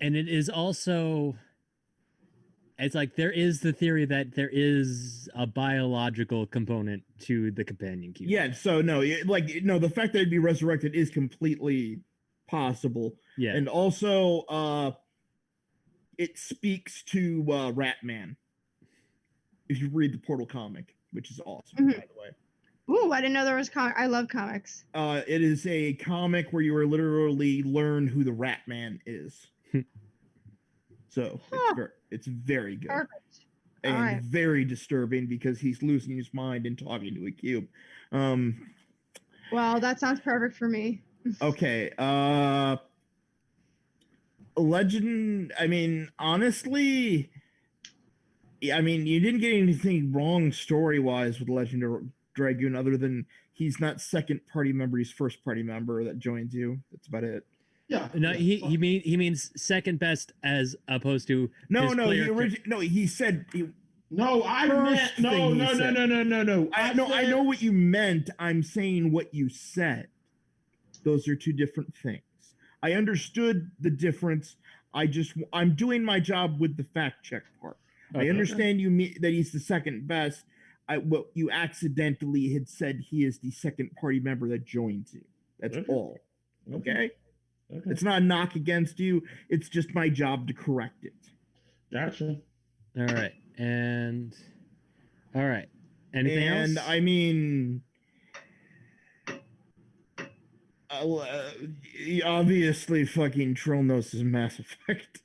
And it is also, it's like there is the theory that there is a biological component to the companion cube. Yeah, so the fact that it'd be resurrected is completely possible. Yeah. And also, it speaks to Ratman. If you read the Portal comic, which is awesome, by the way. Ooh, I didn't know there was I love comics. It is a comic where you are literally learn who the Ratman is. So it's very good. Perfect. And very disturbing because he's losing his mind and talking to a cube. Well, that sounds perfect for me. Okay. Legend, I mean, honestly, I mean, you didn't get anything wrong story-wise with Legend of Dragoon other than he's not second party member, he's first party member that joins you. That's about it. Yeah. No, he means second best as opposed to he said No, I meant no. I know what you meant. I'm saying what you said. Those are two different things. I understood the difference. I'm doing my job with the fact check part. Okay. I understand that he's the second best. What you accidentally had said he is the second party member that joins you. That's all. Okay? Okay. It's not a knock against you. It's just my job to correct it. Gotcha. All right. Anything else? And I mean, obviously, fucking Trill knows his Mass Effect.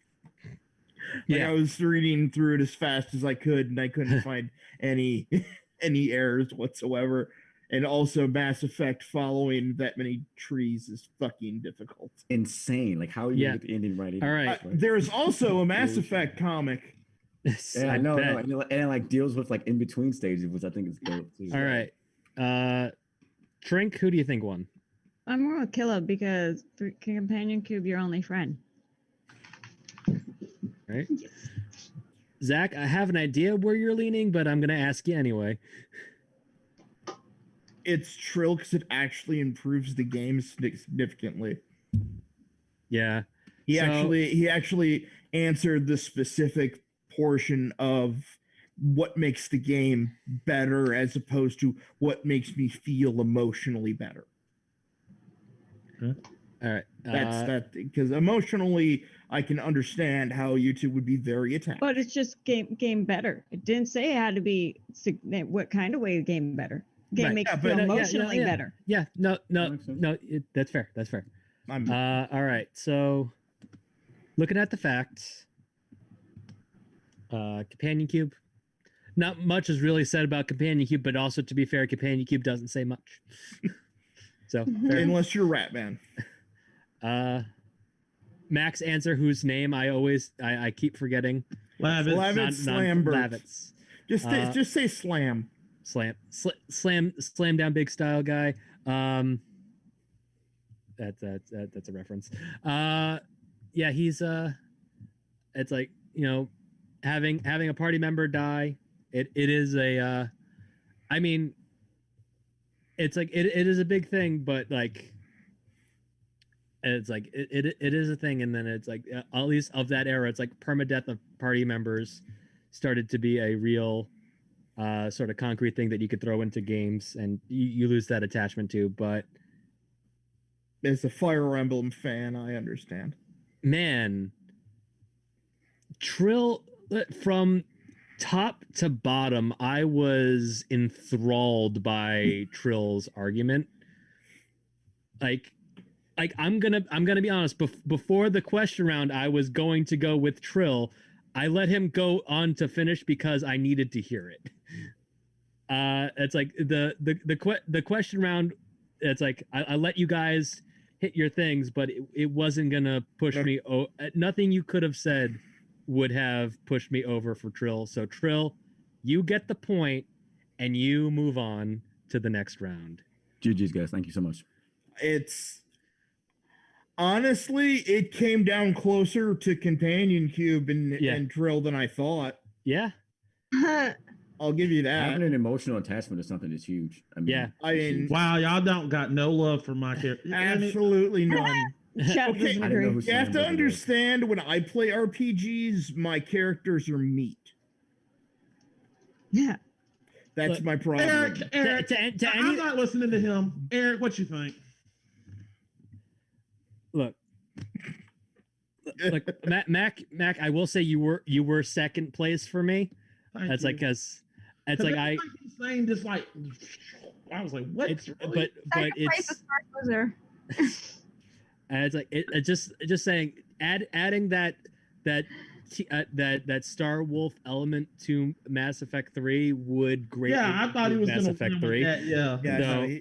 I was reading through it as fast as I could, and I couldn't find any errors whatsoever. And also, Mass Effect following that many trees is fucking difficult. Insane. Like, how are you get the ending right? All right. There's also a Mass Effect comic. Yeah, I know. And it like deals with like in between stages, which I think is dope too. All right. Trink, who do you think won? I'm going with Killa because for companion cube, your only friend. Right. Zach, I have an idea where you're leaning, but I'm gonna ask you anyway. It's Trill because it actually improves the game significantly. Yeah. He actually answered the specific portion of what makes the game better as opposed to what makes me feel emotionally better. All right. That's because emotionally I can understand how YouTube would be very attacked. But it's just game better. It didn't say it had to be what kind of way the game better. Game makes you feel emotionally better. Yeah. No. That's fair. That's fair. All right. So, looking at the facts, companion cube. Not much is really said about companion cube, but also to be fair, companion cube doesn't say much. So fair. Unless you're Ratman. Max answer, whose name I keep forgetting. Lavitz Slambert. Just say Slam. Slam down big style guy. That's a reference. Yeah, he's it's like, you know, having a party member die. It is a I mean, it's like it is a big thing, but like it's like it is a thing, and then it's like at least of that era, it's like permadeath of party members started to be a real sort of concrete thing that you could throw into games, and you lose that attachment to. But as a Fire Emblem fan, I understand. Man, Trill, from top to bottom, I was enthralled by Trill's argument. Like I'm gonna be honest. Before the question round, I was going to go with Trill. I let him go on to finish because I needed to hear it. It's like the question round. It's like I let you guys hit your things, but it wasn't gonna push me. Nothing you could have said would have pushed me over for Trill. So Trill, you get the point, and you move on to the next round. GG's, guys. Thank you so much. Honestly, it came down closer to Companion Cube and Drill than I thought. Yeah. I'll give you that. Having an emotional attachment to something is huge. I mean, Yeah. I mean, Wow, y'all don't got no love for my character. absolutely none. Chat Okay, doesn't I didn't know agree. who You have Sam to was. understand when I play RPGs, my characters are meat. Yeah. That's But- my problem. Eric, To I'm any, not listening to him. Eric, what you think? look, Mac, I will say you were second place for me. Thank That's you. like because it's 'Cause like I. he's saying just like I was like, what? It's Really? but Second place it's is first loser. and it's like it just saying adding that Star Wolf element to Mass Effect 3 would greatly Yeah, I thought he was Mass gonna Effect win 3. with that. Yeah. Yeah, No. no,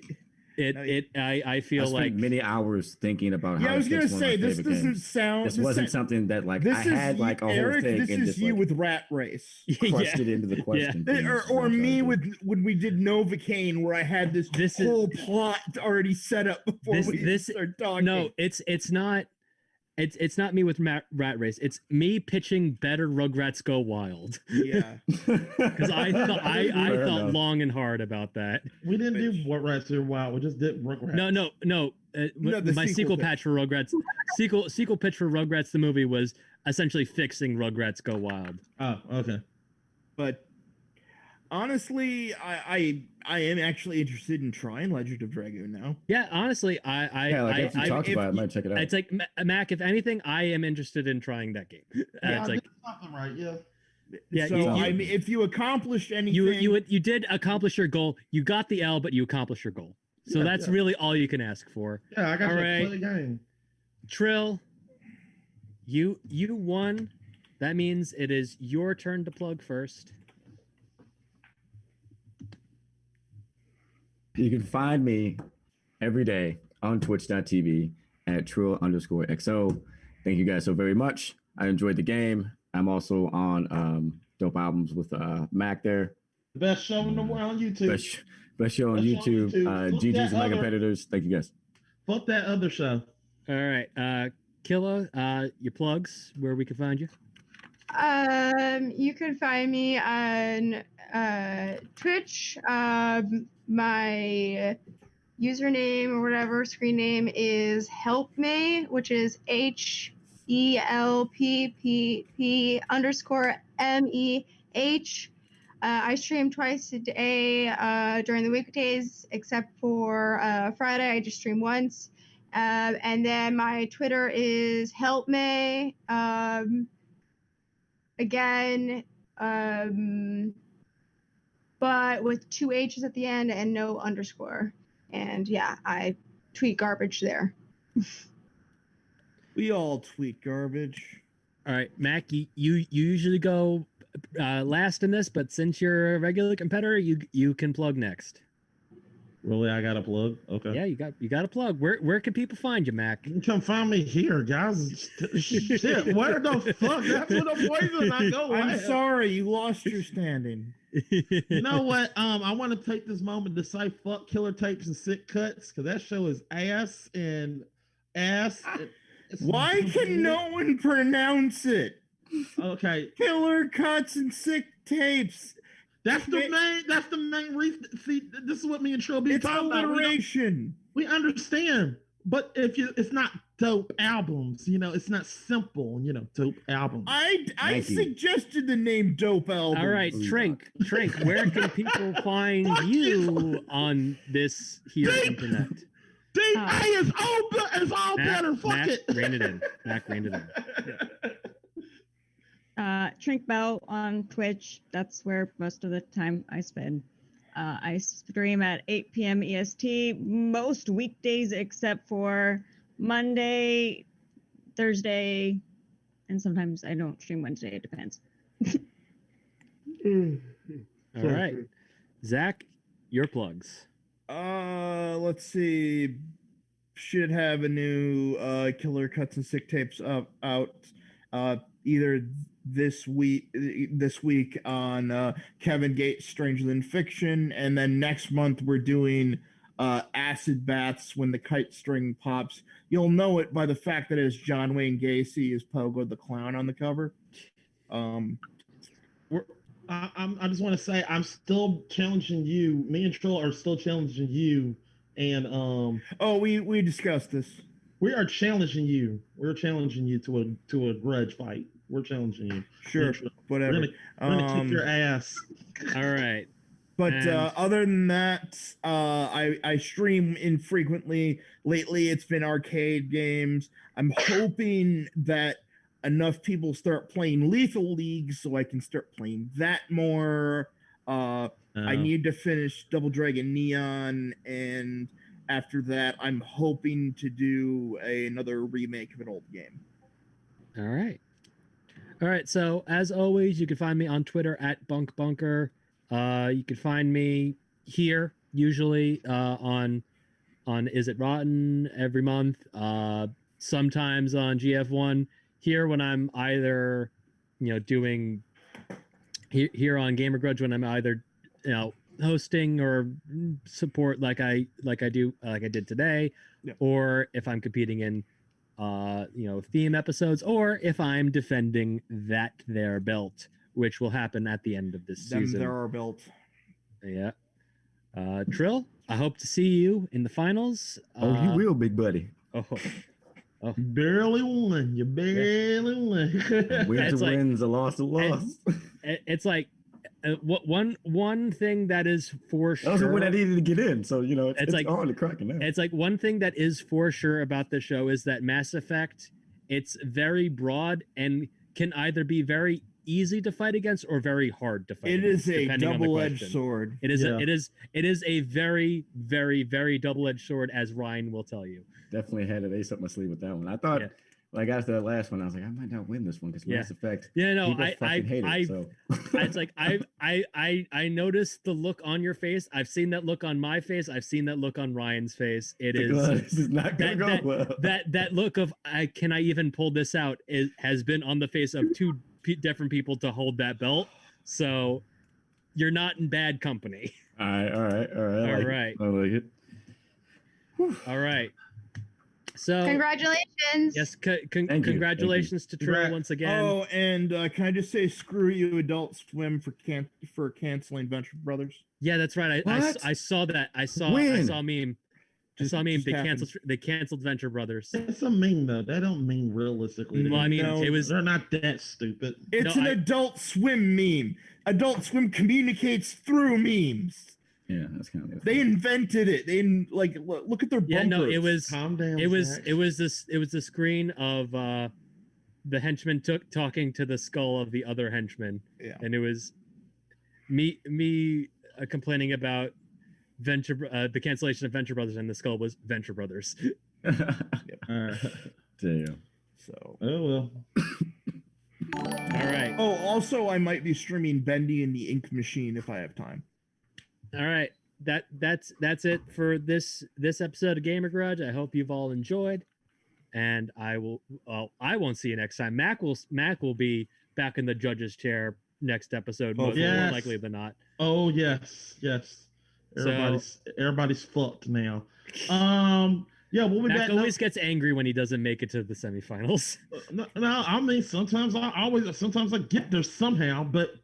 I I feel spent like many hours thinking about how yeah, I was to gonna fix one of my say this favorite doesn't games. sound. This wasn't something that like I had like a whole Eric, thing this and is just you like with Rat Race. crushed it into the question. thing, is what Or I'm trying me to do. with when we did Novocaine, where I had this whole plot already set up before we even started talking. no, it's not. It's not me with Rat Race. It's me pitching better Rugrats Go Wild. Yeah, Because I thought I Fair thought enough. long and hard about that. We didn't do what Rats Here Wild. We just did Rugrats. No. No, the My sequel sequel pitch. patch for Rugrats, sequel pitch for Rugrats the movie was essentially fixing Rugrats Go Wild. Oh, okay. but honestly, I am actually interested in trying Legend of Dragoon now. Yeah, honestly, I Yeah, like if you talked if about it, I you- might check it out. it's like Mac. If anything, I am interested in trying that game. Yeah, It's I like did something right. Yeah. Yeah, so I mean, if you accomplished anything, you did accomplish your goal. You got the L, but you accomplished your goal. So Yeah, that's yeah. really all you can ask for. Yeah, I got All to right. play the game. Trill, you won. That means it is your turn to plug first. You can find me every day on twitch.tv at trill_XO. Thank you guys so very much. I enjoyed the game. I'm also on Dope Albums with Mac there. The best show in the world on YouTube. Best show on Best show on YouTube. YouTube. Look GG's that and my other- competitors. Thank you guys. Fuck that other show. All right, Killa, your plugs, where we can find you. You can find me on Twitch. My username or whatever screen name is helpme, which is HELPPP_MEH. I stream twice a day during the weekdays, except for Friday. I just stream once. And then my Twitter is helpme. Again, but with 2 H's at the end and no underscore. And yeah, I tweet garbage there. we all tweet garbage. All right, Mac, you usually go last in this, but since you're a regular competitor, you can plug next. Really, I got a plug? Okay. Yeah, you got a plug. Where can people find you, Mac? You can come find me here, guys. Shit, where the fuck? That's where the poison I go. I'm at. sorry, you lost your standing. You know what? I want to take this moment to say fuck Killer Tapes and Sick Cuts, because that show is ass and ass. Why can no one pronounce it? Okay, Killer Cuts and Sick Tapes. that's the main. That's the main reason. See, this is what me and Trill be It's talking about. alliteration. We understand, but it's not dope albums. You know, it's not simple. You know, dope albums. I Thank you. suggested the name Dope Album. All right, Trink, where can people find Fuck you on this here Deep. internet? DA is all better. Fuck Mac, it. rein it in. Mac, rein it in. Trink Bell on Twitch. That's where most of the time I spend. I stream at 8 p.m. EST most weekdays except for Monday, Thursday, and sometimes I don't stream Wednesday. It depends. All right, Zach, your plugs. Let's see. Should have a new Killer Cuts and Sick Tapes out either this week on Kevin Gates' Stranger Than Fiction, and then next month we're doing acid baths when the kite string pops. You'll know it by the fact that it is John Wayne Gacy as Pogo the Clown on the cover. I just want to say I'm still challenging you. Me and Trill are still challenging you, and we discussed this. We are challenging you. We're challenging you to a grudge fight. We're challenging you. Sure, whatever. We're gonna kick your ass. All right. But other than that, I stream infrequently. Lately, it's been arcade games. I'm hoping that enough people start playing Lethal League so I can start playing that more. I need to finish Double Dragon Neon, and after that, I'm hoping to do another remake of an old game. All right. All right. So as always, you can find me on Twitter at BunkBunker. You can find me here usually on Is It Rotten every month. Sometimes on GF1 here when I'm either doing here on Gamer Grudge when I'm either hosting or support like I did today, yeah. Or if I'm competing in theme episodes, or if I'm defending that their belt, which will happen at the end of this season. There are belt. Yeah. Trill, I hope to see you in the finals. Oh, you will, big buddy. Oh. Barely won. You barely won. Wins are wins, a loss a loss. It's like one thing that is for sure. That was the one I needed to get in, so it's like on the cracking now. It's like one thing that is for sure about the show is that Mass Effect, it's very broad and can either be very easy to fight against or very hard to fight against. It is a double-edged sword. It is a very, very, very double-edged sword, as Ryan will tell you. Definitely had an ace up my sleeve with that one. I thought, like after that last one, I was like, I might not win this one because Mass Effect. Yeah, no, so. It's like I noticed the look on your face. I've seen that look on my face. I've seen that look on Ryan's face. This is not gonna go well. That look of can I even pull this out has been on the face of two different people to hold that belt. So you're not in bad company. All right. I like it. All right. So congratulations. Yes, congratulations to Trill once again. Oh, and can I just say screw you, Adult Swim, for canceling Venture Brothers? Yeah, that's right. I saw that. I saw a meme. They canceled Venture Brothers. It's a meme though. That don't mean realistically. Well, I mean, they're not that stupid. It's an Adult Swim meme. Adult Swim communicates through memes. Yeah, that's kind of. They invented it. They look at their bumpers. Yeah, no, it was. Calm down. It was the screen of the henchman talking to the skull of the other henchman. Yeah, and it was me complaining about the cancellation of Venture Brothers, and the skull was Venture Brothers. Damn. So. Oh well. All right. Oh, also, I might be streaming Bendy and the Ink Machine if I have time. All right, that's it for this episode of Gamer Grudge. I hope you've all enjoyed, and I won't see you next time. Mac will be back in the judge's chair next episode, more likely than not. Oh yes. Everybody's fucked now. Yeah, we'll be Mac back. Always gets angry when he doesn't make it to the semifinals. No, I mean sometimes I get there somehow, but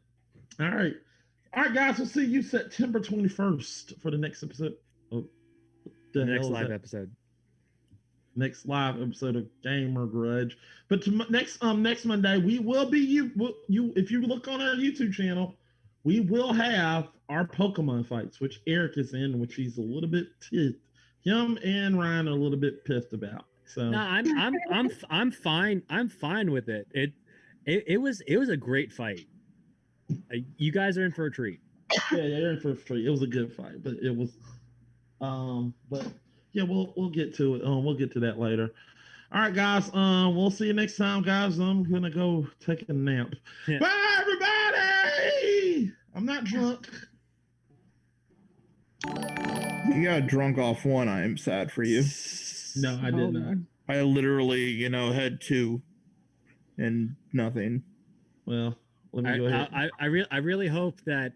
all right. All right, guys, we'll see you September 21st for the next episode. The next live episode. Next live episode of Gamer Grudge. But next Monday, we will be you if you look on our YouTube channel, we will have our Pokemon fights, which Eric is in, which he's a little bit him and Ryan are a little bit pissed about. So no, I'm fine. I'm fine with it. It was a great fight. You guys are in for a treat. Yeah, you're in for a treat. It was a good fight, but it was, but yeah, we'll get to it. We'll get to that later. All right, guys. We'll see you next time, guys. I'm gonna go take a nap. Yeah. Bye, everybody. I'm not drunk. You got drunk off one. I am sad for you. No, I did not. I literally, had two, and nothing. Well. Let me go ahead. I really hope that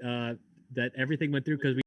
that everything went through because